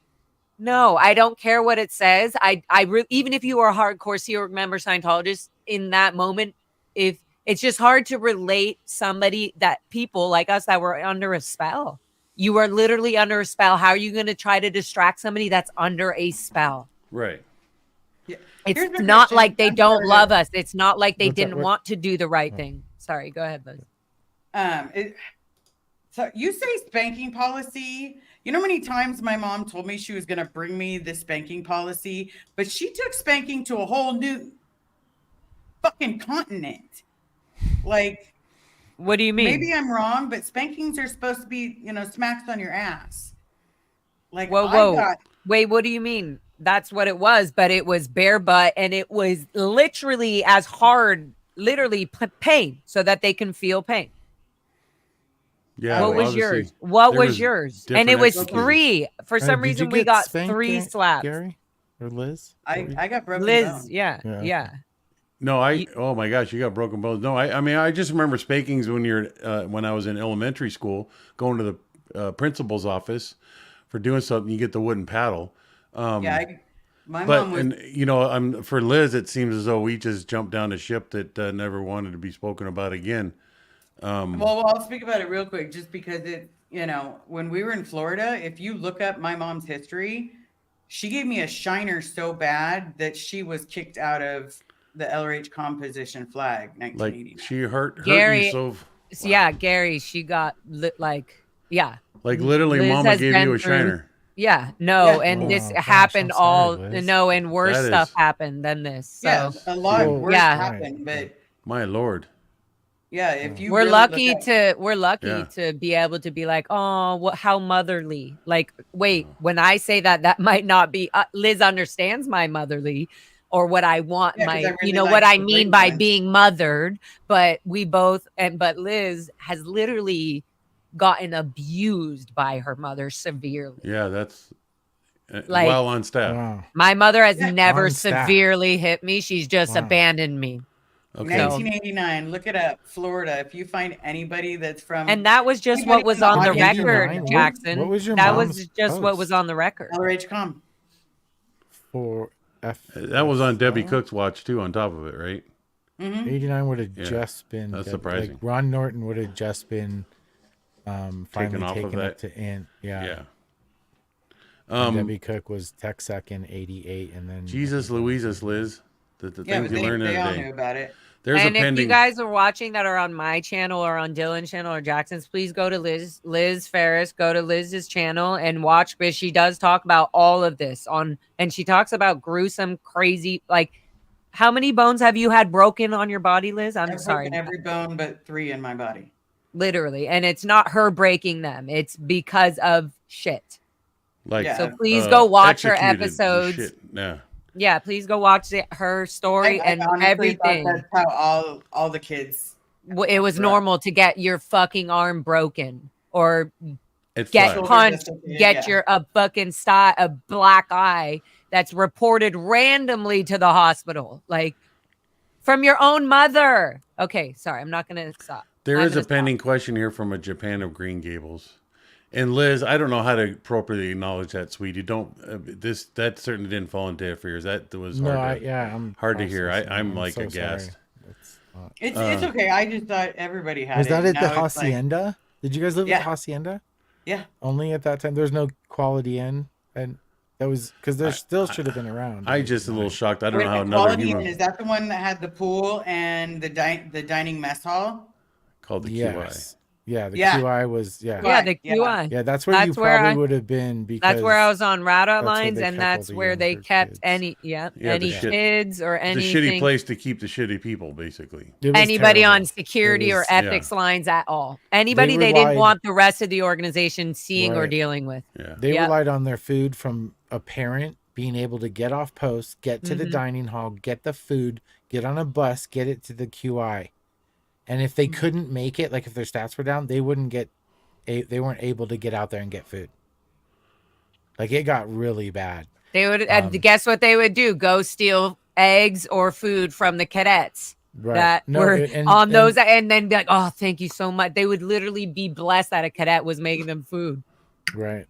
no, I don't care what it says. Even if you are a hardcore Sea Org member Scientologist in that moment, if it's just hard to relate somebody that people like us that were under a spell. You are literally under a spell. How are you going to try to distract somebody that's under a spell? Right. It's Here's the not question. like they I'm don't sorry. love us. It's not like they What's that? didn't What- want to do the right thing. Sorry, go ahead, Liz. So you say spanking policy. You know how many times my mom told me she was going to bring me the spanking policy, but she took spanking to a whole new fucking continent. Like, What do you mean? maybe I'm wrong, but spankings are supposed to be, smacks on your ass. Like, Whoa. Wait, what do you mean? That's what it was, but it was bare butt and it was literally as hard, literally pain so that they can feel pain. Yeah. What well, was yours? obviously, What there was was yours? And different it was executions. 3. For some Did you reason, we get got spanked, 3 slaps. Gary or Liz? I got broken Liz, bones. yeah. Yeah. No, oh my gosh, you got broken bones. No, I mean, I just remember spankings when I was in elementary school, going to the principal's office for doing something. You get the wooden paddle. My But mom was. and for Liz, it seems as though we just jumped down a ship that never wanted to be spoken about again. Well, I'll speak about it real quick, just because when we were in Florida, if you look up my mom's history, she gave me a shiner so bad that she was kicked out of the LRH composition flag, 1989. Like she hurt Gary- you so. Yeah, Gary, she got yeah. Like literally, Liz Mama has gave been you a through- shiner. Yeah, no, Yeah. and Oh, this gosh, happened I'm sorry, Liz. and worse That stuff is- happened than this. So Yeah, a lot Whoa. worse Yeah. happened, but My Lord. yeah, if you we're really lucky look at- we're lucky Yeah. to be able to be like, oh, how motherly. Like, wait, when I say that might not be Liz understands my motherly, or what I want Yeah, 'cause I my, really what like I the mean green by one. being mothered. But but Liz has literally gotten abused by her mother severely. Yeah, that's Like, while on staff. Wow. my mother has Yeah. never On staff. severely hit me. She's just Wow. abandoned me. Okay. 1989. Look it up, Florida. If you find anybody that's from And that was just anybody what was from the on the audience who record, 89? Jackson. What was your That mom's was just what was post? on the record. LRH.com. For F. That was on Debbie FL? Cook's watch too. On top of it, right? 89 would have Yeah, just been that's Like surprising. Ron Norton would have just been finally off of taken that. up to in. Yeah. Yeah. And Debbie Cook was tech sec in 88, and then Jesus Louises, Liz. The Yeah, things but you learn in they a all day. knew about it. There's And a if pending. you guys are watching that are on my channel or on Dylan's channel or Jackson's, please go to Liz Ferris, go to Liz's channel and watch, because she does talk about all of this and she talks about gruesome, crazy, like, how many bones have you had broken on your body, Liz? I'm I've sorry. broken every bone but 3 in my body. Literally. And it's not her breaking them. It's because of shit. like, Yeah. So please go watch her executed and episodes. shit. Yeah. Yeah, please go watch her story I and honestly everything. thought that's how all the kids. It was normal to get your fucking arm broken or It's get flat. punched, dislocated, get yeah. a fucking a black eye that's reported randomly to the hospital, like from your own mother. Okay, sorry, I'm not gonna stop. There I'm is a gonna stop. pending question here from a Japan of Green Gables. And Liz, I don't know how to appropriately acknowledge that, sweetie. Don't that certainly didn't fall into your ears. That was No, hard. I'm hard to hear. processing. I'm like so aghast. sorry. It's not- It's okay. I just thought everybody had Was it. that at the Now it's like- hacienda? Did you guys live Yeah. at the hacienda? Yeah. Only at that time. There's no Quality Inn, and that was because there still should have been around. I just a little shocked. I don't Wait, know how the another Quality human Inn, is that the one that had the pool and the dining mess hall? called the Yes. Yeah, the Yeah. QI was Yeah, the Yeah. QI. Yeah, that's where you That's where probably I- would have been because That's where I was on route that's where lines, they and kept all that's the where they younger kept kids. any Yeah, the any shit- kids or the anything. shitty place to keep the shitty people, basically. It was Anybody terrible. on security It or was- ethics lines at all. Anybody they didn't relied- want the rest of the organization seeing or Right. dealing with. Yeah. They Yep. relied on their food from a parent being able to get off post, get to the Mhm. dining hall, get the food, get on a bus, get it to the QI. And if they couldn't make it, like if their stats were down, they wouldn't get they weren't able to get out there and get food. Like it got really bad. They would guess what they would do? Go steal eggs or food from the cadets Right. that No, were and- on those, and then be like, "Oh, thank you so much." They would literally be blessed that a cadet was making them food. Right.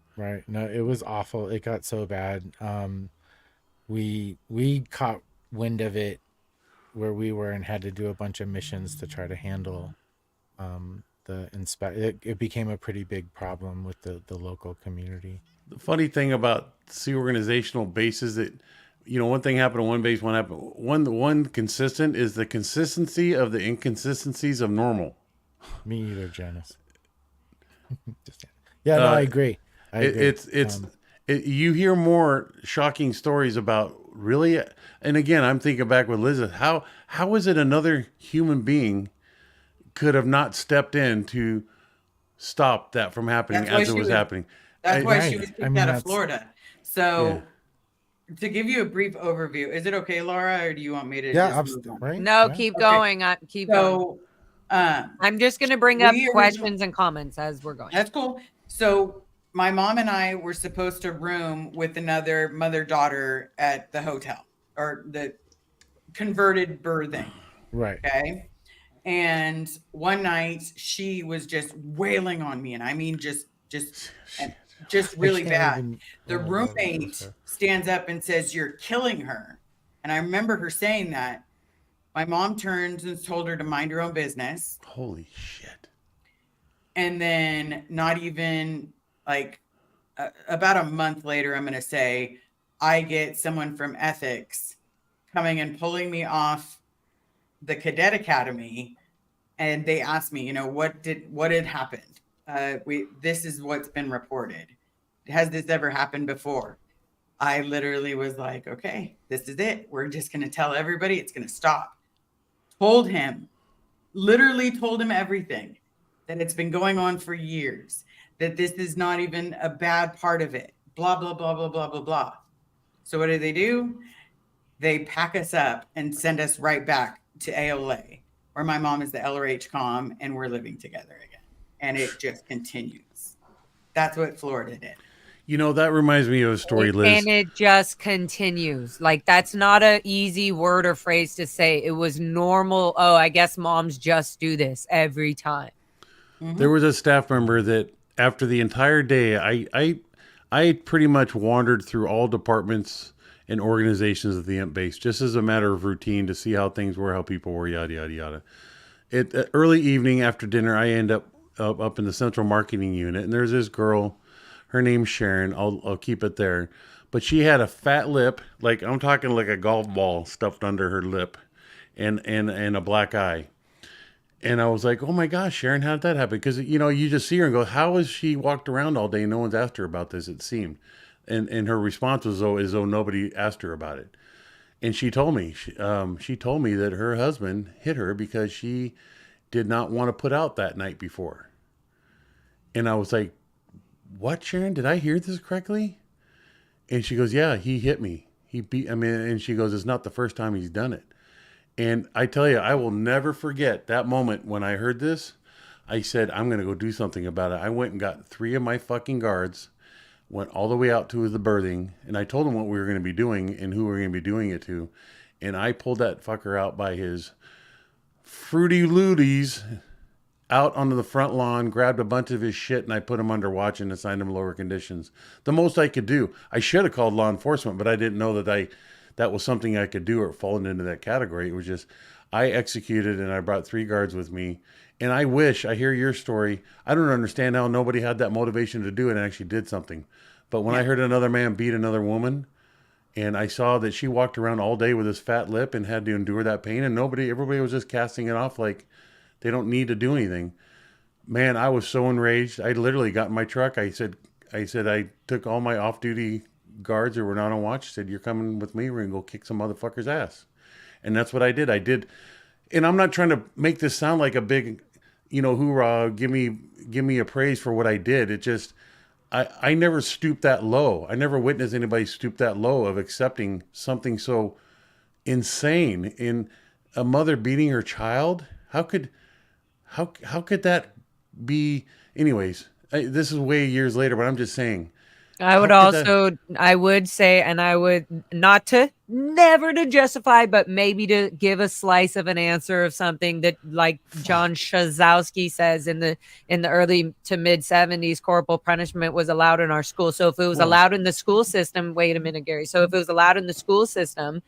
No, it was awful. It got so bad. We caught wind of it where we were and had to do a bunch of missions to try to handle the inspect. It became a pretty big problem with the local community. The funny thing about sea organizational bases that, one thing happened on one base, one happened. One consistent is the consistency of the inconsistencies of normal. Me either, Janice. Just, yeah, no, I agree. I agree. You hear more shocking stories about really, and again, I'm thinking back with Liz. How is it another human being could have not stepped in to stop that from happening That's why as it she was was- happening? That's why Right. she was kicked I mean, out of that's- Florida. So, to give you a brief overview, is it okay, Laura, or do you want me to? Yeah, just move on? right. No, Yeah. keep Okay. going. Keep going. So, I'm just gonna bring up we originally- questions and comments as we're going. that's cool. So, my mom and I were supposed to room with another mother-daughter at the hotel or the converted berthing. Right. Okay. And one night she was just wailing on me, and I mean just really can't bad. even- The oh my God, roommate so sad. stands up and says, "You're killing her." And I remember her saying that. My mom turns and told her to mind her own business. Holy shit! And then not even like about a month later, I'm going to say, I get someone from ethics coming and pulling me off the cadet academy. And they asked me, what had happened? This is what's been reported. Has this ever happened before? I literally was like, okay, this is it. We're just going to tell everybody it's going to stop. Literally told him everything, that it's been going on for years, that this is not even a bad part of it, blah, blah, blah, blah, blah, blah, blah. So what do? they pack us up and send us right back to AOLA, where my mom is the LRH comm and we're living together again. And it just continues. That's what Florida did. You know, that reminds me of a story, Liz. And it just continues. Like, that's not an easy word or phrase to say. It was normal. Oh, I guess moms just do this every time. There was a staff member that after the entire day, I pretty much wandered through all departments and organizations of the IMP base just as a matter of routine to see how things were, how people were, yada, yada, yada. Early evening after dinner, I end up in the central marketing unit, and there's this girl. Her name's Sharon. I'll keep it there. But she had a fat lip, like I'm talking like a golf ball stuffed under her lip, and a black eye. And I was like, oh my gosh, Sharon, how did that happen? Because, you know, you just see her and go, how has she walked around all day and no one's asked her about this, it seemed. And her response was as though nobody asked her about it. And she told me, she told me that her husband hit her because she did not want to put out that night before. And I was like, what, Sharon? Did I hear this correctly? And she goes, yeah, he hit me. And she goes, it's not the first time he's done it. And I tell you, I will never forget that moment when I heard this. I said, I'm going to go do something about it. I went and got 3 of my fucking guards, went all the way out to the berthing, and I told them what we were going to be doing and who we were going to be doing it to. And I pulled that fucker out by his fruity looties out onto the front lawn, grabbed a bunch of his shit, and I put him under watch and assigned him lower conditions. The most I could do. I should have called law enforcement, but I didn't know that was something I could do or fallen into that category. It was just, I executed and I brought 3 guards with me. And I hear your story. I don't understand how nobody had that motivation to do it and actually did something. But when I heard another man beat another woman, and I saw that she walked around all day with this fat lip and had to endure that pain, and everybody was just casting it off like they don't need to do anything. Man, I was so enraged. I literally got in my truck. I said I took all my off-duty guards who were not on watch. Said, you're coming with me. We're going to go kick some motherfucker's ass. And that's what I did. And I'm not trying to make this sound like a big, hoorah, give me a praise for what I did. It just, I never stooped that low. I never witnessed anybody stoop that low of accepting something so insane in a mother beating her child. How could that be? Anyways, this is way years later, but I'm just saying. I would say, and I would never to justify, but maybe to give a slice of an answer of something that, like John Shazowski says, in the early to mid 70s, corporal punishment was allowed in our school. So if it was allowed in the school system, wait a minute, Gary. So if it was allowed in the school system,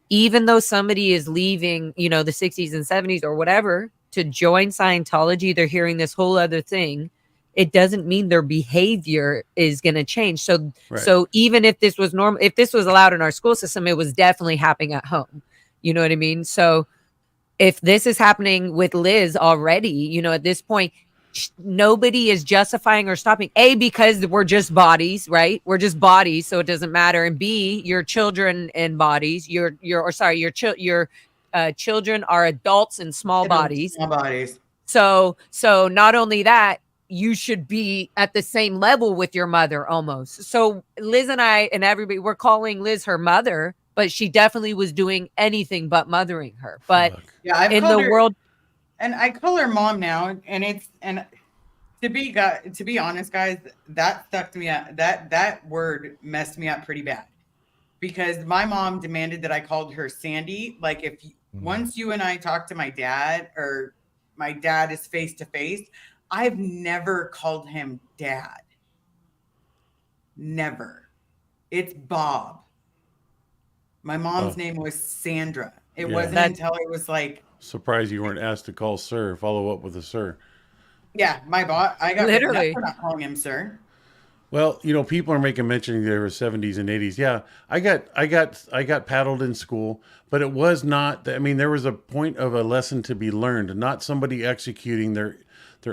even though somebody is leaving, the 60s and 70s or whatever to join Scientology, they're hearing this whole other thing. It doesn't mean their behavior is going to change. So, So even if this was normal, if this was allowed in our school system, it was definitely happening at home. You know what I mean? So if this is happening with Liz already, at this point, nobody is justifying or stopping. A, because we're just bodies, right? We're just bodies, so it doesn't matter. And B, your children in bodies. Your children are adults in small bodies. Small bodies. So not only that, you should be at the same level with your mother almost. So Liz and I and everybody, we're calling Liz her mother, but she definitely was doing anything but mothering her. But yeah, in the world, and I call her mom now, and to be honest, guys, that stuck me up. That word messed me up pretty bad, because my mom demanded that I called her Sandy. Like, if once you and I talk to my dad, or my dad is face to face, I've never called him dad. Never. It's Bob. My mom's name was Sandra. It wasn't until it was like. Surprised you weren't asked to call sir, follow up with a sir. Yeah, my boss. I got literally for not calling him sir. Well, people are making mention there were 70s and 80s. Yeah, I got paddled in school, but it was not. I mean, there was a point of a lesson to be learned, not somebody executing their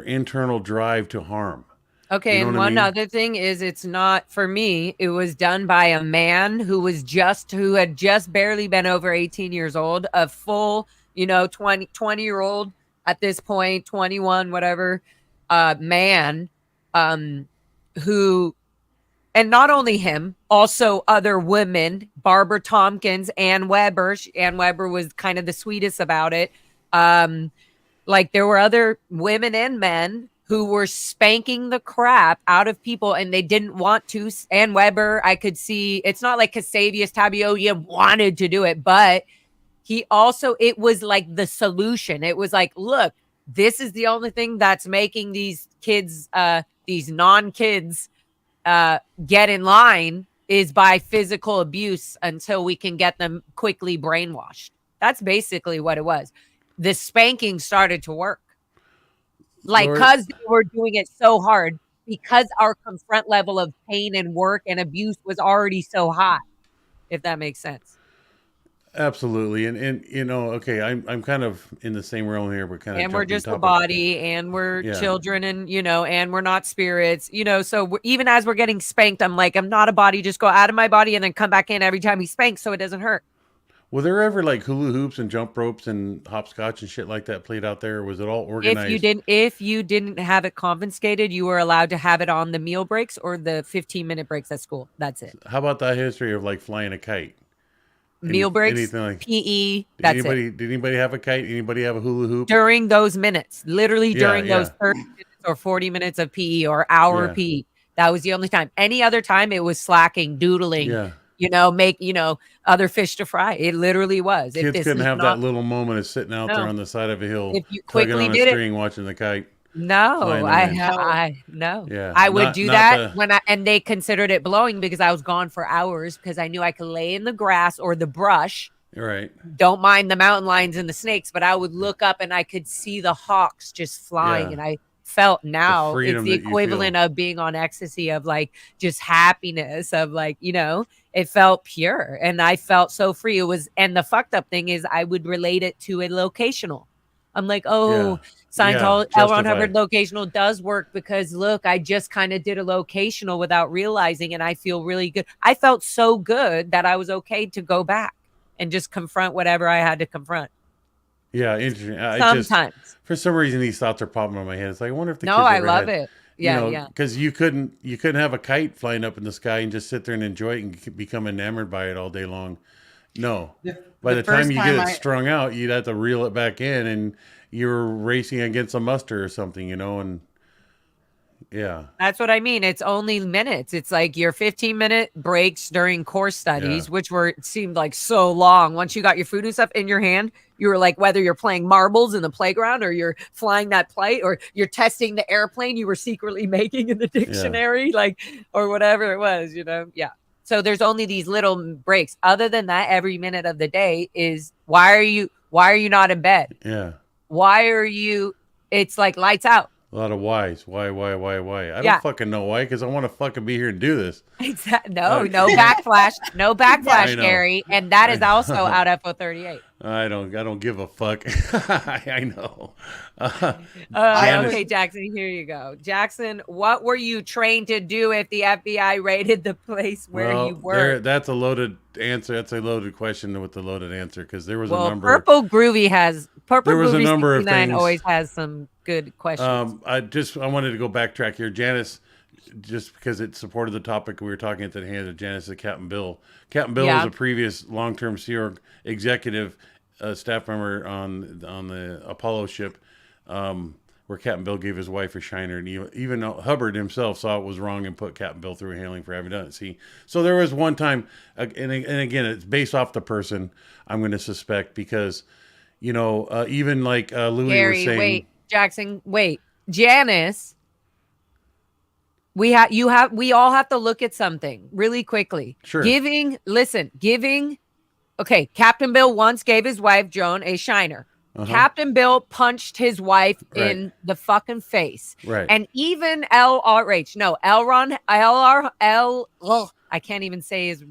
internal drive to harm. Okay, and one other thing is, it's not, for me, it was done by a man who had just barely been over 18 years old, a full, 20-year-old at this point, 21, whatever, man, who And not only him, also other women, Barbara Tompkins, Ann Weber. Ann Weber was kind of the sweetest about it. Like there were other women and men who were spanking the crap out of people and they didn't want to. Ann Weber, I could see, it's not like Casavius Tabioya wanted to do it, but he also, it was like the solution. It was like, look, this is the only thing that's making these kids, these non-kids, get in line is by physical abuse until we can get them quickly brainwashed. That's basically what it was. The spanking started to work. Like, because they were doing it so hard, because our confront level of pain and work and abuse was already so high, if that makes sense. Absolutely. And you know, okay, I'm kind of in the same realm here. We're kind of, and we're just a topics. body, and we're children, and you know, and we're not spirits, you know. So even as we're getting spanked, I'm like, I'm not a body. Just go out of my body and then come back in every time he spanks, so it doesn't hurt. Were there ever like hula hoops and jump ropes and hopscotch and shit like that played out there? Or was it all organized? If you didn't have it confiscated, you were allowed to have it on the meal breaks or the 15-minute breaks at school. That's it. How about that history of like flying a kite? Meal breaks, anything like PE. That's it. Did anybody have a kite? Anybody have a hula hoop? During those minutes, literally during those 30 minutes or 40 minutes of PE or hour PE, that was the only time. Any other time, it was slacking, doodling, you know, make, you know, other fish to fry. It literally was. Kids couldn't have that little moment of sitting out there on the side of a hill, if you quickly tugging on a string, watching the kite. No, I would do that and they considered it blowing because I was gone for hours because I knew I could lay in the grass or the brush. Right. Don't mind the mountain lions and the snakes, but I would look up and I could see the hawks just flying and I felt now it's the equivalent of being on ecstasy of like just happiness of like, you know, it felt pure and I felt so free. It was, and the fucked up thing is I would relate it to a locational. I'm like, Scientology, L. Ron Hubbard locational does work because look, I just kind of did a locational without realizing and I feel really good. I felt so good that I was okay to go back and just confront whatever I had to confront. Yeah, interesting. Sometimes. For some reason, these thoughts are popping in my head. It's like, I wonder if the kids I ever love had, it. Yeah, because you couldn't have a kite flying up in the sky and just sit there and enjoy it and become enamored by it all day long. No. By the time you get it strung out, you'd have to reel it back in and you're racing against a muster or something, you know, and that's what I mean. It's only minutes. It's like your 15-minute breaks during course studies, which seemed like so long. Once you got your food and stuff in your hand, you were like, whether you're playing marbles in the playground or you're flying that plane or you're testing the airplane you were secretly making in the dictionary, like, or whatever it was, you know? Yeah. So there's only these little breaks. Other than that, every minute of the day is why are you not in bed? Yeah. Why are you? It's like lights out. A lot of whys. Why? I don't fucking know why, because I want to fucking be here and do this. Exactly. No backflash. No backflash, Gary. And that is also out FO 38. I don't give a fuck. I know. Okay, Jackson, here you go. Jackson, what were you trained to do if the FBI raided the place where you were? That's a loaded answer. That's a loaded question with the loaded answer, because there was a number. Purple Groovy things. Always has some good questions. I wanted to go backtrack here. Janice, just because it supported the topic we were talking at the hand of Janice and Captain Bill. Captain Bill was a previous long-term Sea Org executive staff member on the Apollo ship, where Captain Bill gave his wife a shiner, and even Hubbard himself saw it was wrong and put Captain Bill through hailing for having done it. See, so there was one time, and again, it's based off the person, I'm going to suspect, because even like Louis was saying. Janice. We all have to look at something really quickly. Sure. Okay, Captain Bill once gave his wife Joan a shiner. Captain Bill punched his wife in the fucking face. Right. And even I can't even say his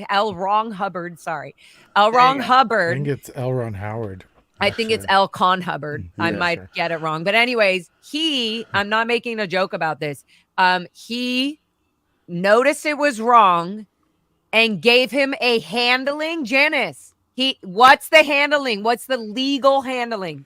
L. Ron Hubbard. Sorry. L. Ron Hubbard. I think it's L. Ron Howard. I think it's L. Con Hubbard. I might get it wrong. But anyways, I'm not making a joke about this. He noticed it was wrong and gave him a handling. Janice, what's the handling? What's the legal handling?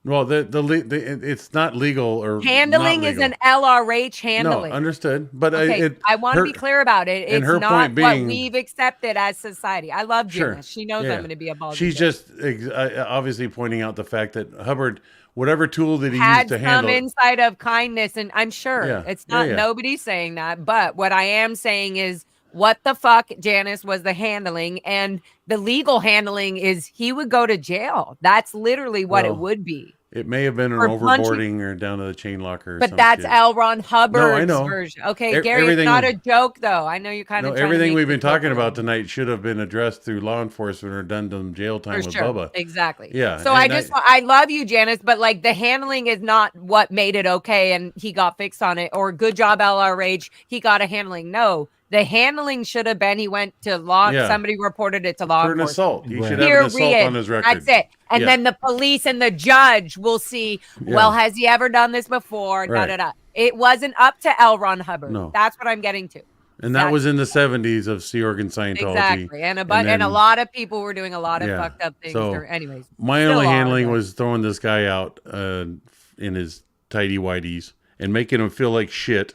Well, it's not legal or Handling not is legal. an LRH handling. No, understood. But Okay, I want to be clear about it. and It's her not point what being- we've accepted as society. I love Sure. Janice. She knows Yeah. I'm going to be a ball. She's just obviously pointing out the fact that Hubbard, whatever tool that he had used to some handle it, insight of kindness, and I'm sure Yeah. it's not Yeah. nobody's saying that. But what I am saying is, what the fuck, Janice, was the handling, and the legal handling is he would go to jail. That's literally what it Well, would be. it may have been an Or overboarding or down to the chain locker. Or But some that's shit. L. Ron Hubbard's know. version. Okay, Gary, it's everything- not a joke, though. I know you're kind No, of everything we've been talking about tonight should have been addressed through law enforcement or done some jail time For with sure. Bubba. Exactly. Yeah, So and I love you, Janice, but like the handling is not what made it okay and he got fixed on it, or good job, LRH, he got a handling. No, the handling should have been he went to law. Yeah. Somebody reported it to law For an enforcement. assault. He Right. should have an assault Period. on his record. That's it. And Yeah. then the police and the judge will see, well, has he ever done this before? Da, Right. da, da. It wasn't up to L. Ron Hubbard. No. That's what I'm getting to. And that was in the 70s of Sea Org and Scientology. Exactly. And a then- lot of people were doing a lot of Yeah. fucked up things. So, Anyways. My still only are, handling but- was throwing this guy out in his tidy whities and making him feel like shit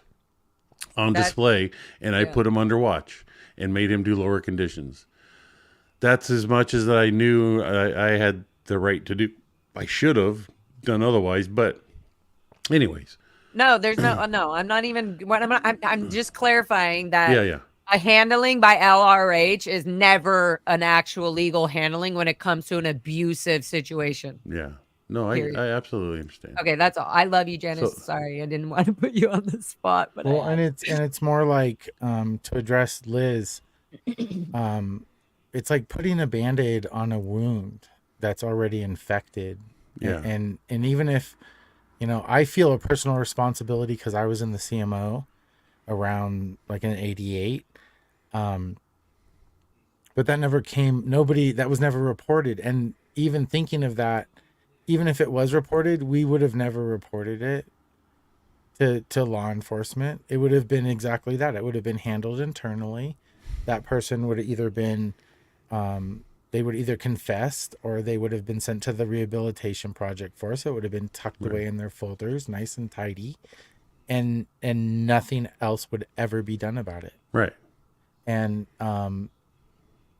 on display. And I put him under watch and made him do lower conditions. That's as much as I knew I had the right to do. I should have done otherwise, but anyways. No, there's no. I'm not even. What I'm just clarifying that. Yeah. A handling by LRH is never an actual legal handling when it comes to an abusive situation. Yeah. No, I absolutely understand. Okay, that's all. I love you, Janice. Sorry, I didn't want to put you on the spot, but Well, and it's more like to address Liz. It's like putting a Band-Aid on a wound that's already infected. Yeah. And even if, I feel a personal responsibility because I was in the CMO around like in '88. But that never came, that was never reported. And even thinking of that, even if it was reported, we would have never reported it to law enforcement. It would have been exactly that. It would have been handled internally. That person would have either been, they would either confessed or they would have been sent to the rehabilitation project for us. It would have been tucked away in their folders, nice and tidy, and nothing else would ever be done about it. Right. And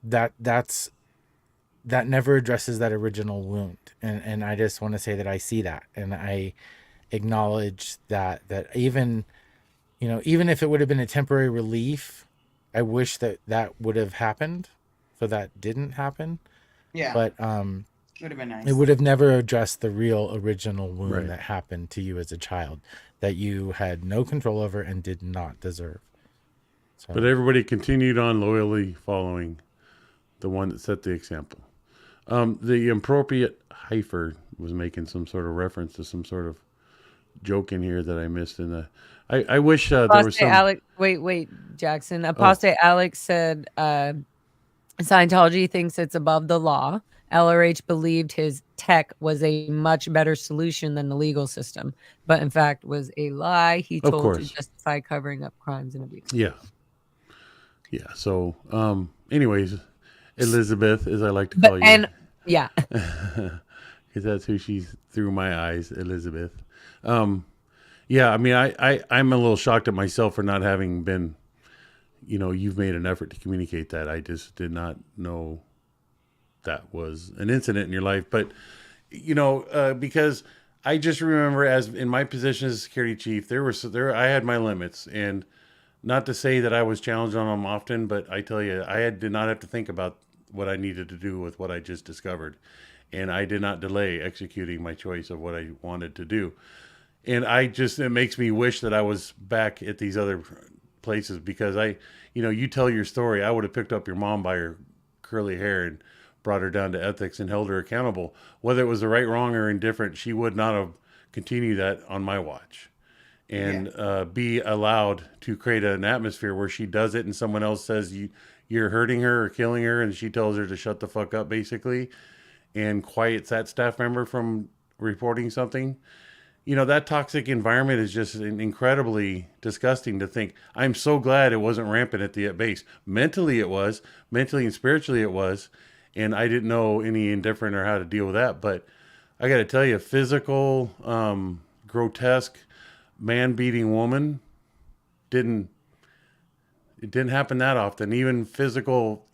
that never addresses that original wound. And I just want to say that I see that, and I acknowledge that even if it would have been a temporary relief, I wish that would have happened, so that didn't happen. Yeah. But would have been nice. it would have never addressed the real original wound Right. that happened to you as a child that you had no control over and did not deserve. So, But everybody continued on loyally following the one that set the example. The appropriate heifer was making some sort of reference to some sort of joke in here that I missed in the. I wish there was Apostate some. Alex, wait, Jackson. Apostate Alex said Scientology thinks it's above the law. LRH believed his tech was a much better solution than the legal system, but in fact was a lie he Of told to course. justify covering up crimes and abuse. Yeah. Yeah. So, anyways, Elizabeth, as I like to call you, And yeah, because that's who she's through my eyes, Elizabeth. Yeah. I mean, I'm a little shocked at myself for not having been. You've made an effort to communicate that. I just did not know that was an incident in your life, but because I just remember, as in my position as security chief, I had my limits, and not to say that I was challenged on them often, but I tell you, did not have to think about what I needed to do with what I just discovered, and I did not delay executing my choice of what I wanted to do, and it makes me wish that I was back at these other places, because you tell your story. I would have picked up your mom by her curly hair and brought her down to ethics and held her accountable. Whether it was the right, wrong, or indifferent, she would not have continued that on my watch. And be allowed to create an atmosphere where she does it and someone else says you're hurting her or killing her, and she tells her to shut the fuck up, basically, and quiets that staff member from reporting something. That toxic environment is just incredibly disgusting to think. I'm so glad it wasn't rampant at the base. Mentally and spiritually it was. And I didn't know any indifferent or how to deal with that. But I got to tell you, physical, grotesque, man-beating woman didn't happen that often. Even physical,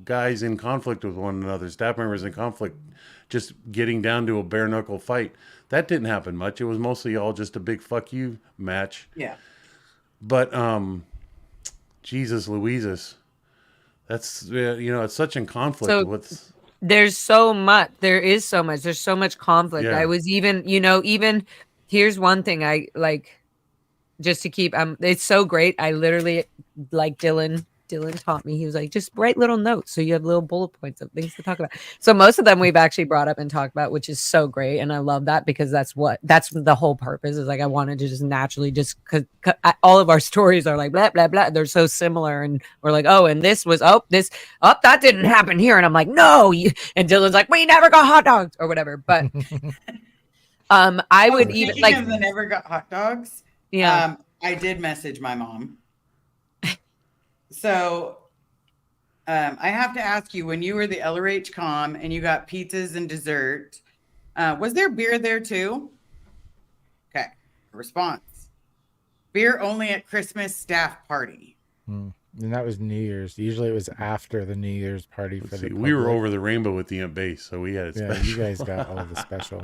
guys in conflict with one another, staff members in conflict, just getting down to a bare knuckle fight. That didn't happen much. It was mostly all just a big fuck you match. Yeah. But Jesus Louises, that's it's such in conflict So with. there's so much. There is so much. There's so much conflict. Yeah. I was even here's one thing I like. Just to keep it's so great. I literally, like, Dylan taught me. He was like, just write little notes so you have little bullet points of things to talk about. So most of them we've actually brought up and talked about, which is so great, and I love that, because that's the whole purpose. Is like, I wanted to just naturally, just cause all of our stories are like blah blah blah, they're so similar, and we're like, oh, and this was that didn't happen here, and I'm like, no, and Dylan's like, we never got hot dogs or whatever. But I would even like the never got hot dogs. Yeah. I did message my mom. So I have to ask you, when you were the LRH com and you got pizzas and dessert, was there beer there too? Okay. Response. Beer only at Christmas staff party. And that was New Year's. Usually it was after the New Year's party for the We were public. over the rainbow with the Imp Base, so we had it Yeah, special. you guys got all the special.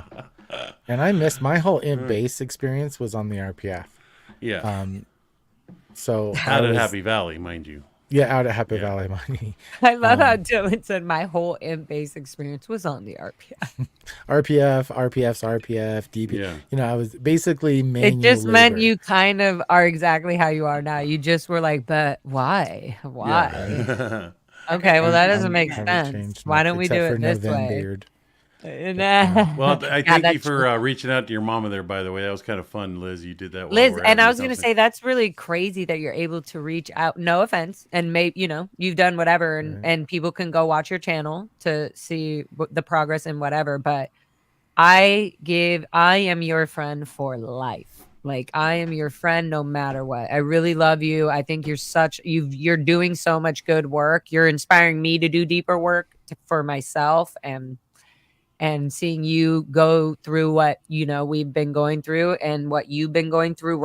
And I missed my whole Imp Base experience was on the RPF. Yeah. So Out at Happy Valley, mind you. Yeah, out at Happy Valley Money. I love how Dylan said my whole Imp-Base experience was on the RPF. RPF's RPF, DP. Yeah. I was basically manual It just meant labor. you kind of are exactly how you are now. You just were like, but why? Why? Yeah. Okay, well, that doesn't I'm- make haven't sense. changed Why much, don't we do except for it this no Ven way? beard. Well, I Yeah, thank you that's for reaching out to your mama there, by the way. That was kind of fun, Liz. You did that while Liz, we're and having I was going to something. say that's really crazy that you're able to reach out. No offense, and maybe you've done whatever, and people can go watch your channel to see the progress and whatever. But I am your friend for life. Like, I am your friend no matter what. I really love you. I think you're doing so much good work. You're inspiring me to do deeper work for myself, and seeing you go through what we've been going through and what you've been going through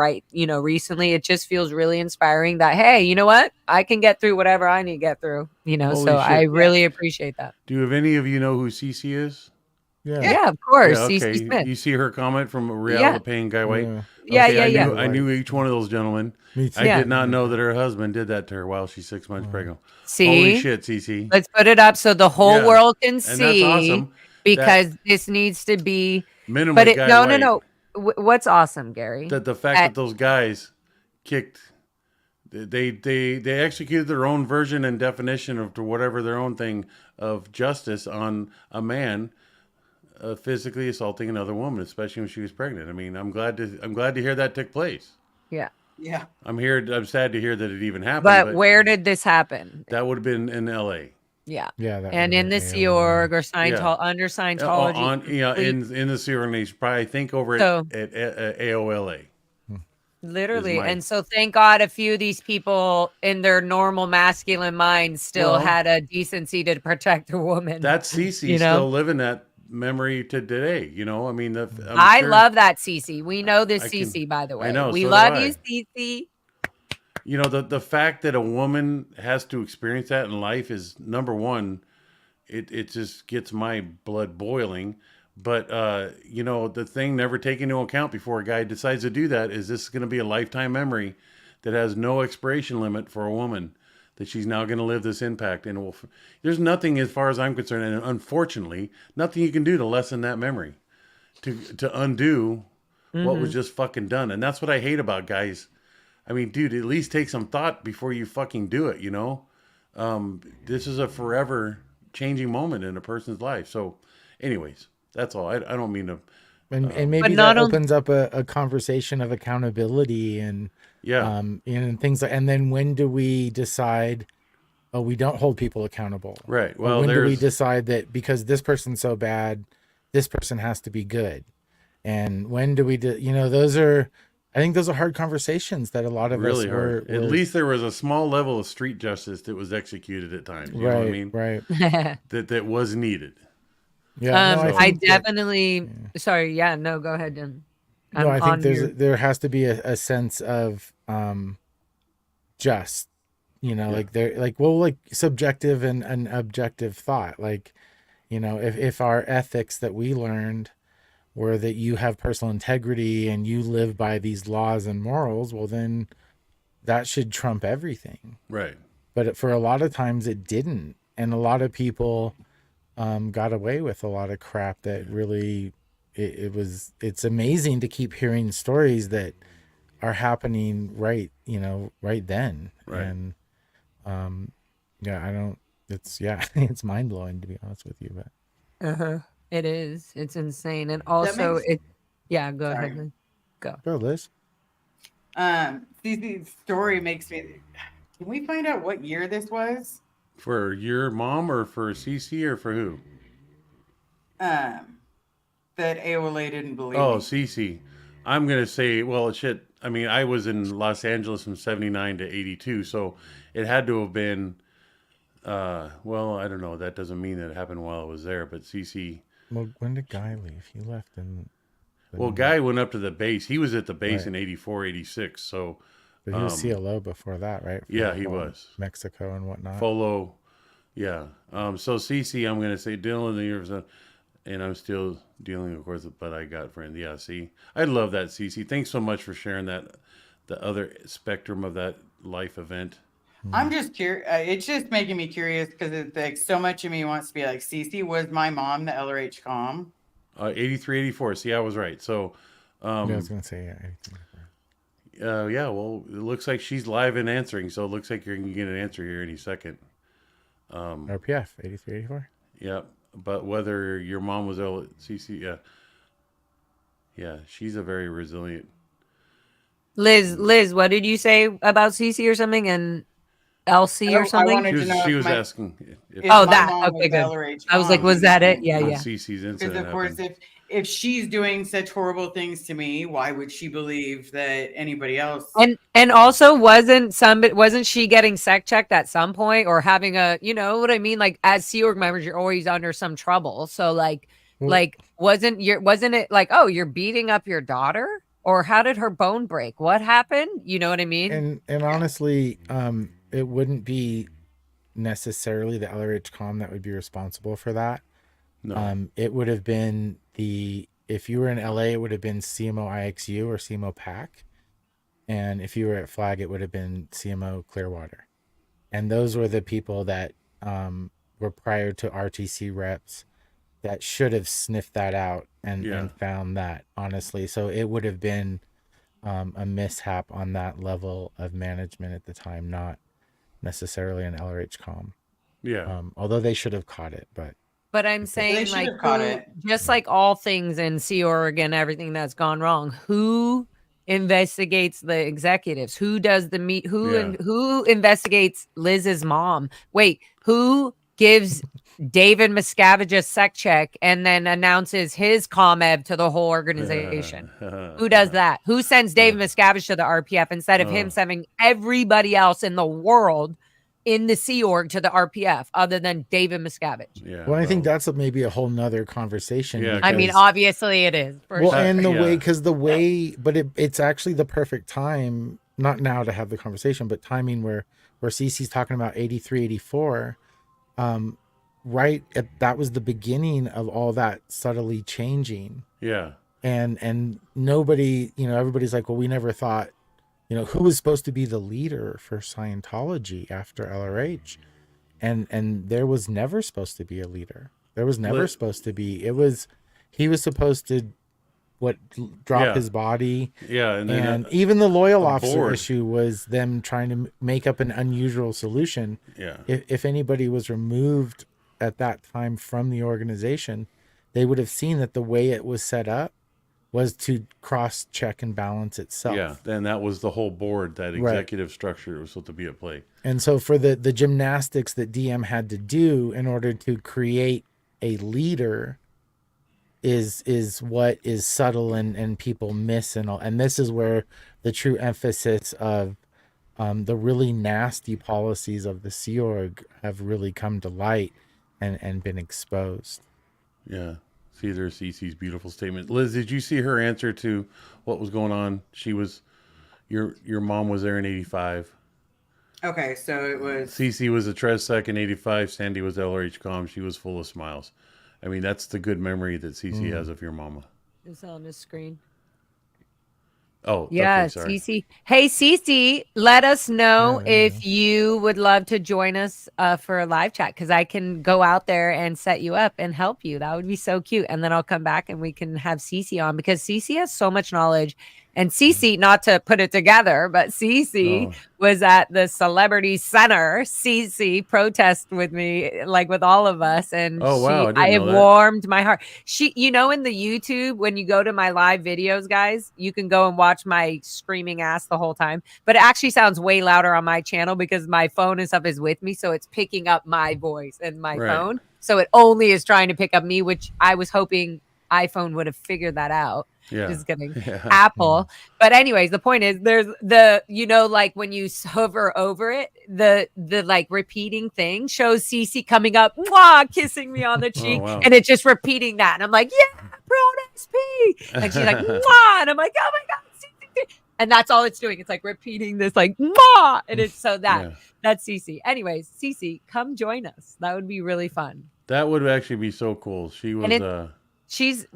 recently. It just feels really inspiring that, hey, you know what, I can get through whatever I need to get through. Holy So shit. I really appreciate that. Do any of you know who Cece is? Yeah, of course. Yeah, okay. Cece Smith. You see her comment from Real Yeah. the Paying Guy White? Yeah. Yeah. I knew each one of those gentlemen. Me too. I Yeah. did not know that her husband did that to her while she's 6 months pregnant. See, Holy shit, Cece. let's put it up so the whole Yeah. world can And that's see, awesome. because this needs to be. Minimally But Guy White. no. What's awesome, Gary? That the fact that those guys kicked, they executed their own version and definition of to whatever their own thing of justice on a man physically assaulting another woman, especially when she was pregnant. I mean, I'm glad to hear that took place. Yeah. Yeah. I'm sad to hear that it even happened. But where did this happen? that would have been in L.A. Yeah. Yeah. That And would in the be Sea AOL. Org or under Scientology. In the Sea Org, and he's probably, I think, over at AOLA. Literally. mine. And so thank God a few of these people in their normal masculine minds still Well, had a decency to protect a woman. That's Cece still living that memory to today. I mean, I love that, Cece. We know this, I can- Cece, by the way. I know, We so do love I. you, Cece. The fact that a woman has to experience that in life is, number one, it just gets my blood boiling. But, the thing never taken into account before a guy decides to do that is this is going to be a lifetime memory that has no expiration limit for a woman, that she's now going to live this impact. And there's nothing, as far as I'm concerned, and unfortunately, nothing you can do to lessen that memory, to undo what was just fucking done. And that's what I hate about guys. I mean, dude, at least take some thought before you fucking do it, This is a forever changing moment in a person's life. So, anyways, that's all. I don't mean to. And maybe not that only- opens up a conversation of accountability and and things like. And then when do we decide? Oh, we don't hold people accountable. Right. Or Well, when do we there's decide that because this person's so bad, this person has to be good? And when do we do? I think those are hard conversations that a lot of really us hard. were. At least there was a small level of street justice that was executed at times. You know what I mean? Right. That was needed. Yeah, no, I So- I think that- definitely. Sorry, yeah, no, go ahead, Jen. no, I think your- there has to be a sense of just, Yeah. like there, like subjective and objective thought. Like, if our ethics that we learned were that you have personal integrity and you live by these laws and morals, well, then that should trump everything. Right. But for a lot of times it didn't, and a lot of people got away with a lot of crap that really it's amazing to keep hearing stories that are happening right then. Right. And it's mind-blowing, to be honest with you. But It is. It's insane, and also makes- it. Yeah, go Sorry. ahead. Liz. Go. go, Liz. Cece's story makes me. Can we find out what year this was? For your mom or for Cece or for who? That AOLA didn't believe. Oh, me. Cece. I'm going to say, well, shit. I mean, I was in Los Angeles from 79 to 82, so it had to have been, well, I don't know. That doesn't mean that it happened while I was there, but Cece. Well, when did Guy leave? He left in. Well, Guy went up to the base. He was at the base Right. in 84, 86, so But he was CLO before that, right? For yeah, the he whole was. Mexico and whatnot. Folo. Yeah. So Cece, I'm going to say Dylan the years, and I'm still dealing, of course, but I got friend. Yeah, see, I love that, Cece. Thanks so much for sharing that, the other spectrum of that life event. I'm just curious. It's just making me curious because it's like so much of me wants to be like, Cece, was my mom the LRH com? 83, 84. See, I was right. So, Yeah, I was gonna say yeah, well, it looks like she's live and answering. So it looks like you're going to get an answer here any second. RPF 83, 84. Yeah. But whether your mom was LCC, yeah. Yeah, she's a very resilient. Liz, what did you say about CC or something and LC or I something? wanted She to was, know she if was my- asking if if Oh, my that. mom Okay, was the good. LRH I was like, com. was that it? Yeah, when yeah. Cece's Because incident of course, happened. if she's doing such horrible things to me, why would she believe that anybody else? And also wasn't she getting sec checked at some point or having a, you know what I mean? Like as Sea Org members, you're always under some trouble. So Well- wasn't it like, oh, you're beating up your daughter? Or how did her bone break? What happened? You know what I mean? And honestly, it wouldn't be necessarily the LRH com that would be responsible for that. No. It would have been if you were in LA, it would have been CMO IXU or CMO PAC. And if you were at Flag, it would have been CMO Clearwater. And those were the people that were prior to RTC reps that should have sniffed that out and found that, honestly. So it would have been a mishap on that level of management at the time, not necessarily an LRH com. Yeah. Although they should have caught it, but But I'm They saying, should like, have caught it. just like all things in Sea Org and everything that's gone wrong, who investigates the executives? Who does the meet? Who investigates Liz's mom? Wait, who gives David Miscavige a sec check and then announces his ComEv to the whole organization? Who does that? Who sends David Miscavige to the RPF instead of him sending everybody else in the world in the Sea Org to the RPF other than David Miscavige? Yeah. well, I think that's maybe a whole nother conversation. Yeah, I mean, because- obviously it is. For well, sure. and the Yeah. way, but it's actually the perfect time, not now to have the conversation, but timing where Cece's talking about 83, 84. That was the beginning of all that subtly changing. Yeah. And nobody, everybody's like, well, we never thought, who was supposed to be the leader for Scientology after LRH, and there was never supposed to be a leader. There was never supposed to be. He was supposed to drop his body. Yeah. And then even the loyal a officer board. issue was them trying to make up an unusual solution. yeah. If anybody was removed at that time from the organization, they would have seen that the way it was set up was to cross check and balance itself. Yeah. Then that was the whole board, that executive structure was supposed to be at play. And so for the gymnastics that DM had to do in order to create a leader is what is subtle and people miss, and this is where the true emphasis of the really nasty policies of the Sea Org have really come to light and been exposed. Yeah. See, there's Cece's beautiful statement. Liz, did you see her answer to what was going on? She was, your mom was there in 85. Okay, so it was. Cece was a Tressec in 85. Sandy was LRH Com. She was full of smiles. I mean, that's the good memory that Cece has of your mama. It's on the screen. Oh, yeah, okay, sorry. Cece. Hey, Cece, let us know if you would love to join us for a live chat, because I can go out there and set you up and help you. That would be so cute. And then I'll come back and we can have Cece on, because Cece has so much knowledge. And Cece, not to put it together, but Cece was at the Celebrity Center. Cece protest with me, like with all of us, and I have warmed my heart. She, you know, in the YouTube, when you go to my live videos, guys, you can go and watch my screaming ass the whole time. But it actually sounds way louder on my channel because my phone and stuff is with me, so it's picking up my voice and my phone. So it only is trying to pick up me, which I was hoping iPhone would have figured that out. Yeah. Just kidding. Apple. But anyways, the point is there's the, you know, like when you hover over it, the like repeating thing shows Cece coming up, mwah, kissing me on the cheek. And it's just repeating that. And I'm like, yeah, proud SP. And she's like, mwah. And I'm like, oh my God, Cece. And that's all it's doing. It's like repeating this, like, mwah. And it's so that's Cece. Anyways, Cece, come join us. That would be really fun. That would actually be so cool. She was she's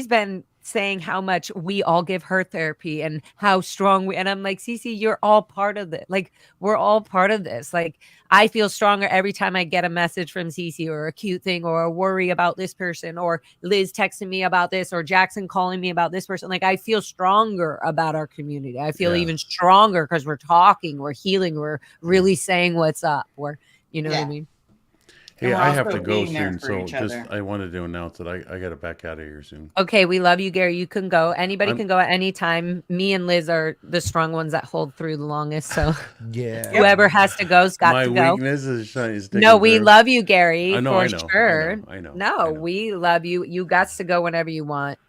been saying how much we all give her therapy and how strong and I'm like, Cece, you're all part of it. Like, we're all part of this. Like, I feel stronger every time I get a message from Cece or a cute thing or a worry about this person, or Liz texting me about this, or Jackson calling me about this person. Like, I feel stronger about our community. I feel even stronger because we're talking, we're healing, we're really saying what's up. You know what I mean? Hey, I have to go soon, so I wanted to announce that I got to back out of here soon. Okay, we love you, Gary. You can go. Anybody can go at any time. Me and Liz are the strong ones that hold through the longest. So whoever has to go's got to go. My weakness is no, we love you, Gary. I know, for I know, sure. I know. No, we love you. You got to go whenever you want.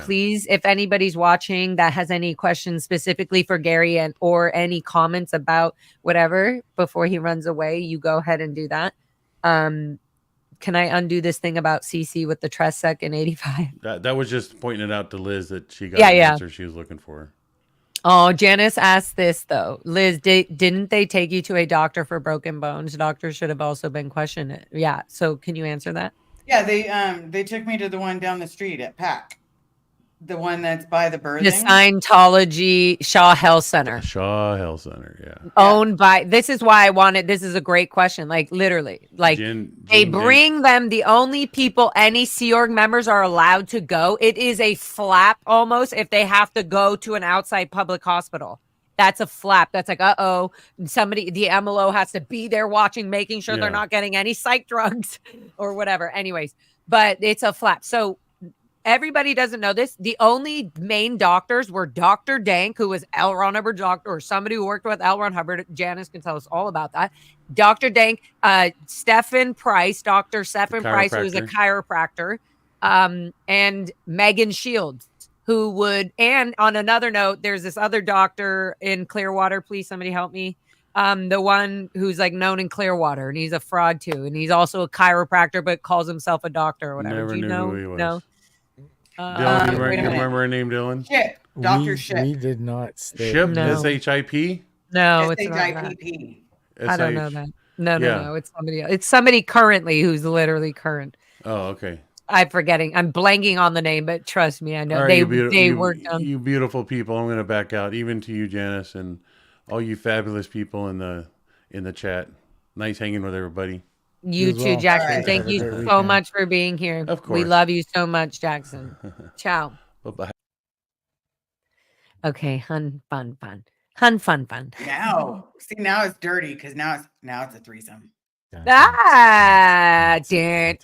Please, if anybody's watching that has any questions specifically for Gary or any comments about whatever before he runs away, you go ahead and do that. Can I undo this thing about CC with the Tressec in 85? That was just pointing it out to Liz that she got the answer she was looking for. Oh, Janice asked this though. Liz, didn't they take you to a doctor for broken bones? Doctors should have also been questioned. Yeah. So can you answer that? Yeah, they took me to the one down the street at PAC. The one that's by the birthing. The Scientology Shaw Health Center. Shaw Health Center, yeah. Owned by, this is why I wanted, this is a great question. Like literally, like they bring them, the only people any Sea Org members are allowed to go. It is a flap almost if they have to go to an outside public hospital. That's a flap. That's like, somebody, the MLO has to be there watching, making sure they're not getting any psych drugs or whatever. Anyways, but it's a flap. So everybody doesn't know this. The only main doctors were Dr. Dank, who was L. Ron Hubbard doctor, or somebody who worked with L. Ron Hubbard. Janice can tell us all about that. Dr. Dank, Stephen Price, Dr. Stephen Price, who was a chiropractor, and Megan Shields, who would, and on another note, there's this other doctor in Clearwater. Please, somebody help me. The one who's like known in Clearwater, and he's a fraud too. And he's also a chiropractor, but calls himself a doctor or whatever. Never Do you knew know? who he was. No. Dylan, you remember her name, Dylan? Ship. Dr. Ship. We did not stay. Ship? No. S-H-I-P? No, it's not that. S-H-I-P-P. I don't know that. No. It's somebody else. It's somebody currently who's literally current. Oh, okay. I'm forgetting. I'm blanking on the name, but trust me, I know Right, they worked on. You beautiful people. I'm going to back out, even to you, Janice, and all you fabulous people in the chat. Nice hanging with everybody. You too, Jackson. Right. Thank you so much for being here. Of course. We love you so much, Jackson. Ciao. Bye-bye. Okay, fun. Fun. Now, see, now it's dirty because now it's a threesome. Ah, dun.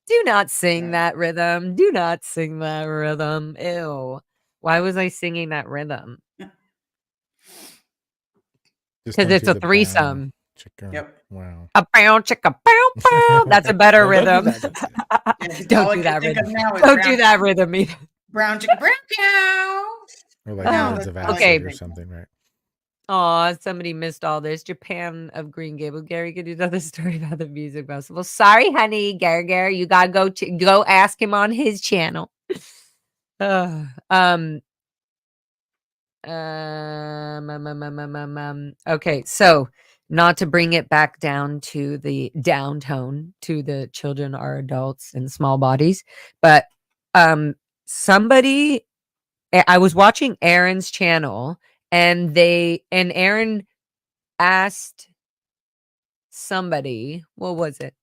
Do not sing that rhythm. Do not sing that rhythm. Ew. Why was I singing that rhythm? Because it's a threesome. Yep. Wow. A bow, chicka, bow, bow. That's a better rhythm. Don't do that rhythm. Don't do that rhythm either. Brown chicken, brown cow. Or like Lords of Acid okay. or something, right? Aw, somebody missed all this. Japan of Green Gable. Gary, could you tell the story about the music festival? Sorry, honey, Gary. You gotta go ask him on his channel. Uh, um, okay, so not to bring it back down to the downtone to the children are adults in small bodies, but somebody I was watching Aaron's channel and Aaron asked somebody, what was it?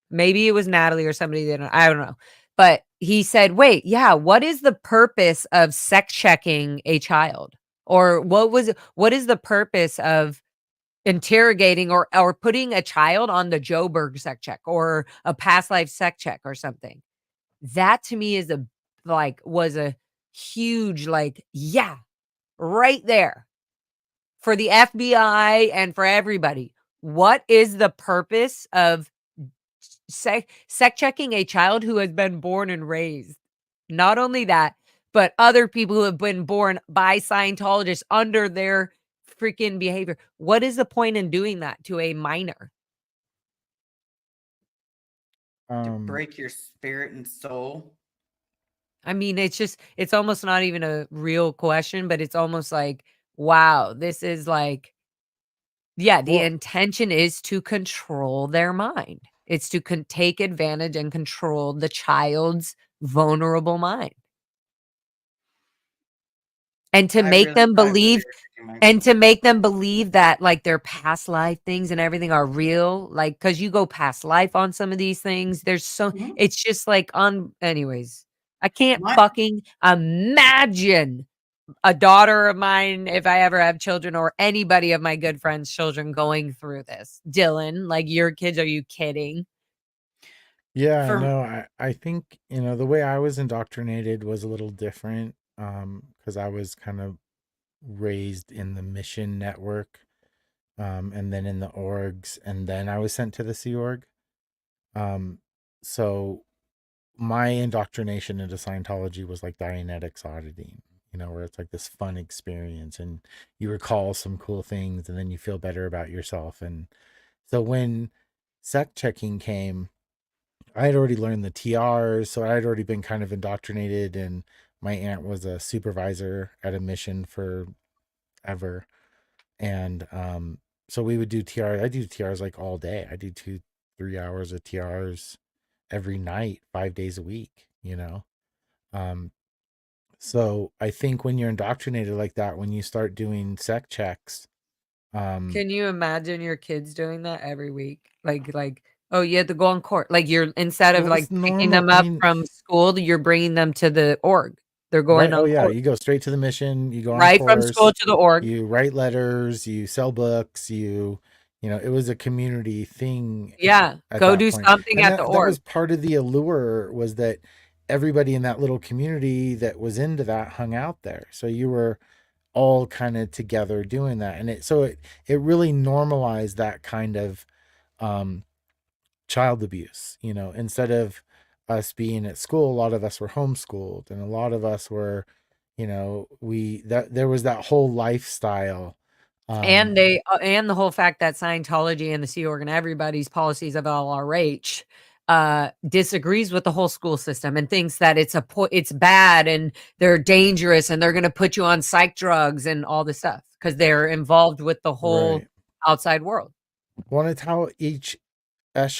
Maybe it was Natalie or somebody that I don't know. But he said, "Wait, yeah, what is the purpose of sex checking a child? Or what is the purpose of interrogating or putting a child on the Joburg sex check or a past life sex check or something?" That to me is was a huge yeah, right there for the FBI and for everybody. What is the purpose of sex checking a child who has been born and raised? Not only that, but other people who have been born by Scientologists under their freaking behavior. What is the point in doing that to a minor? To break your spirit and soul. I mean, it's almost not even a real question, but it's almost like, wow, this is like, yeah, the Well- intention is to control their mind. It's to take advantage and control the child's vulnerable mind. And to I make really them thought believe they were taking my and to make them believe that like their past life things and everything are real, like because you go past life on some of these things. Mhm. It's just like anyways. I can't My- fucking imagine a daughter of mine, if I ever have children, or anybody of my good friends' children going through this. Dylan, like your kids, are you kidding? Yeah, For- no, I think, the way I was indoctrinated was a little different, because I was kind of raised in the mission network, and then in the orgs, and then I was sent to the Sea Org. So my indoctrination into Scientology was like Dianetics auditing, where it's like this fun experience and you recall some cool things and then you feel better about yourself. And so when sect checking came, I had already learned the TRs, so I had already been kind of indoctrinated, and my aunt was a supervisor at a mission for ever. And so we would do TRs. I do TRs like all day. I do 2-3 hours of TRs every night, 5 days a week. So I think when you're indoctrinated like that, when you start doing sec checks, Can you imagine your kids doing that every week? Like, oh, you have to go on court. Like you're instead of well, like it's picking normal. them I up mean, from school, you're bringing them to the org. They're going right? on Oh yeah, court. you go straight to the mission. You go on Right from school course. to the org. You write letters. You sell books. It was a community thing Yeah. at Go that do point. something And at the that org. was part of the allure, was that everybody in that little community that was into that hung out there. So you were all kind of together doing that, and it really normalized that kind of child abuse. Instead of us being at school, a lot of us were homeschooled, and a lot of us were, there was that whole lifestyle. And and the whole fact that Scientology and the Sea Org and everybody's policies of LRH disagrees with the whole school system and thinks that it's bad and they're dangerous and they're going to put you on psych drugs and all this stuff because they're involved with the whole Right. outside world. Well, it's how each It's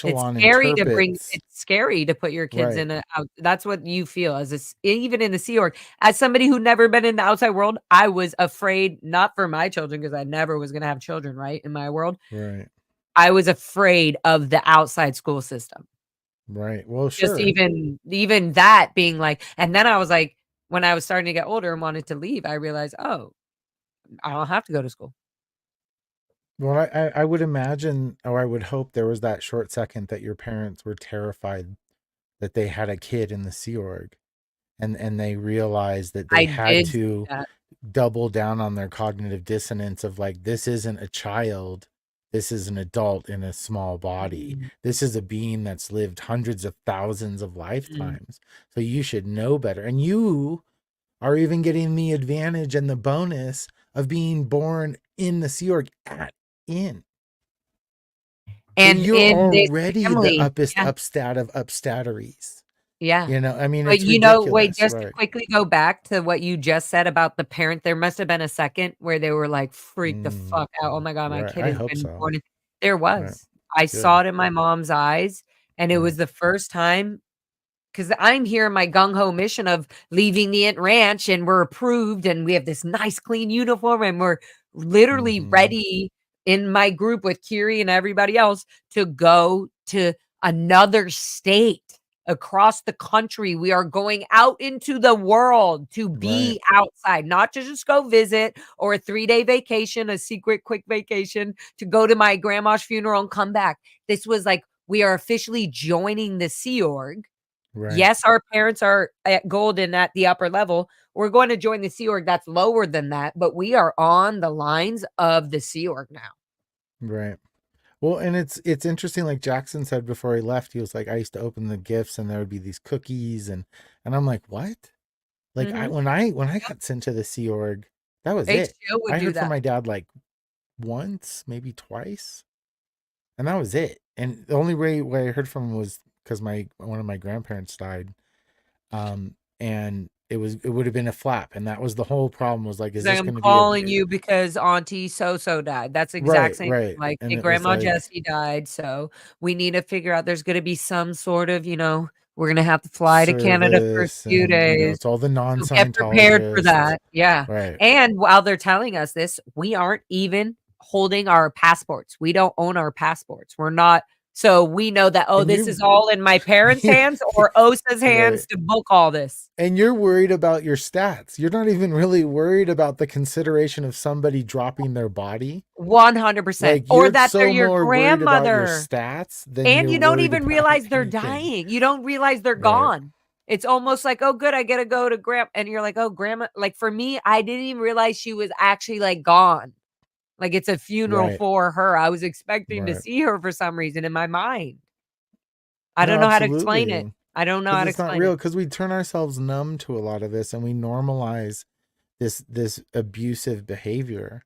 echelon scary interprets. it's scary to put your kids Right. in that's what you feel even in the Sea Org. As somebody who never been in the outside world, I was afraid, not for my children, because I never was going to have children, right? In my world, Right. I was afraid of the outside school system. Right. Well, Just sure. even that being like, and then I was like, when I was starting to get older and wanted to leave, I realized, oh, I don't have to go to school. Well, I would imagine, or I would hope, there was that short second that your parents were terrified that they had a kid in the Sea Org, and they realized that they I had did see to that. double down on their cognitive dissonance of like, this isn't a child, this is an adult in a small body. This is a being that's lived hundreds of thousands of lifetimes. So you should know better. And you are even getting the advantage and the bonus of being born in the Sea Org in. And you're in this already the family, uppest yeah, upstat of upstatteries. yeah. You know, I mean, But it's wait, ridiculous, just to right? quickly go back to what you just said about the parent, there must have been a second where they were like freaked the fuck out. Oh my God, my Right. kid I has hope been so. born. There Right. was. I Good. saw it in my mom's eyes, and it Right. was the first time because I'm here in my gung ho mission of leaving the Int Ranch, and we're approved, and we have this nice clean uniform, and we're literally ready in my group with Kiri and everybody else to go to another state across the country. We are going out into the world to be outside, not to just go visit or a 3-day vacation, a secret quick vacation to go to my grandma's funeral and come back. This was like, we are officially joining the Sea Org. Right. Yes, our parents are at Golden at the upper level. We're going to join the Sea Org that's lower than that, but we are on the lines of the Sea Org now. Right. Well, and it's interesting, like Jackson said before he left, he was like, I used to open the gifts and there would be these cookies and I'm like, what? Like when I got sent to the Sea Org, that was it. HTO would I do heard from that. my dad like once, maybe twice, and that was it. And the only way I heard from him was because one of my grandparents died. And it would have been a flap, and that was the whole problem, was like, is this I'm going to be calling you because Auntie So died. That's the exact same thing. Like, and hey, it was Grandma like, Jessie died, so we need to figure out there's going to be some sort of, we're going to have to fly to Canada for a service, few and days. it's all the So get prepared for non-Scientologists, that. Yeah. right? And while they're telling us this, we aren't even holding our passports. We don't own our passports. We're not. So we know that, And this is all in my parents' hands or Osa's hands to book all this. And you're worried about your stats. You're not even really worried about the consideration of somebody dropping their body. 100%. Like, Or you're that they're so your more worried about your grandmother. stats than And you're you don't worried even about realize they're anything. dying. You don't realize they're Right. gone. It's almost like, oh, good, I get to go to grandma. And you're like, oh, grandma. Like, for me, I didn't even realize she was actually like gone. Like, it's a funeral Right. for her. I was expecting to Right. see her for some reason in my mind. I No, don't know how to explain it. absolutely. I don't know Because how to it's not explain real. it. Because we turn ourselves numb to a lot of this, and we normalize this abusive behavior.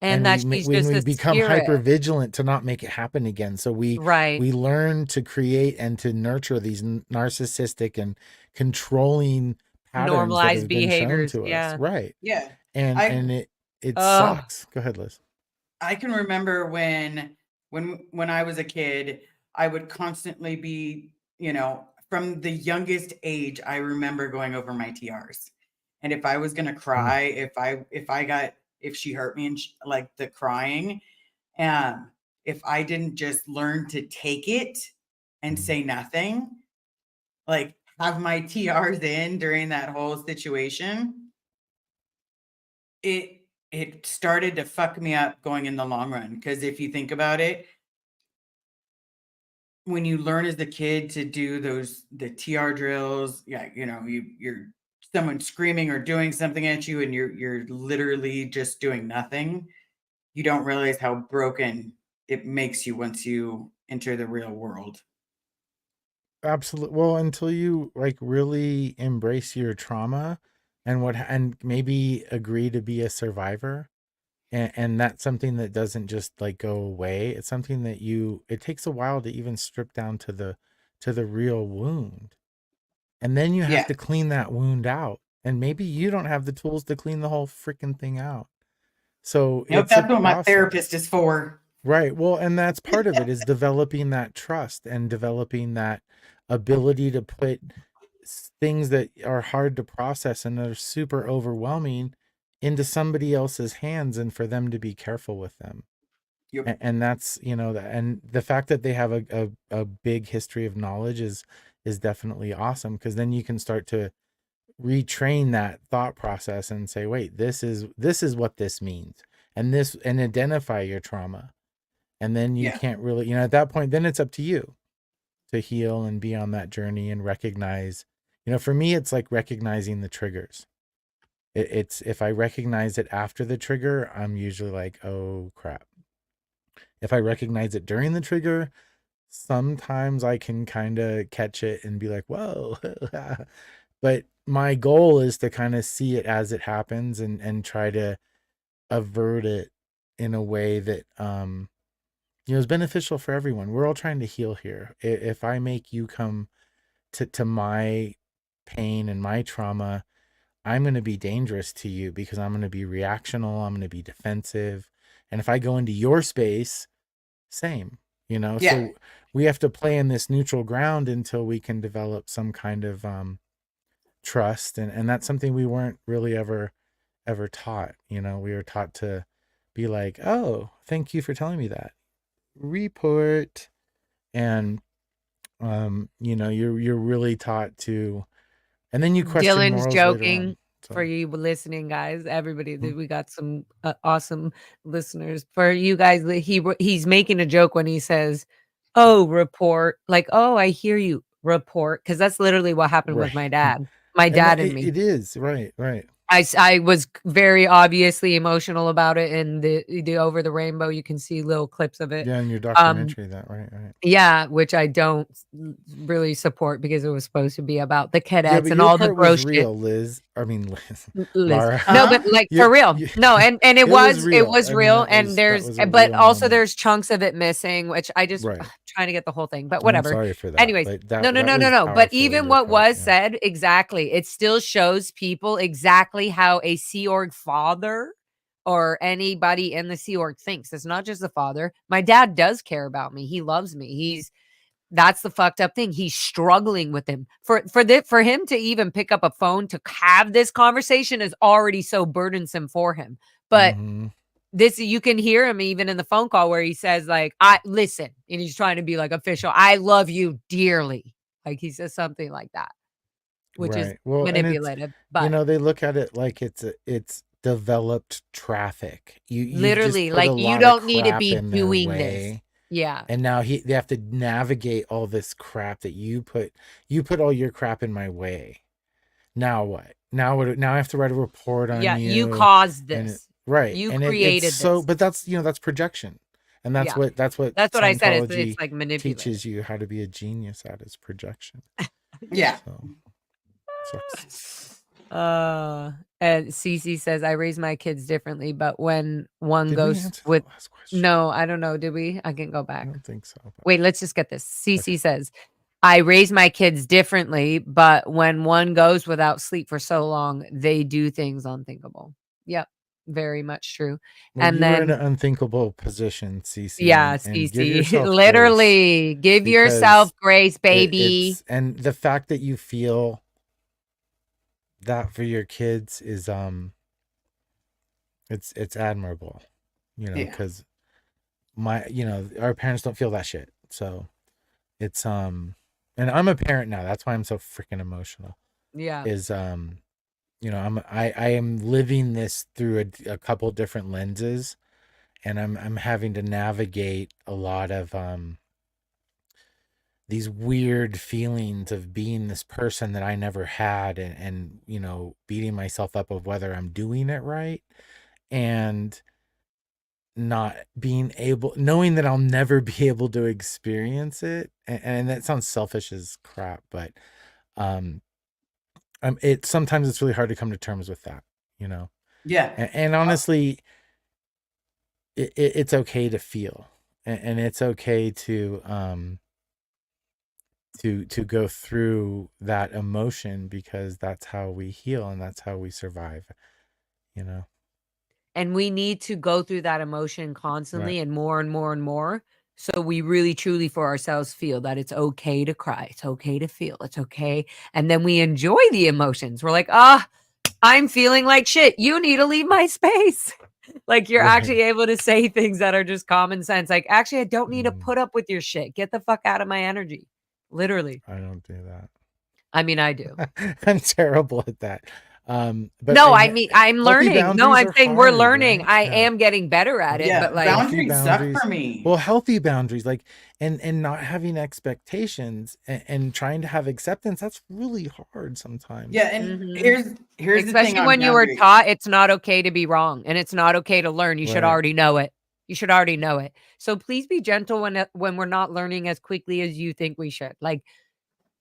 And that she's when just we a become spirit. hyper vigilant to not make it happen again. So we learn to create and to nurture these narcissistic and controlling patterns that Normalized have been shown behaviors. to us. Yeah. Right. Yeah. And it sucks. Go ahead, Liz. I can remember when I was a kid, I would constantly be, from the youngest age, I remember going over my TRs. And if I was going to cry, if she hurt me and like the crying, if I didn't just learn to take it and say nothing, like have my TRs in during that whole situation, it started to fuck me up going in the long run. Because if you think about it, when you learn as a kid to do the TR drills, you're someone screaming or doing something at you, and you're literally just doing nothing. You don't realize how broken it makes you once you enter the real world. Absolutely. Well, until you like really embrace your trauma and maybe agree to be a survivor. And that's something that doesn't just like go away. It's something that it takes a while to even strip down to the real wound. And then you have to clean that wound out. And maybe you don't have the tools to clean the whole freaking thing out. So Nope, that's what my therapist is for. Right. Well, and that's part of it, is developing that trust and developing that ability to put things that are hard to process and that are super overwhelming into somebody else's hands, and for them to be careful with them. Yep. And that's, and the fact that they have a big history of knowledge is definitely awesome, because then you can start to retrain that thought process and say, wait, this is what this means, and identify your trauma. And then you can't really, at that point, then it's up to you to heal and be on that journey and recognize, for me, it's like recognizing the triggers. It's if I recognize it after the trigger, I'm usually like, oh crap. If I recognize it during the trigger, sometimes I can kind of catch it and be like, whoa. But my goal is to kind of see it as it happens and try to avert it in a way that is beneficial for everyone. We're all trying to heal here. If I make you come to my pain and my trauma, I'm going to be dangerous to you because I'm going to be reactional. I'm going to be defensive. And if I go into your space, same, Yeah. so we have to play in this neutral ground until we can develop some kind of trust. And that's something we weren't really ever taught. We were taught to be like, oh, thank you for telling me that. Report. And you're really taught to, and then you question Dylan's morals joking. later on. For you listening, guys, everybody, we got some awesome listeners. For you guys, he's making a joke when he says, "Oh, report," like, "Oh, I hear you, report," because that's literally what happened with my dad. My dad and me. It is right. I was very obviously emotional about it in the Over the Rainbow. You can see little clips of it. Yeah, in your documentary, that right. Yeah, which I don't really support because it was supposed to be about the Yeah, cadets but and your all the part gross was shit. real, Liz. I mean, Liz. Liz. Laura. No, but like for real. No, and it It was was real. I mean, real, that and was- there's that was a but real also moment. there's chunks of it missing, which I just Right. trying to get the whole thing, but I'm whatever. sorry for that. Anyways, but that, no. that was But powerful, even your what part, was yeah. said, exactly, it still shows people exactly how a Sea Org father or anybody in the Sea Org thinks. It's not just the father. My dad does care about me. He loves me. That's the fucked up thing. He's struggling with him. For him to even pick up a phone to have this conversation is already so burdensome for him. But Mhm. this, you can hear him even in the phone call where he says, like, I listen, and he's trying to be like official. I love you dearly. Like he says something like that, which is Right. Well, and it's, manipulative. But they look at it like it's developed traffic. You've just literally, put like, a you lot don't of need to crap be in their doing way. this. Yeah. And now they have to navigate all this crap that you put all your crap in my way. Now what? Now I have to write a report on Yeah. you. You caused and this. right. You and created it's so, this. but that's that's projection. And that's Yeah. what That's what I said. Scientology It's like manipulative. teaches you how to be a genius at, is projection. Yeah. So sucks. And Cece says, I raise my kids differently, but when one Did we goes answer with the last question? no, I don't know. Did we? I can go I back. don't think so. but- Wait, let's just get this. Cece says, I raise my kids differently, but when one goes without sleep for so long, they do things unthinkable. Yep. Very much true. Well, And you were in then an unthinkable position, Cece. yeah, and give Cece, yourself grace, literally give yourself because grace, baby. and the fact that you feel that for your kids is it's admirable, Yeah. because our parents don't feel that shit. So it's and I'm a parent now. That's why I'm so freaking emotional. Yeah. Is I am living this through a couple different lenses, and I'm having to navigate a lot of these weird feelings of being this person that I never had, and beating myself up of whether I'm doing it right, and not being able, knowing that I'll never be able to experience it. And that sounds selfish as crap, but sometimes it's really hard to come to terms with that, Yeah. and honestly, it's okay to feel, and it's okay to go through that emotion, because that's how we heal and that's how we survive. And we need to go through that emotion constantly, Right. and more and more and more. So we really truly for ourselves feel that it's okay to cry. It's okay to feel. It's okay. And then we enjoy the emotions. We're like, I'm feeling like shit. You need to leave my space. Like you're Right. actually able to say things that are just common sense. Like, actually, I don't need to Mm. put up with your shit. Get the fuck out of my energy. Literally. I don't do that. I mean, I do. I'm terrible at that. But No, I mean, I'm learning. No, boundaries I'm are saying we're hard, learning. right? I Yeah. am getting better at it. Yeah. But like, Boundaries suck boundaries. for me. Well, healthy boundaries, like, and not having expectations, and trying to have acceptance, that's really hard sometimes. Yeah. And Mhm. here's the thing especially on when you were boundaries. taught it's not okay to be wrong and it's not okay to learn. You should Right. already know it. You should already know it. So please be gentle when we're not learning as quickly as you think we should. Like,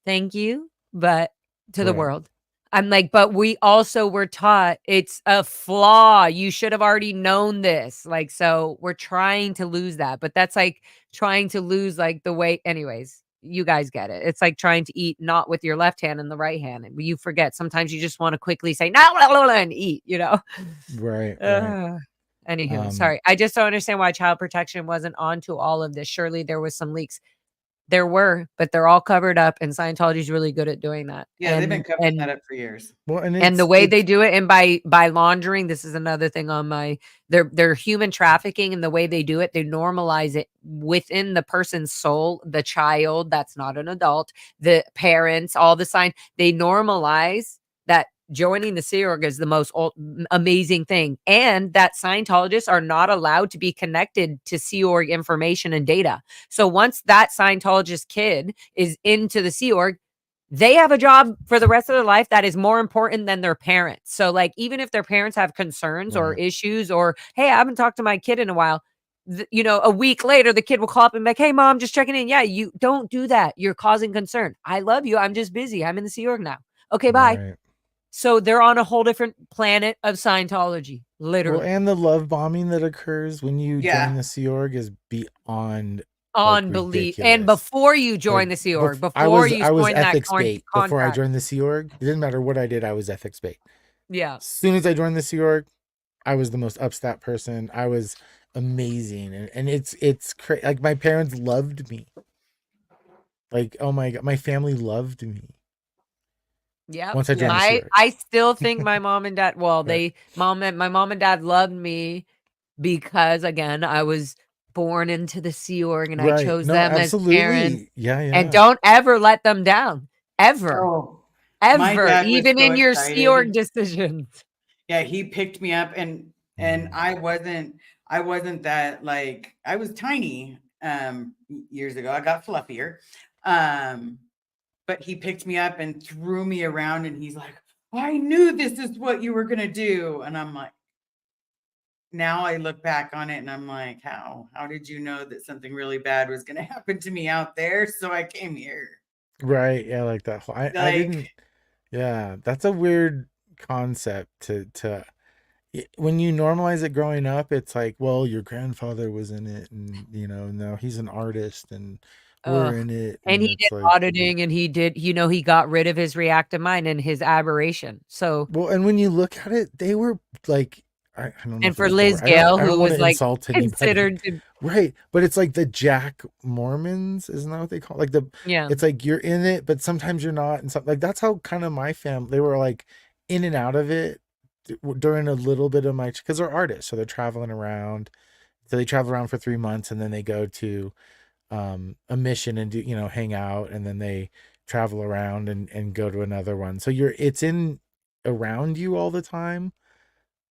thank you, but to the Right. world. I'm like, but we also were taught it's a flaw. You should have already known this. Like, so we're trying to lose that, but that's like trying to lose like the way. Anyways, you guys get it. It's like trying to eat not with your left hand and the right hand. And you forget. Sometimes you just want to quickly say no and eat, you know? Right. Ugh. Anywho, sorry. I just don't understand why child protection wasn't onto all of this. Surely there was some leaks. There were, but they're all covered up, and Scientology is really good at doing that. Yeah, they've been covering that up for years. Well, And the way they do it, and by laundering, this is another thing on my their human trafficking, and the way they do it, they normalize it within the person's soul, the child that's not an adult, the parents, all the sign. They normalize that joining the Sea Org is the most amazing thing, and that Scientologists are not allowed to be connected to Sea Org information and data. So once that Scientologist kid is into the Sea Org, they have a job for the rest of their life that is more important than their parents. So like, even if their parents have concerns or Right. issues, or, hey, I haven't talked to my kid in a while, you know, a week later, the kid will call up and be like, hey, mom, just checking in. Yeah, you don't do that. You're causing concern. I love you. I'm just busy. I'm in the Sea Org now. Okay, bye. Right. So they're on a whole different planet of Scientology, Well, literally. and the love bombing that occurs when you Yeah. join the Sea Org is beyond On belief. And ridiculous. before you join Like, the Sea Org, I before was you ethics join that bait before I contract. joined the Sea Org. It didn't matter what I did. I was ethics bait. Yeah. As soon as I joined the Sea Org, I was the most upstat person. I was amazing, and it's crazy. Like, my parents loved me. Like, oh my god, my family loved me. Yeah. Once I joined the Sea Org. I still think my mom and dad, well, Right. my mom and dad loved me because, again, I was born into the Sea Org and I Right. chose No, them as parents. absolutely. Yeah, And yeah. don't ever let them down. Ever. Oh, my Ever. dad was Even so in your Sea Org excited. decisions. Yeah, he picked me up, and I wasn't that, like, I was tiny years ago. I got fluffier. But he picked me up and threw me around, and he's like, I knew this is what you were gonna do. And I'm like, now I look back on it and I'm like, how did you know that something really bad was gonna happen to me out there? So I came here. Right. Yeah, like that whole I didn't. Like, Yeah, that's a weird concept when you normalize it growing up. It's like, well, your grandfather was in it, and now he's an artist, and we're Ugh. in it, And he it's did like, auditing, and he did, he got rid of his reactive mind and his aberration. So, well, and when you look at it, they were like, I don't know. and if for it's Liz I don't, Gale, I don't who want was to like insult anybody. considered to, Right, but it's like the Jack Mormons, isn't that what they call it? Like yeah. it's like you're in it, but sometimes you're not, and something like that's how kind of my family, they were like in and out of it during a little bit of my, because they're artists, so they're traveling around. So they travel around for 3 months, and then they go to a mission and do hang out, and then they travel around and go to another one. So it's in around you all the time.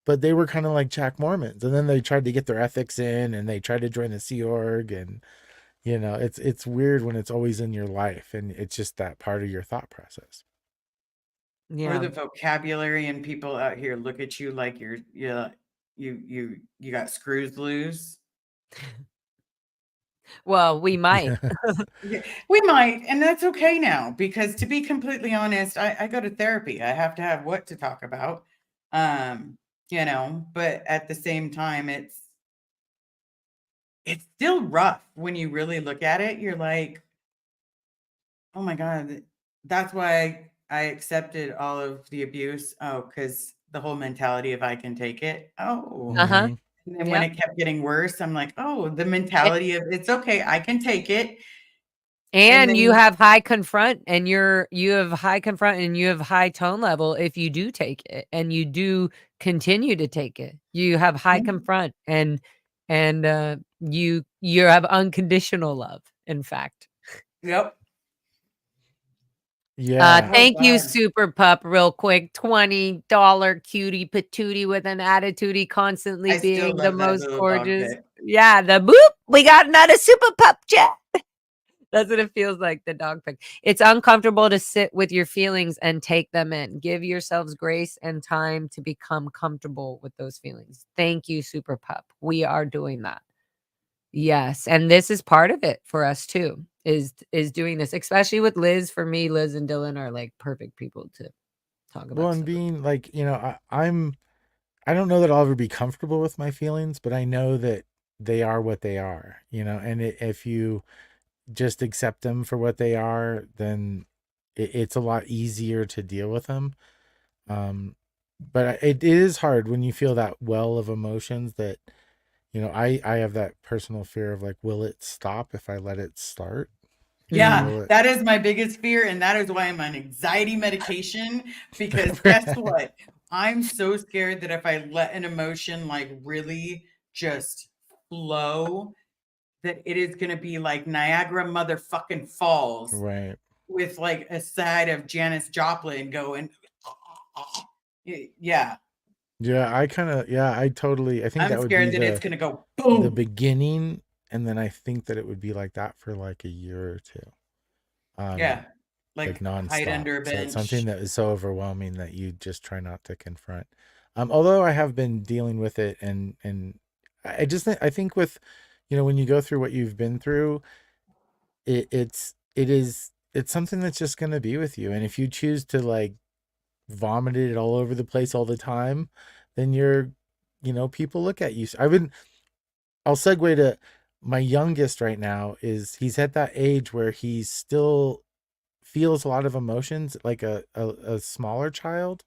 But they were kind of like Jack Mormons, and then they tried to get their ethics in, and they tried to join the Sea Org, and it's weird when it's always in your life, and it's just that part of your thought process. or Yeah. the vocabulary, and people out here look at you like you got screws loose. Well, we might. Yeah, we might, and that's okay now, because to be completely honest, I go to therapy. I have to have what to talk about. But at the same time, it's still rough when you really look at it. You're like, oh my God, that's why I accepted all of the abuse. Oh, because the whole mentality of I can take it. Oh, Uh-huh. Mhm. and then when Yep. it kept getting worse, I'm like, oh, the mentality of it's okay, I can take it. And And you then, have high confront, and you have high confront, and you have high tone level if you do take it, and you do continue to take it. You have high confront, and you have unconditional love, in fact. yep. Yeah. Oh Thank you, God. Super Pup, real quick. $20 cutie patootie with an attitude, constantly I still being the love that most little dog gorgeous. pic. Yeah, the boop. We got another Super Pup chat. That's what it feels like, the dog pic. It's uncomfortable to sit with your feelings and take them in. Give yourselves grace and time to become comfortable with those feelings. Thank you, Super Pup. We are doing that. Yes, and this is part of it for us too, is doing this, especially with Liz. For me, Liz and Dylan are like perfect people to talk about Well, and stuff. being like, I don't know that I'll ever be comfortable with my feelings, but I know that they are what they are, and if you just accept them for what they are, then it's a lot easier to deal with them. But it is hard when you feel that well of emotions that, I have that personal fear of like, will it stop if I let it start? Yeah, Will it? that is my biggest fear. And that is why I'm on anxiety medication. Because guess what? I'm so scared that if I let an emotion like really just flow, that it is going to be like Niagara motherfucking Falls Right. with like a side of Janis Joplin going, yeah, Yeah, I totally, I think I'm that would be scared that it's the going to go the boom. beginning, and then I think that it would be like that for like a year or two. Yeah, Like like hide nonstop. under a So it's something bench. that is so overwhelming that you just try not to confront. Although I have been dealing with it, and I just I think with, when you go through what you've been through, it's something that's just gonna be with you. And if you choose to like vomit it all over the place all the time, then people look at you. I'll segue to my youngest right now. He's at that age where he still feels a lot of emotions like a smaller child,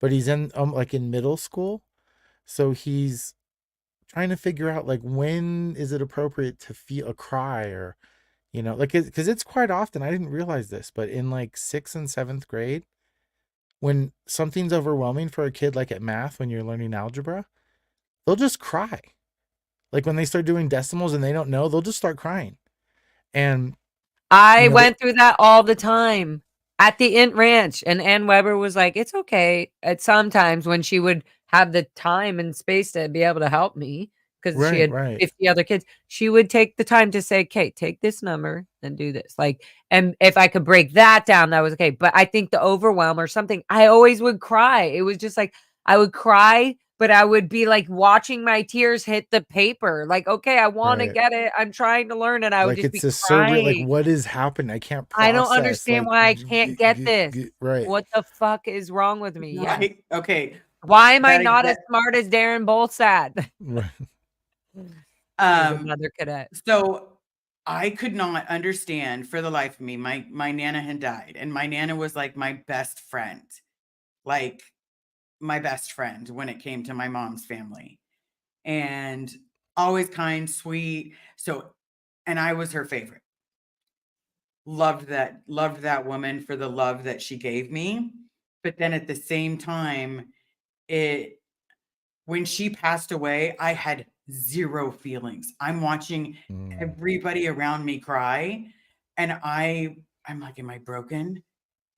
but he's in like in middle school. So he's trying to figure out like when is it appropriate to feel a cry, or like, because it's quite often, I didn't realize this, but in like 6th and 7th grade, when something's overwhelming for a kid, like at math when you're learning algebra, they'll just cry. Like when they start doing decimals and they don't know, they'll just start crying. And I they, went through that all the time at the Int Ranch, and Ann Weber was like, "It's okay." At sometimes when she would have the time and space to be able to help me because she right, had right, 50 other kids, she would take the time to say, "Okay, take this number and do this." Like, and if I could break that down, that was okay. But I think the overwhelm or something, I always would cry. It was just like I would cry, but I would be like watching my tears hit the paper. Like, okay, I want to right. get it. I'm trying to learn, and I would Like just it's be a surreal, like crying. what is happening? I can't I don't process. understand Like, why I can't get this. right, What the fuck is wrong with me? Yeah. Right. Okay. Why am I That not as exact smart as Darren Bolsad? right, He's um another cadet. so I could not understand for the life of me. My nana had died, and my nana was like my best friend. Like my best friend when it came to my mom's family. And always kind, sweet. So and I was her favorite. Loved that woman for the love that she gave me. But then at the same time, it when she passed away, I had zero feelings. I'm watching mm, everybody around me cry, and I'm like, am I broken?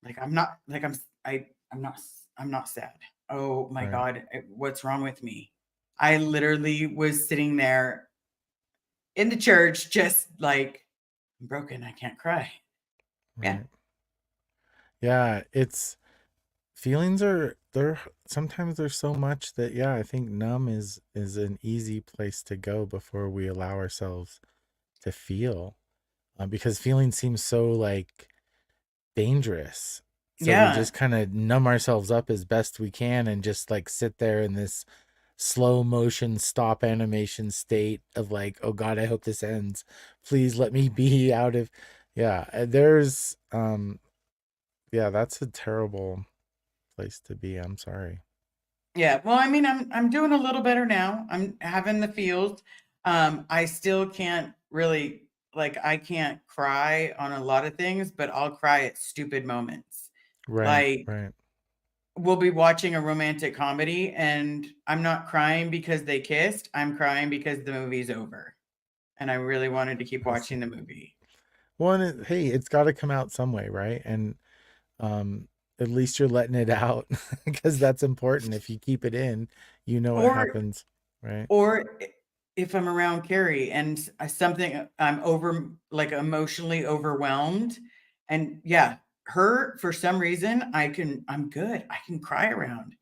Like I'm not like I'm not sad. Oh my right, god, what's wrong with me? I literally was sitting there in the church just like I'm broken, I can't cry. Yeah. right. Yeah, it's feelings are they're sometimes there's so much that, yeah, I think numb is an easy place to go before we allow ourselves to feel, because feeling seems so like dangerous. So we Yeah. just kind of numb ourselves up as best we can and just like sit there in this slow motion stop animation state of like, oh god, I hope this ends, please let me be out of. Yeah, there's yeah, that's a terrible place to be. I'm sorry. Yeah. Well, I mean, I'm doing a little better now. I'm having the feels. I still can't really like I can't cry on a lot of things, but I'll cry at stupid moments. Right, Like right. we'll be watching a romantic comedy and I'm not crying because they kissed. I'm crying because the movie's over. And I really wanted to keep That's watching the movie. one. Hey, it's got to come out some way, right? And um at least you're letting it out because that's important. If you keep it in, what Or happens, right? if I'm around Carrie and something I'm over like emotionally overwhelmed and yeah, her for some reason I'm good. I can cry around.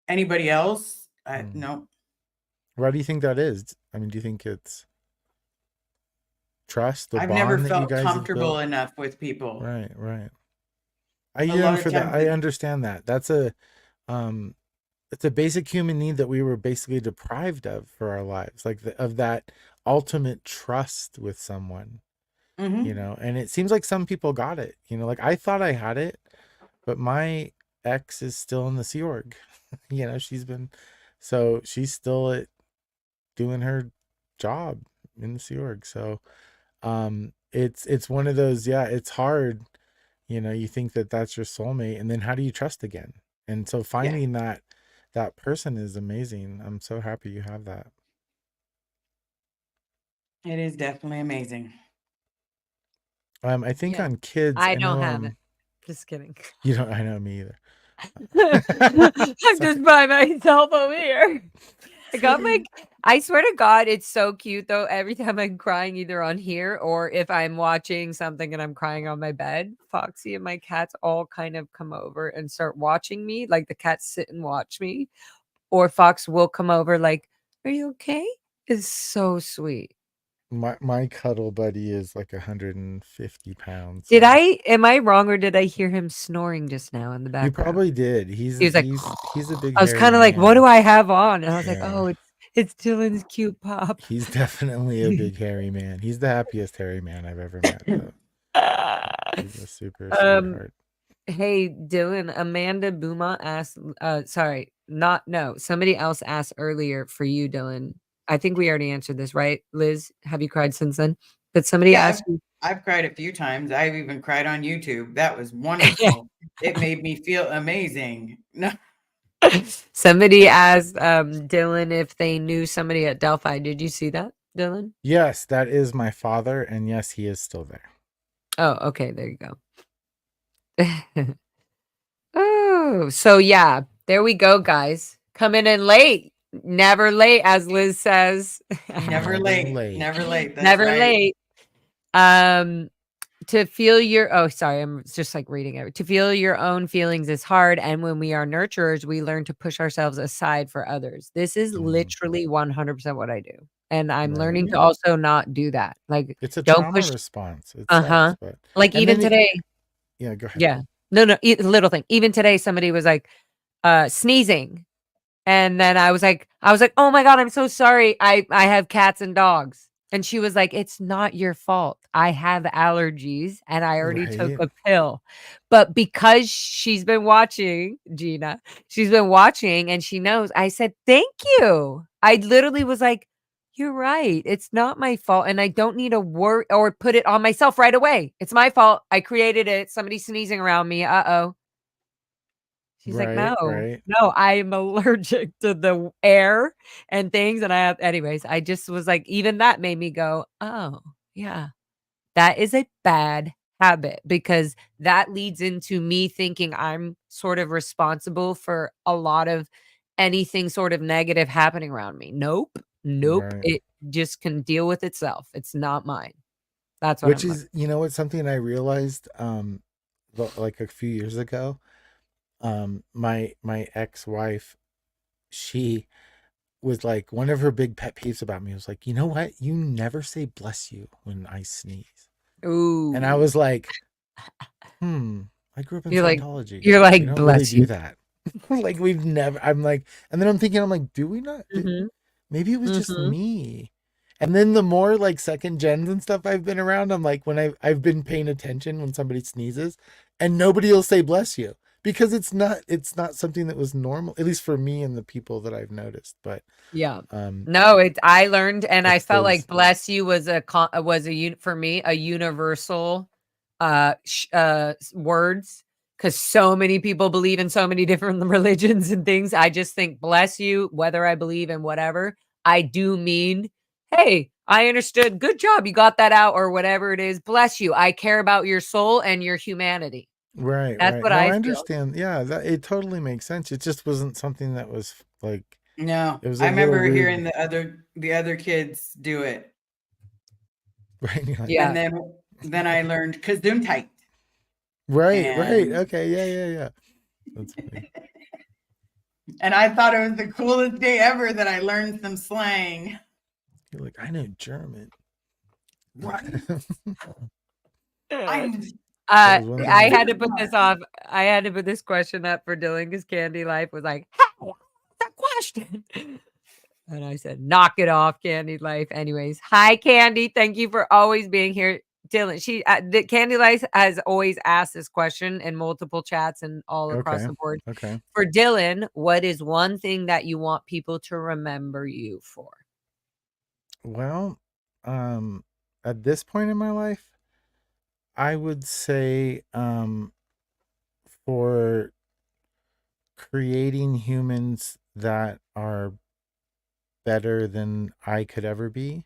Anybody else? Hmm. No. Why do you think that is? I mean, do you think it's trust, the I've never bond that you felt guys have comfortable built? enough with people. Right, right. I A yearn lot of for that. times I it- understand that. Um, it's a basic human need that we were basically deprived of for our lives, like of that ultimate trust with someone, you Mhm. know. And it seems like some people got it, you know. Like I thought I had it, but my ex is still in the Sea Org. You know, she's still doing her job in the Sea Org. So it's one of those, yeah, it's hard, you know. You think that that's your soulmate, and then how do you trust again? And so Yeah, finding that person is amazing. I'm so happy you have that. it is definitely amazing. I think Yeah. on kids, I I don't know have it. Just kidding. you don't. I know, me either. I'm Sorry. just by myself over here. I got my I swear to God, it's so cute though. Every time I'm crying either on here or if I'm watching something and I'm crying on my bed, Foxy and my cats all kind of come over and start watching me. Like the cats sit and watch me. Or Fox will come over like, "Are you okay?" It's so sweet. My cuddle buddy is like 150 pounds. Did So am I wrong or did I hear him snoring just now in the you background? probably did. He's He was like, he's a big I was hairy kind of like, what man. do I have on? And I was like, Yeah. oh, it's Dylan's cute pop. He's definitely a big hairy man. He's the happiest hairy man I've ever met, though. He's a super um, sweetheart. hey Dylan, Amanda Buma asked, somebody else asked earlier for you, Dylan. I think we already answered this, right? Liz, have you cried since then? But somebody Yeah, asked you. I've cried a few times. I've even cried on YouTube. That was wonderful. It made me feel amazing. No, Somebody asked Dylan if they knew somebody at Delphi. Did you see that, Dylan? Yes, that is my father, and yes, he is still there. Oh, okay, there you go. Oh, so yeah, there we go, guys. Coming in late. Never late, as Liz says. never late. Never late. That's Never right. late. Um, to feel your sorry, I'm just like reading it. To feel your own feelings is hard, and when we are nurturers, we learn to push ourselves aside for others. This is Mhm. literally 100% what I do, and I'm Right. learning to also not do that. Like, It's a don't trauma push. response. It Uh-huh. sucks, but Like and even then today. yeah, go ahead. Yeah. No, little thing. Even today, somebody was like sneezing. And then I was like, "Oh my God, I'm so sorry. I have cats and dogs." And she was like, "It's not your fault. I have allergies and I already took Right. a pill." But because she's been watching, Gina, she's been watching and she knows, I said, "Thank you." I literally was like, "You're right. It's not my fault and I don't need to worry or put it on myself right away. It's my fault. I created it. Somebody sneezing around me. Uh-oh." She's like, Right, "No, right. no, I'm allergic to the air and things, and I have" anyways, I just was like even that made me go, "Oh, yeah, that is a bad habit," because that leads into me thinking I'm sort of responsible for a lot of anything sort of negative happening around me. Nope, nope, Right. it just can deal with itself. It's not mine. That's what Which I'm like. is, you know what, something I realized like a few years ago. My ex-wife, she was like, one of her big pet peeves about me was like, you know what? You never say bless you when I sneeze. And I Ooh. was like, I grew up in You're like Scientology. you're We like, don't really "Bless do you." that. Like we've never, I'm like, and then I'm thinking, I'm like, do we not? Mhm, Maybe it was just mhm. me. And then the more like second gens and stuff I've been around, I'm like, when I've been paying attention when somebody sneezes, and nobody will say bless you because it's not something that was normal, at least for me and the people that I've noticed. But Yeah. um, No, I learned and I it's felt like those bless you was for me a universal words cuz so many people believe in so many different religions and things. I just think bless you whether I believe in whatever. I do mean, "Hey, I understood. Good job. You got that out," or whatever it is. Bless you. I care about your soul and your humanity. right, That's right. what No, I I feel. understand. Yeah, that it totally makes sense. It just wasn't something that was like No, it was a I little remember weird, hearing the other kids do it. right? You're like, And Yeah. then I learned Gesundheit. right, right. And Okay, yeah, yeah, yeah. That's funny. and I thought it was the coolest day ever that I learned some slang. You're like, I know German. Right. I'm That was one thing I I- had to put this off. I had to put this question up for Dylan because Candy Life was like, "Hey, that question." And I said, "Knock it off, Candy Life." Anyways, hi Candy. Thank you for always being here. Dylan, the Candy Life has always asked this question in multiple chats and all across Okay. the board. Okay. For Dylan, what is one thing that you want people to remember you for? Well, at this point in my life, I would say for creating humans that are better than I could ever be.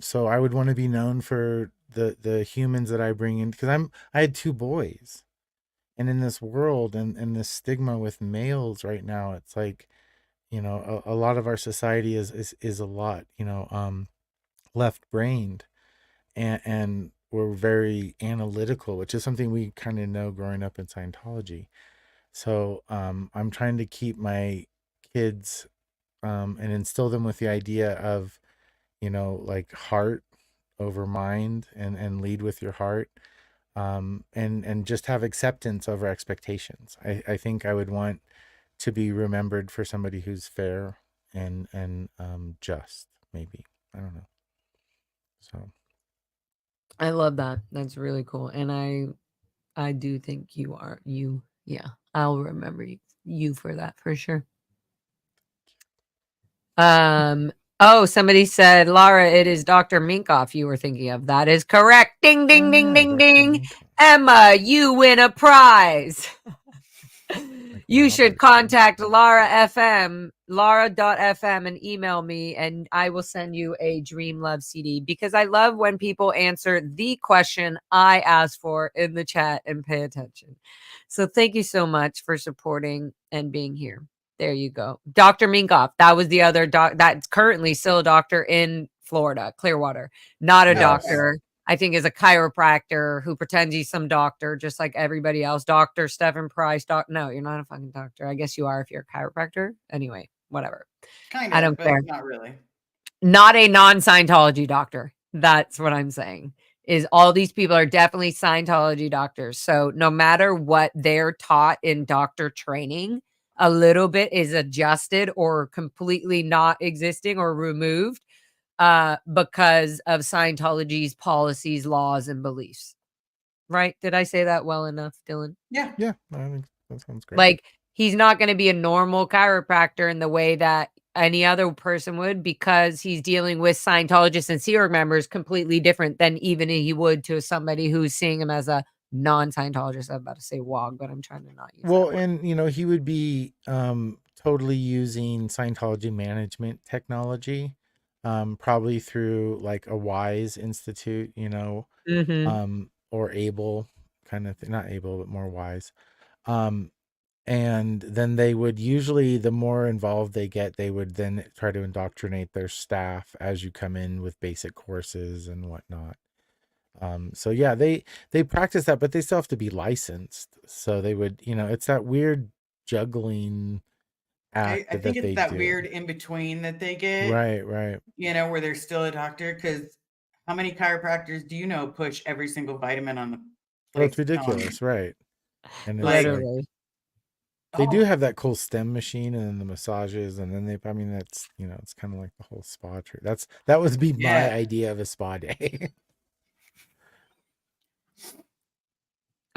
So I would want to be known for the humans that I bring in, because I had 2 boys, and in this world and this stigma with males right now, it's like, a lot of our society is a lot, left brained, and we're very analytical, which is something we kind of know growing up in Scientology. So I'm trying to keep my kids and instill them with the idea of, like heart over mind, and lead with your heart, and just have acceptance over expectations. I think I would want to be remembered for somebody who's fair and just, maybe. I don't know. So I love that. That's really cool. And I do think you are you. Yeah, I'll remember you for that for sure. Oh, somebody said, Laura, it is Dr. Minkoff you were thinking of. That is correct. Ding, ding, ding, yeah, ding, Dr. ding. Minkoff. Emma, you win a prize. You Robert should contact Lara.fm and email me, and I will send you a Dream Love CD, because I love when people answer the question I asked for in the chat and pay attention. So thank you so much for supporting and being here. There you go. Dr. Minkoff. That was the other that's currently still a doctor in Florida, Clearwater. Not a Yes. doctor. I think is a chiropractor who pretends he's some doctor, just like everybody else. Dr. Stephen Price. No, you're not a fucking doctor. I guess you are if you're a chiropractor. Anyway, whatever. Kind I of, don't but care. not really. Not a non-Scientology doctor. That's what I'm saying. Is all these people are definitely Scientology doctors. So no matter what they're taught in doctor training, a little bit is adjusted or completely not existing or removed because of Scientology's policies, laws, and beliefs. Right? Did I say that well enough, Dylan? Yeah. Yeah, I think that sounds great. Like, he's not going to be a normal chiropractor in the way that any other person would, because he's dealing with Scientologists and Sea Org members completely different than even he would to somebody who's seeing him as a non-Scientologist. I'm about to say WOG, but I'm trying to not use Well, that word. and he would be totally using Scientology management technology, probably through like a WISE Institute, Mhm. or Able kind of thing. Not Able, but more WISE. And then they would usually, the more involved they get, they would then try to indoctrinate their staff as you come in with basic courses and whatnot. So yeah, they practice that, but they still have to be licensed. So they would, it's that weird juggling act I think that it's they that do. weird in between that they get, Right. where they're still a doctor. Because how many chiropractors do you know push every single vitamin on the Well, it's like, ridiculous, right? And it's Like- like, Literally. they do oh, have that cool stem machine, and then the massages, and then that's, it's kind of like the whole spa tree. That would be my Yeah. idea of a spa day.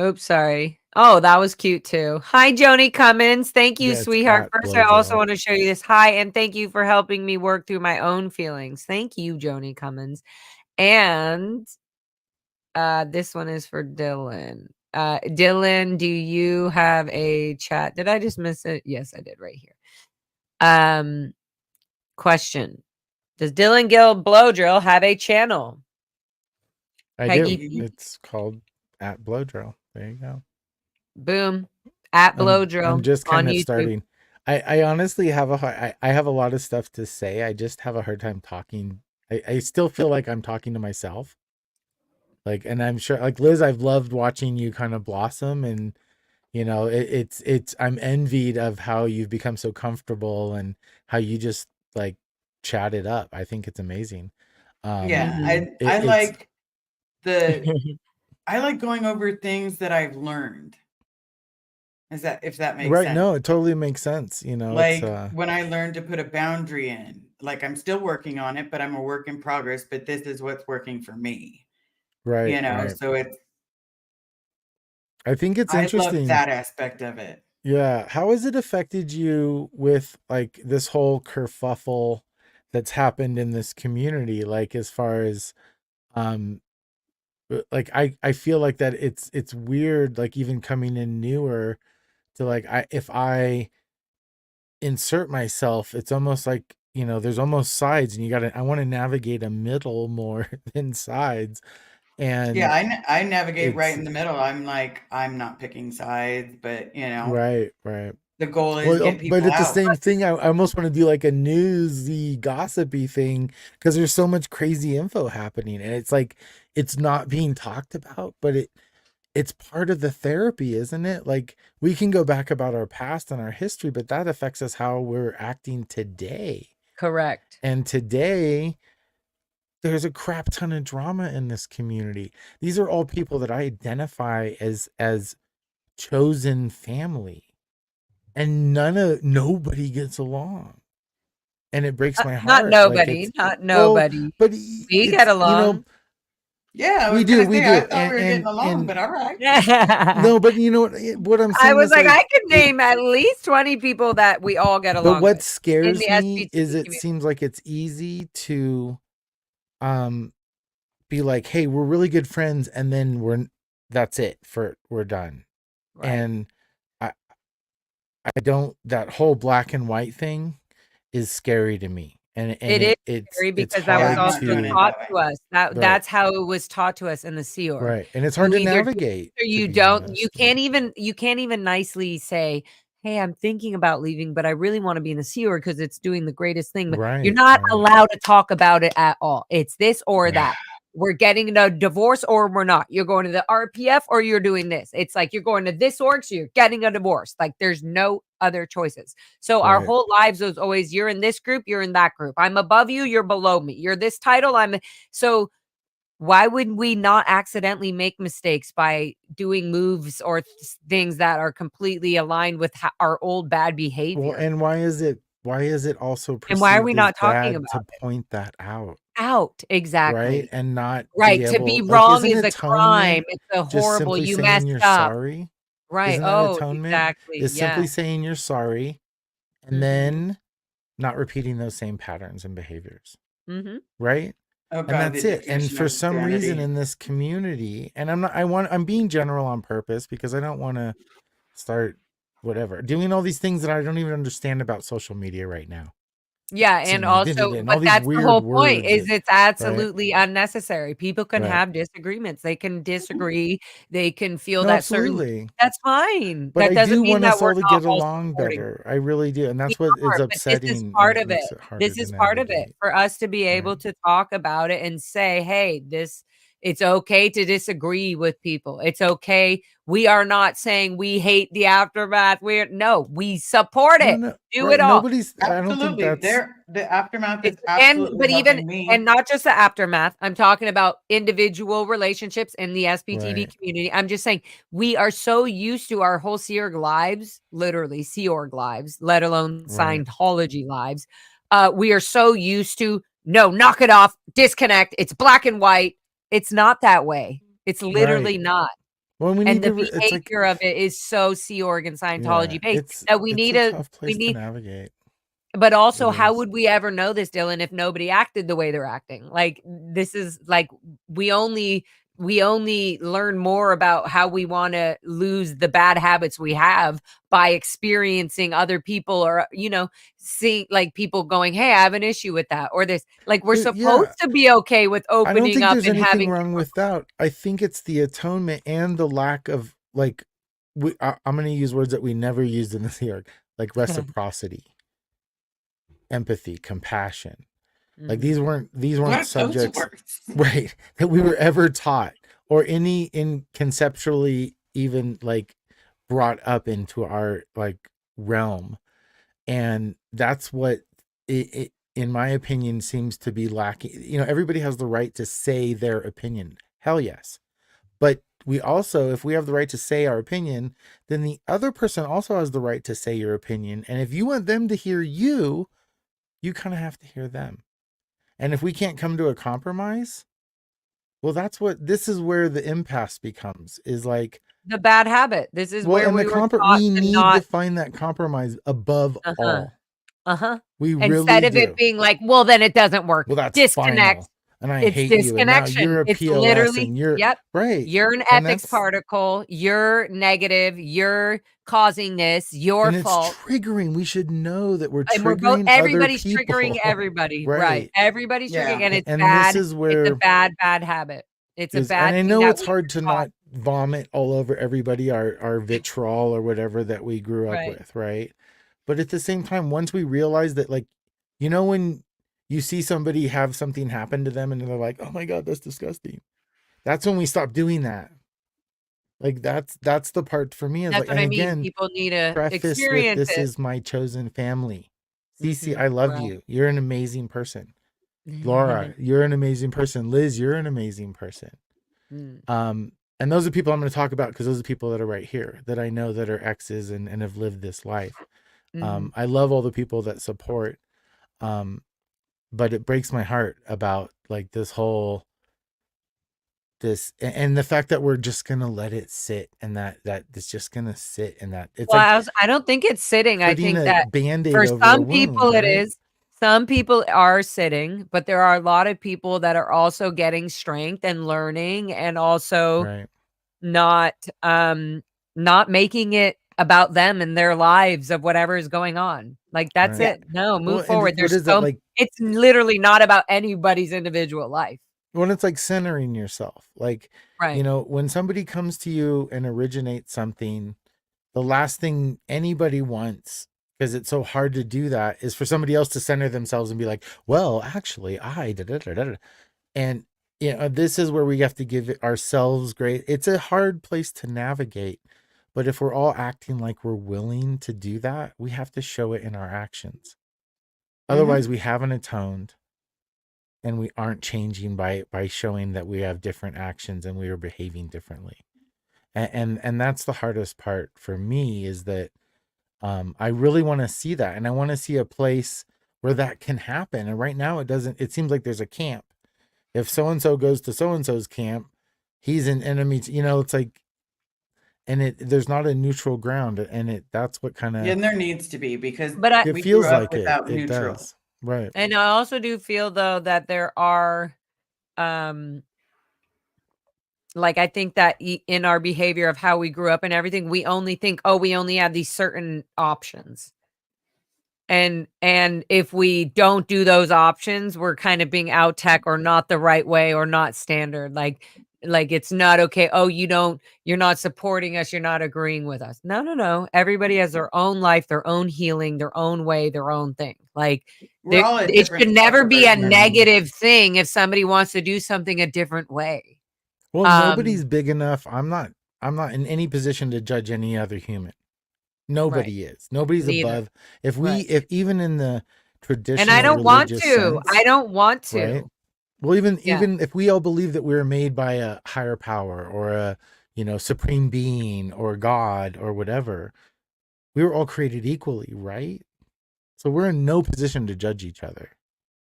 Oops, sorry. Oh, that was cute too. Hi, Joni Cummins. Thank you, Yeah, it's sweetheart. at First, I also Blowdrill. want to show you this. Hi, and thank you for helping me work through my own feelings. Thank you, Joni Cummins. And this one is for Dylan. Dylan, do you have a chat? Did I just miss it? Yes, I did right here. Question. Does Dylan Gill Blow Drill have a channel? I Peggy. do. It's called at Blowdrill. There you go. Boom. At Blow Drill I'm just on kind of YouTube. starting. I honestly have I have a lot of stuff to say. I just have a hard time talking. I still feel like I'm talking to myself. Like, and I'm sure, like Liz, I've loved watching you kind of blossom, and it's I'm envied of how you've become so comfortable and how you just like chat it up. I think it's amazing. yeah. Mhm. I it's- like the I like going over things that I've learned. If that makes Right. sense? No, it totally makes sense. You know, it's Like when I learned to put a boundary in, like I'm still working on it, but I'm a work in progress, but this is what's working for me, right, right. so I think it's I love interesting. that aspect of it. Yeah. How has it affected you with like this whole kerfuffle that's happened in this community? Like as far as um like I feel like that it's weird, like even coming in newer to like if I insert myself, it's almost like, you know, there's almost sides and I want to navigate a middle more than sides. Yeah, And I navigate right it's in the middle. I'm like, I'm not picking sides, but right, right. the goal is Well, get but people at the out. same thing, I almost want to do like a newsy, gossipy thing because there's so much crazy info happening, and it's like it's not being talked about, but it's part of the therapy, isn't it? Like we can go back about our past and our history, but that affects us how we're acting today. Correct. And today, there's a crap ton of drama in this community. These are all people that I identify as chosen family, and nobody gets along, and it breaks my Not heart. Like nobody, it's not well, nobody. but We get it's along. Yeah, I we was do, gonna we say I do, thought we were getting along, and but all right. no, but you know what I'm I saying was is like, like I could name at least 20 people that we all get but along what with in scares the me is SBTV it community. seems like it's easy to um be like, hey, we're really good friends, and then that's it, we're done. Right. And I I don't, that whole black and white thing is scary to me. And It is it's scary it's because that was Yeah, I'm hard not also doing it to taught that way. to us. right, That's how it was taught to us in the Sea Org. right. And it's You hard to either do this navigate, or to you be don't. You honest. can't even nicely say, "Hey, I'm thinking about leaving, but I really want to be in the Sea Org because it's doing the greatest thing." But you're Right, not right, allowed to talk about it at all. It's this or right, that. We're getting a divorce or we're not. You're going to the RPF or you're doing this. It's like you're going to this org, so you're getting a divorce. Like there's no other choices. So our right. whole lives was always you're in this group, you're in that group. I'm above you, you're below me. You're this title, so why would we not accidentally make mistakes by doing moves or things that are completely aligned with our old bad Well, behavior? and why is it also And why are we perceived as not talking bad to about it? point that out, Out, right? exactly. And not be Right, to be able, like, wrong isn't is a crime. atonement It's a just horrible simply you saying messed you're up. sorry? Right. Isn't that Oh, atonement? exactly. Is simply Yes. saying you're sorry and Mhm. then not repeating those same patterns and behaviors, Mhm. right? Oh And God, the that's it. And definition for of some reason insanity. in this community, and I'm being general on purpose because I don't want to start whatever doing all these things that I don't even understand about social media right now. Yeah, You and know, also and all but these that's the weird whole point words is that, it's right, absolutely unnecessary. People can right. have disagreements. They can disagree. They can feel No, that certain absolutely. that's fine. But That I doesn't do mean want that us we're all to not get all along supporting. better. I really do. And We that's what is are, but this is upsetting and part it of it. makes it harder This to is part of it navigate. for us to be Right. able to talk about it and say, "Hey, this it's okay to disagree with people. It's okay. We are not saying we hate the aftermath. We support No, it. no, Do it right. all." I don't think Absolutely. that's The aftermath is It's absolutely but even helping and me. not just the aftermath. I'm talking about individual relationships in the SBTV right, community. I'm just saying we are so used to our whole Sea Org lives, literally Sea Org lives, let alone right, Scientology lives. We are so used to no, knock it off, disconnect. It's black and white. It's not that way. It's right. literally not. Well, we And need the to, it's like, behavior of it is so Sea Org and yeah, Scientology based that it's a tough we place to need navigate. but It also, how is. would we ever know this, Dylan, if nobody acted the way they're acting? Like, this is like we only learn more about how we want to lose the bad habits we have by experiencing other people or seeing like people going, "Hey, I have an issue with that," or this. Like, we're Yeah, supposed to be okay with I don't opening think up there's and anything having wrong with that. I think it's the atonement and the lack of like, I'm going to use words that we never used in this here, like reciprocity, empathy, compassion. Like Mhm. these What weren't are those subjects, words? right, that we were ever taught or any in conceptually even like brought up into our like realm. And that's what it in my opinion seems to be lacking. You know, everybody has the right to say their opinion. Hell yes. But also, if we have the right to say our opinion, then the other person also has the right to say your opinion. And if you want them to hear you, you kind of have to hear them. And if we can't come to a compromise, well, this is where the impasse becomes, is like, The bad habit. This is well, where and we were taught we to need not. to find that compromise above all. We Instead really of it do. being like, well, then it doesn't work. Well, that's Disconnect. final. And I It's hate you. And now disconnection. you're a It's POS literally, and you're yep. right. You're an And ethics that's, particle. You're negative. You're causing this. Your and it's fault. triggering. We should know that we're And we're both, triggering everybody's other people. triggering everybody. Right. Right. Everybody's triggering, Yeah. and it's And bad. this is It's a where bad habit. It's a and bad I thing know that it's we hard were to taught. not vomit all over everybody, our vitriol or whatever that we grew up Right. with, right? But at the same time, once we realize that, like, you know, when you see somebody have something happen to them and they're like, oh my God, that's disgusting. That's when we stop doing that. Like, that's the part for me, is That's like, what and I mean. again, People need to preface with, experience this it. is my chosen family. Cece, I Mhm. love Right. you. You're an amazing person. Laura, you're an amazing person. Liz, you're an amazing person. Mm. And those are people I'm going to talk about, because those are people that are right here that I know that are exes and have lived this life. Mhm. I love all the people that support, but it breaks my heart about, like, and the fact that we're just going to let it sit, and that it's just going to sit, and that it's Well, like I don't think it's sitting. I putting think a that Band-Aid for over a some wound, people it right? is. Some people are sitting, but there are a lot of people that are also getting strength and learning, and also Right. not not making it about them and their lives of whatever is going on. Like, that's Right. it. No, move Well, and forward. what There's is that, like, it's literally not about anybody's individual life. when it's like centering yourself, like, Right. you know, when somebody comes to you and originates something, the last thing anybody wants, because it's so hard to do that, is for somebody else to center themselves and be like, well, actually, I da, da, da, da, da. And, you know, this is where we have to give ourselves grace. It's a hard place to navigate, but if we're all acting like we're willing to do that, we have to show it in our actions. Otherwise, we haven't atoned, and we aren't changing by showing that we have different actions and we are behaving differently. And that's the hardest part for me, is that I really want to see that, and I want to see a place where that can happen. And right now it seems like there's a camp. If so and so goes to so and so's camp, he's an enemy, you know, it's like, and there's not a neutral ground, and that's what kind of, And there needs to be, because But it we feels grew up like without it neutral. does. Right. and I also do feel, though, that there are like, I think that in our behavior of how we grew up and everything, we only think, oh, we only have these certain options. And if we don't do those options, we're kind of being out tech, or not the right way, or not standard. Like it's not okay. Oh, you're not supporting us. You're not agreeing with us. No. Everybody has their own life, their own healing, their own way, their own thing. Like, We're all a it different should never be a version of- negative thing if somebody wants to do something a different way. Well, nobody's big enough. I'm not in any position to judge any other human. Nobody is. Nobody's Neither. above. If Right. even in the traditional, And I don't want religious to. sense, I don't want to. right? Well, even Yeah. if we all believe that we were made by a higher power, or a, you know, supreme being, or God, or whatever, we were all created equally, right? So we're in no position to judge each other.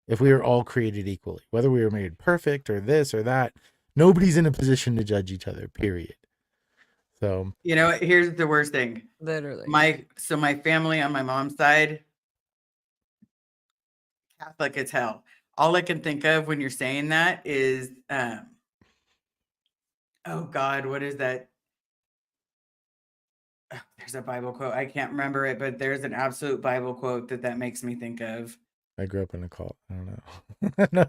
If we were all created equally, whether we were made perfect or this or that, nobody's in a position to judge each other, period. So, You know, here's the worst thing. Literally. My family on my mom's side, Catholic as hell. All I can think of when you're saying that is, oh God, what is that? Oh, there's a Bible quote. I can't remember it, but there's an absolute Bible quote that makes me think of. I grew up in a cult. I don't know. No,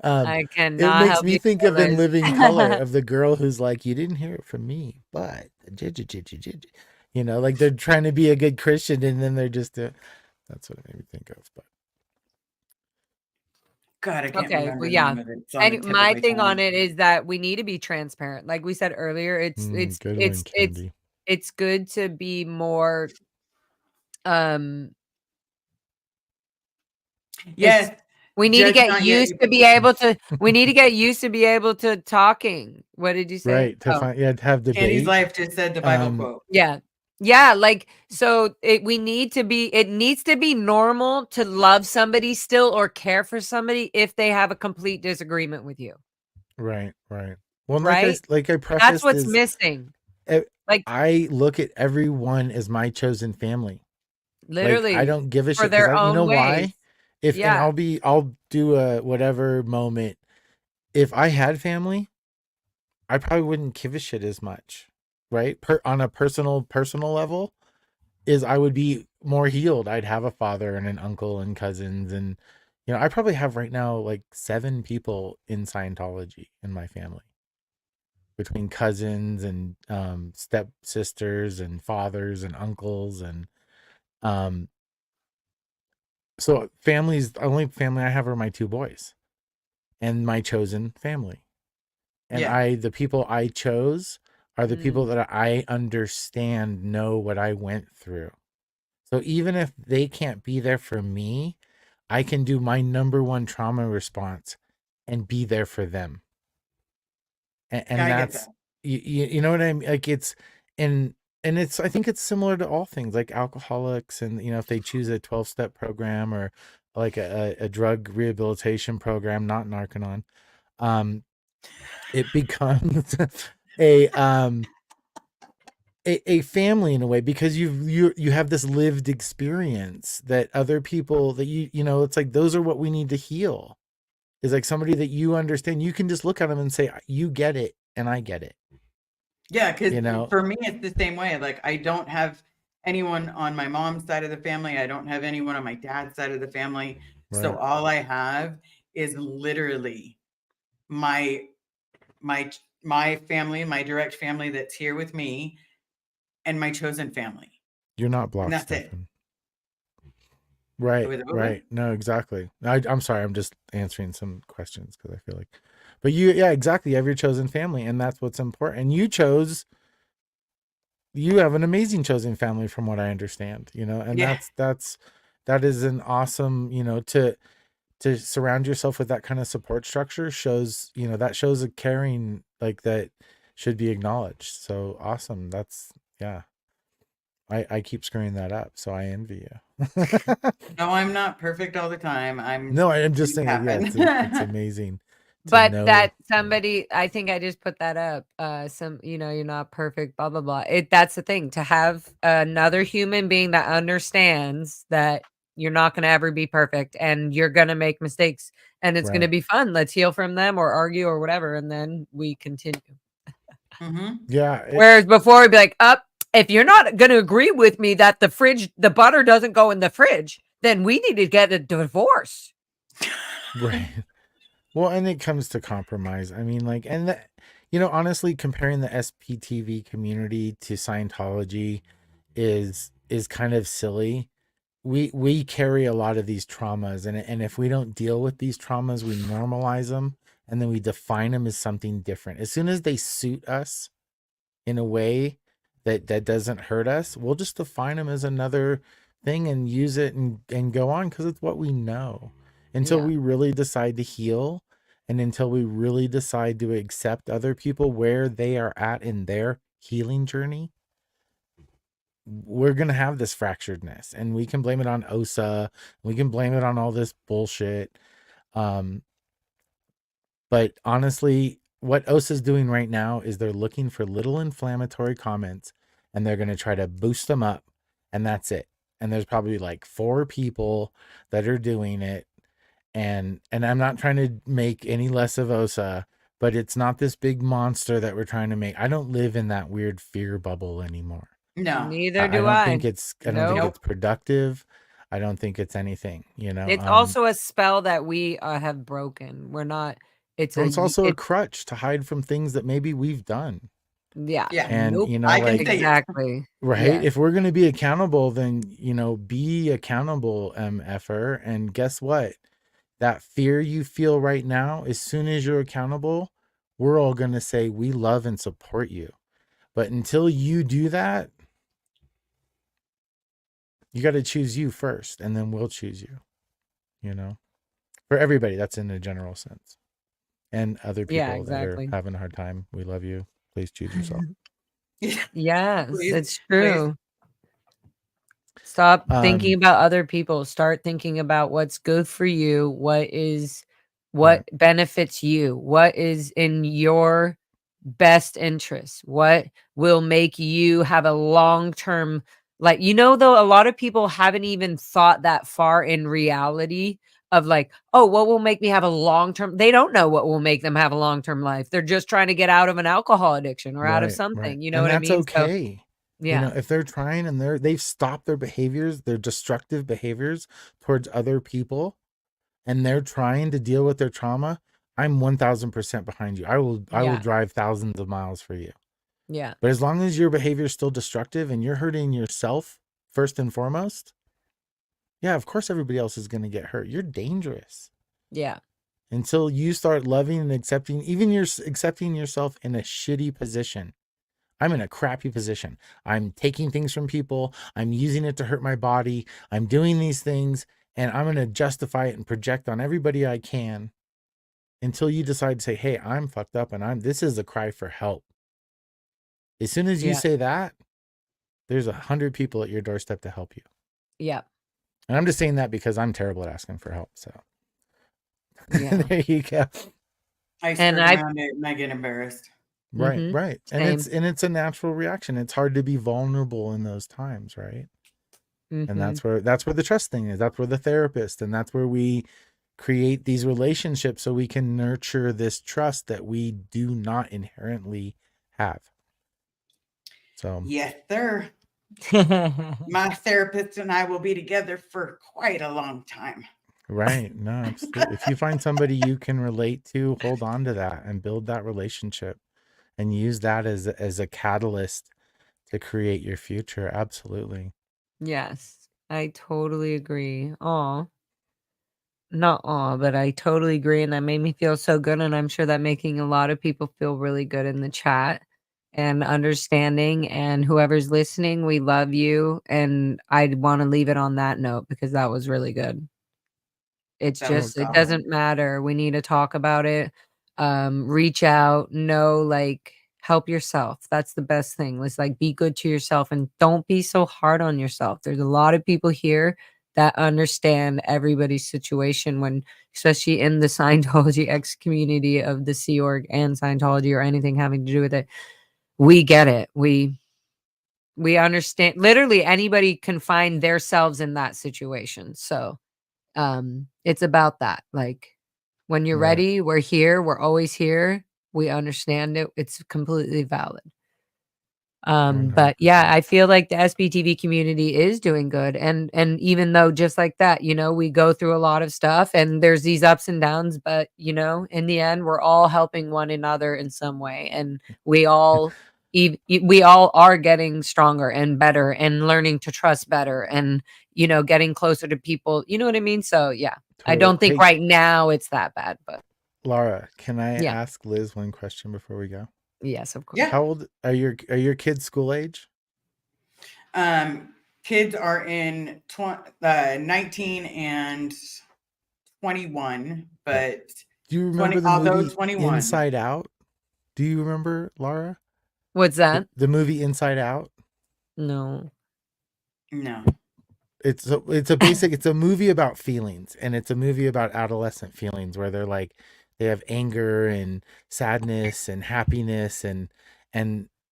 I it cannot makes help me you, think of In Liz. Living Color, of the girl who's like, you didn't hear it from me, but you know, like they're trying to be a good Christian, and then they're just that's what it made me think of. But God, I can't Okay, remember well, the yeah. name of it. It's on the And tip my of my thing on tongue. it is that we need to be transparent. Like we said earlier, good one, Candy. it's good to be more Yes, We need to Judge get not yet, used you to be able to. We need to get used to be able to talking. What did you say? Right. To Oh. find, yeah, to have Candy's debate. life just said the Bible quote. Yeah. Yeah, like so we need to be it needs to be normal to love somebody still or care for somebody if they have a complete disagreement with you, Right. Right. Well, right? like I That's prefaced what's is missing. eh, Like I look at everyone as my chosen family. Like I literally don't give a for shit because their you know own ways. why? If and Yeah. I'll do a whatever moment. If I had family, I probably wouldn't give a shit as much, right? On a personal level, is I would be more healed. I'd have a father and an uncle and cousins, and I probably have right now like 7 people in Scientology in my family, between cousins and step sisters and fathers and uncles and um so families. The only family I have are my 2 boys and my chosen family. And Yeah. the people I chose are the people Mm, that I understand know what I went through. So even if they can't be there for me, I can do my number one trauma response and be there for them. And Yeah, I get that's that. you know what I mean? Like it's and it's I think it's similar to all things like alcoholics and if they choose a 12-step program or like a drug rehabilitation program, not Narcanon, um, it becomes a um a family in a way because you have this lived experience that other people that it's like those are what we need to heal is like somebody that you understand. You can just look at them and say you get it and I get it. Yeah, because You know, for me, it's the same way. Like, I don't have anyone on my mom's side of the family. I don't have anyone on my dad's side of the family. So right? all I have is literally my my family, my direct family that's here with me, and my chosen family, You're not and blocked, that's it. Stefan. Right, With right. No, exactly. I'm sorry. I'm just answering some questions because I feel like, but yeah, exactly. You have your chosen family, and that's what's important. And you have an amazing chosen family, from what I understand. And Yeah, that is an awesome. To surround yourself with that kind of support structure shows. That shows a caring like that should be acknowledged. So awesome. That's yeah. I keep screwing that up, so I envy you. no, I'm not perfect all the time. No, I'm just Things saying, yeah, it's happen. amazing to but know. that somebody I think I just put that up. Some you're not perfect, blah blah blah. That's the thing to have another human being that understands that you're not going to ever be perfect and you're going to make mistakes and it's going to Right. be fun. Let's heal from them or argue or whatever and then we continue. Hmm. Yeah. Whereas before it'd be like, up, if you're not going to agree with me that the butter doesn't go in the fridge, then we need to get a divorce. Right. Well, and it comes to compromise. I mean, like, and that, honestly, comparing the SPTV community to Scientology is kind of silly. We carry a lot of these traumas, and if we don't deal with these traumas, we normalize them, and then we define them as something different. As soon as they suit us in a way that doesn't hurt us, we'll just define them as another thing and use it and go on because it's what we know. Until Yeah. we really decide to heal and until we really decide to accept other people where they are at in their healing journey, we're going to have this fracturedness, and we can blame it on OSA. We can blame it on all this bullshit. Um, But honestly, what OSA is doing right now is they're looking for little inflammatory comments and they're going to try to boost them up. And that's it. And there's probably like 4 people that are doing it. And I'm not trying to make any less of OSA, but it's not this big monster that we're trying to make. I don't live in that weird fear bubble anymore. No. Neither I do don't I. think I don't think Nope. it's productive. I don't think it's anything. It's also a spell that we have broken. We're not. It's Well, a. it's also a It's crutch to hide from things that maybe we've done. yeah. Yeah, And Nope. I can like say it. Exactly. right? Yes. If we're going to be accountable, then, be accountable, MFer. And guess what? That fear you feel right now, as soon as you're accountable, we're all going to say, we love and support you. But until you do that, you got to choose you first, and then we'll choose you, you know? For everybody, that's in a general sense. And other Yeah, people that are exactly. having a hard time, we love you. Please choose yourself. Yes, Please, it's please. true. Stop thinking Um, about other people. Start thinking about what's good for you, what right. benefits you, what is in your best interest, what will make you have a long-term, like, though a lot of people haven't even thought that far in reality of like, oh, what will make me have a long-term, they don't know what will make them have a long-term life. They're just trying to get out of an alcohol addiction or out of Right, right. something, you know And what I that's mean? So okay. You know, yeah. if they're trying and they've stopped their behaviors, their destructive behaviors towards other people, and they're trying to deal with their trauma, I'm 1000% behind you. I will Yeah. drive thousands of miles for you. Yeah. But as long as your behavior is still destructive and you're hurting yourself first and foremost, yeah, of course everybody else is going to get hurt. You're dangerous. Yeah. Until you start loving and accepting, even you're accepting yourself in a shitty position. I'm in a crappy position. I'm taking things from people. I'm using it to hurt my body. I'm doing these things and I'm going to justify it and project on everybody I can until you decide to say, hey, I'm fucked up and this is a cry for help. As soon as you Yeah. say that, there's 100 people at your doorstep to help you. Yeah. And I'm just saying that because I'm terrible at asking for help. So Yeah. there you go. I And skirt around it and I get embarrassed. Right, Mhm. right. And Same. it's a natural reaction. It's hard to be vulnerable in those times, right? And Mhm. that's where the trust thing is. That's where the therapist, and that's where we create these relationships so we can nurture this trust that we do not inherently have. So Yes, sir. My therapist and I will be together for quite a long time. right, no, absolutely. If you find somebody you can relate to, hold on to that and build that relationship and use that as a catalyst to create your future. Absolutely. Yes, I totally agree. Aw. Not aw, but I totally agree, and that made me feel so good, and I'm sure that making a lot of people feel really good in the chat and understanding, and whoever's listening, we love you, and I'd wanna leave it on that note because that was really good. It's That was just it Welcome. solid. doesn't matter. We need to talk about it. Reach out, like, help yourself. That's the best thing. Let's like be good to yourself and don't be so hard on yourself. There's a lot of people here that understand everybody's situation when, especially in the Scientology X community of the Sea Org and Scientology or anything having to do with it. We get it. We understand. Literally anybody can find themselves in that situation. So it's about that, like, when you're Right. ready, we're here, we're always here, we understand it, it's completely valid. But yeah, 100%. I feel like the SBTV community is doing good, and even though just like that, we go through a lot of stuff and there's these ups and downs, but in the end, we're all helping one another in some way, and we all are getting stronger and better and learning to trust better and getting closer to people. You know what I mean? So yeah, I Totally. don't think Hey, right now it's that bad, but Laura, can I yeah, ask Liz one question before we go? yes, of course. Yeah. How old are your kids school age? Kids are in 19 and 21, but Do you 20, remember the although movie 21. Inside Out? Do you remember, Laura? What's that? The movie Inside Out? No. No. It's a movie about feelings, and it's a movie about adolescent feelings where they're like they have anger and sadness and happiness and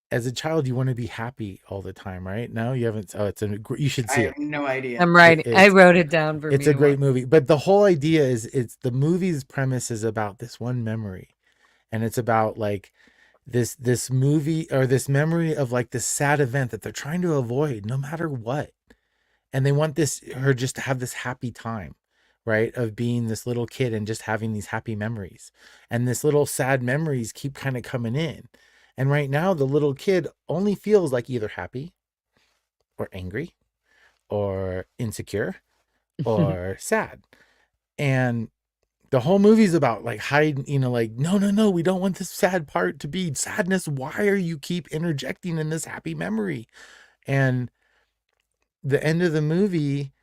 as a child you want to be happy all the time, right? No, you haven't. Oh, you should I see have it. no idea. I'm writing. I It's wrote it down for it's me a to watch. great movie, but the whole idea is it's the movie's premise is about this one memory, and it's about like this movie or this memory of like this sad event that they're trying to avoid no matter what, and they want her just to have this happy time, right, of being this little kid and just having these happy memories, and this little sad memories keep kind of coming in, and right now the little kid only feels like either happy or angry or insecure or sad. And the whole movie's about like hiding, like, no, we don't want this sad part to be sadness. Why are you keep interjecting in this happy memory? And the end of the movie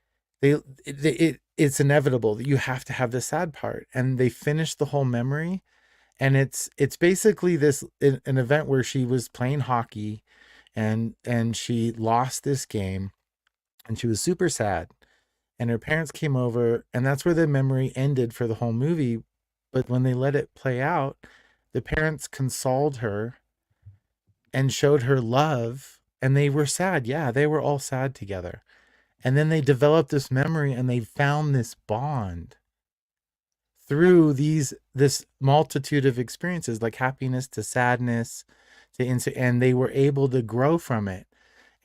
it's inevitable that you have to have the sad part, and they finish the whole memory. And it's basically an event where she was playing hockey and she lost this game and she was super sad, and her parents came over, and that's where the memory ended for the whole movie. But when they let it play out, the parents consoled her and showed her love, and they were sad. Yeah, they were all sad together. And then they developed this memory, and they found this bond through this multitude of experiences, like happiness to sadness and they were able to grow from it.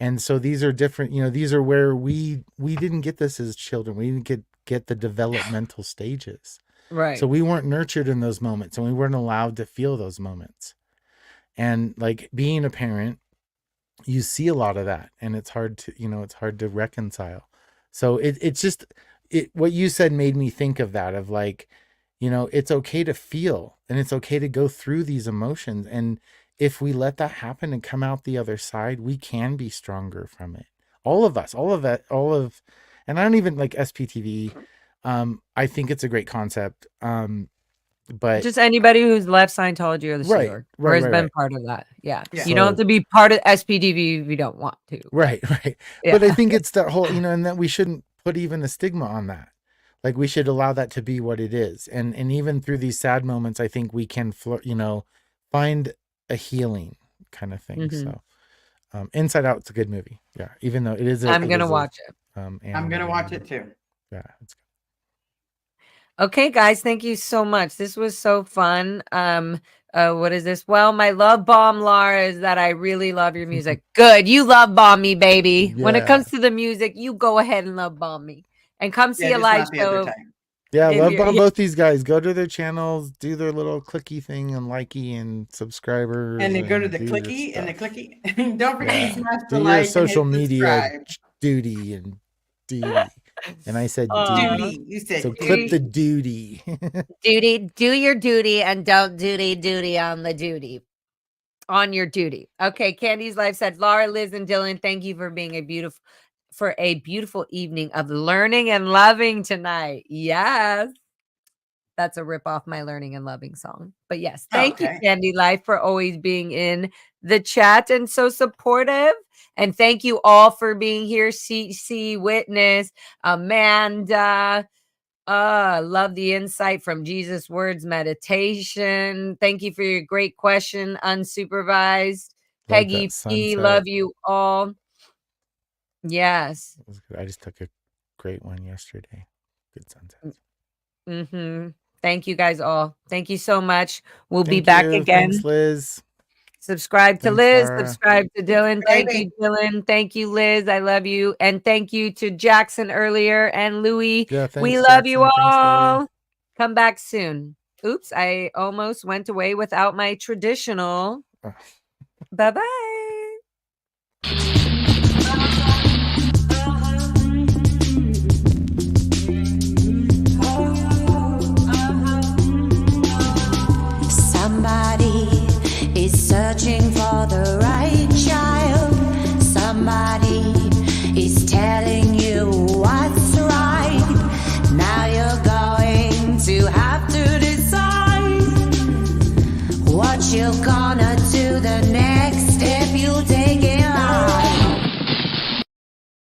And so these are different, these are where we didn't get this as children. We didn't get the developmental stages. Right. So we weren't nurtured in those moments, and we weren't allowed to feel those moments. And like being a parent, you see a lot of that, and it's hard to reconcile. So it's just what you said made me think of that, of like, it's okay to feel, and it's okay to go through these emotions. And if we let that happen and come out the other side, we can be stronger from it. All of us, and I don't even like SPTV. I think it's a great concept. But just anybody who's left Scientology or the Sea Right, Org, right, or has right, been right. part of that. Yeah. Yeah. You don't have to be part of SPDV if you don't want to. Right. Yeah. But I think it's that whole, and that we shouldn't put even a stigma on that. Like we should allow that to be what it is. And even through these sad moments, I think we can, find a healing kind of thing. Mhm. So Inside Out, it's a good movie. Yeah. Even though it is I'm going to watch it. I'm gonna watch it too. Yeah. It's good. Okay, guys, thank you so much. This was so fun. What is this? Well, my love bomb, Laura, is that I really love your music. Good. You love bomb me, baby. When it Yeah. comes to the music, you go ahead and love bomb me. And come see a just live not the other show. time. Yeah, If love you're- bomb both these guys. Go to their channels, do their little clicky thing and likey and subscribers. And then go to the do your clicky and the stuff. clicky. Don't forget Yeah. to smash Do the your like and social hit media subscribe. duty and duty. And I said Aw. duty. Duty. You said So duty. clip the duty. Duty, do your duty and don't duty on the duty. On your duty. Okay, Candy's Life said, Laura, Liz, and Dylan, thank you for being a beautiful evening of learning and loving tonight. Yes. That's a rip off my learning and loving song. But yes, thank you, Okay. Candy Life, for always being in the chat and so supportive. And thank you all for being here. CC, Witness, Amanda. Love the insight from Jesus Words Meditation. Thank you for your great question, unsupervised. Peggy that P, sunset. love you all. Yes. It was good. I just took a great one yesterday. Good sunset. Mm-hmm. Thank you guys all. Thank you so much. We'll be Thank back you. again. Thanks, Liz. Subscribe to Thanks, Liz. Laura. Subscribe to Dylan. Thank Baby. you, Dylan. Thank you, Liz. I love you. And thank you to Jackson earlier and Louie. Yeah, thanks, We love you Jackson. Thanks, Louie. all. Come back soon. Oops, I almost went away without my traditional. Oh. Bye-bye. Somebody is searching for the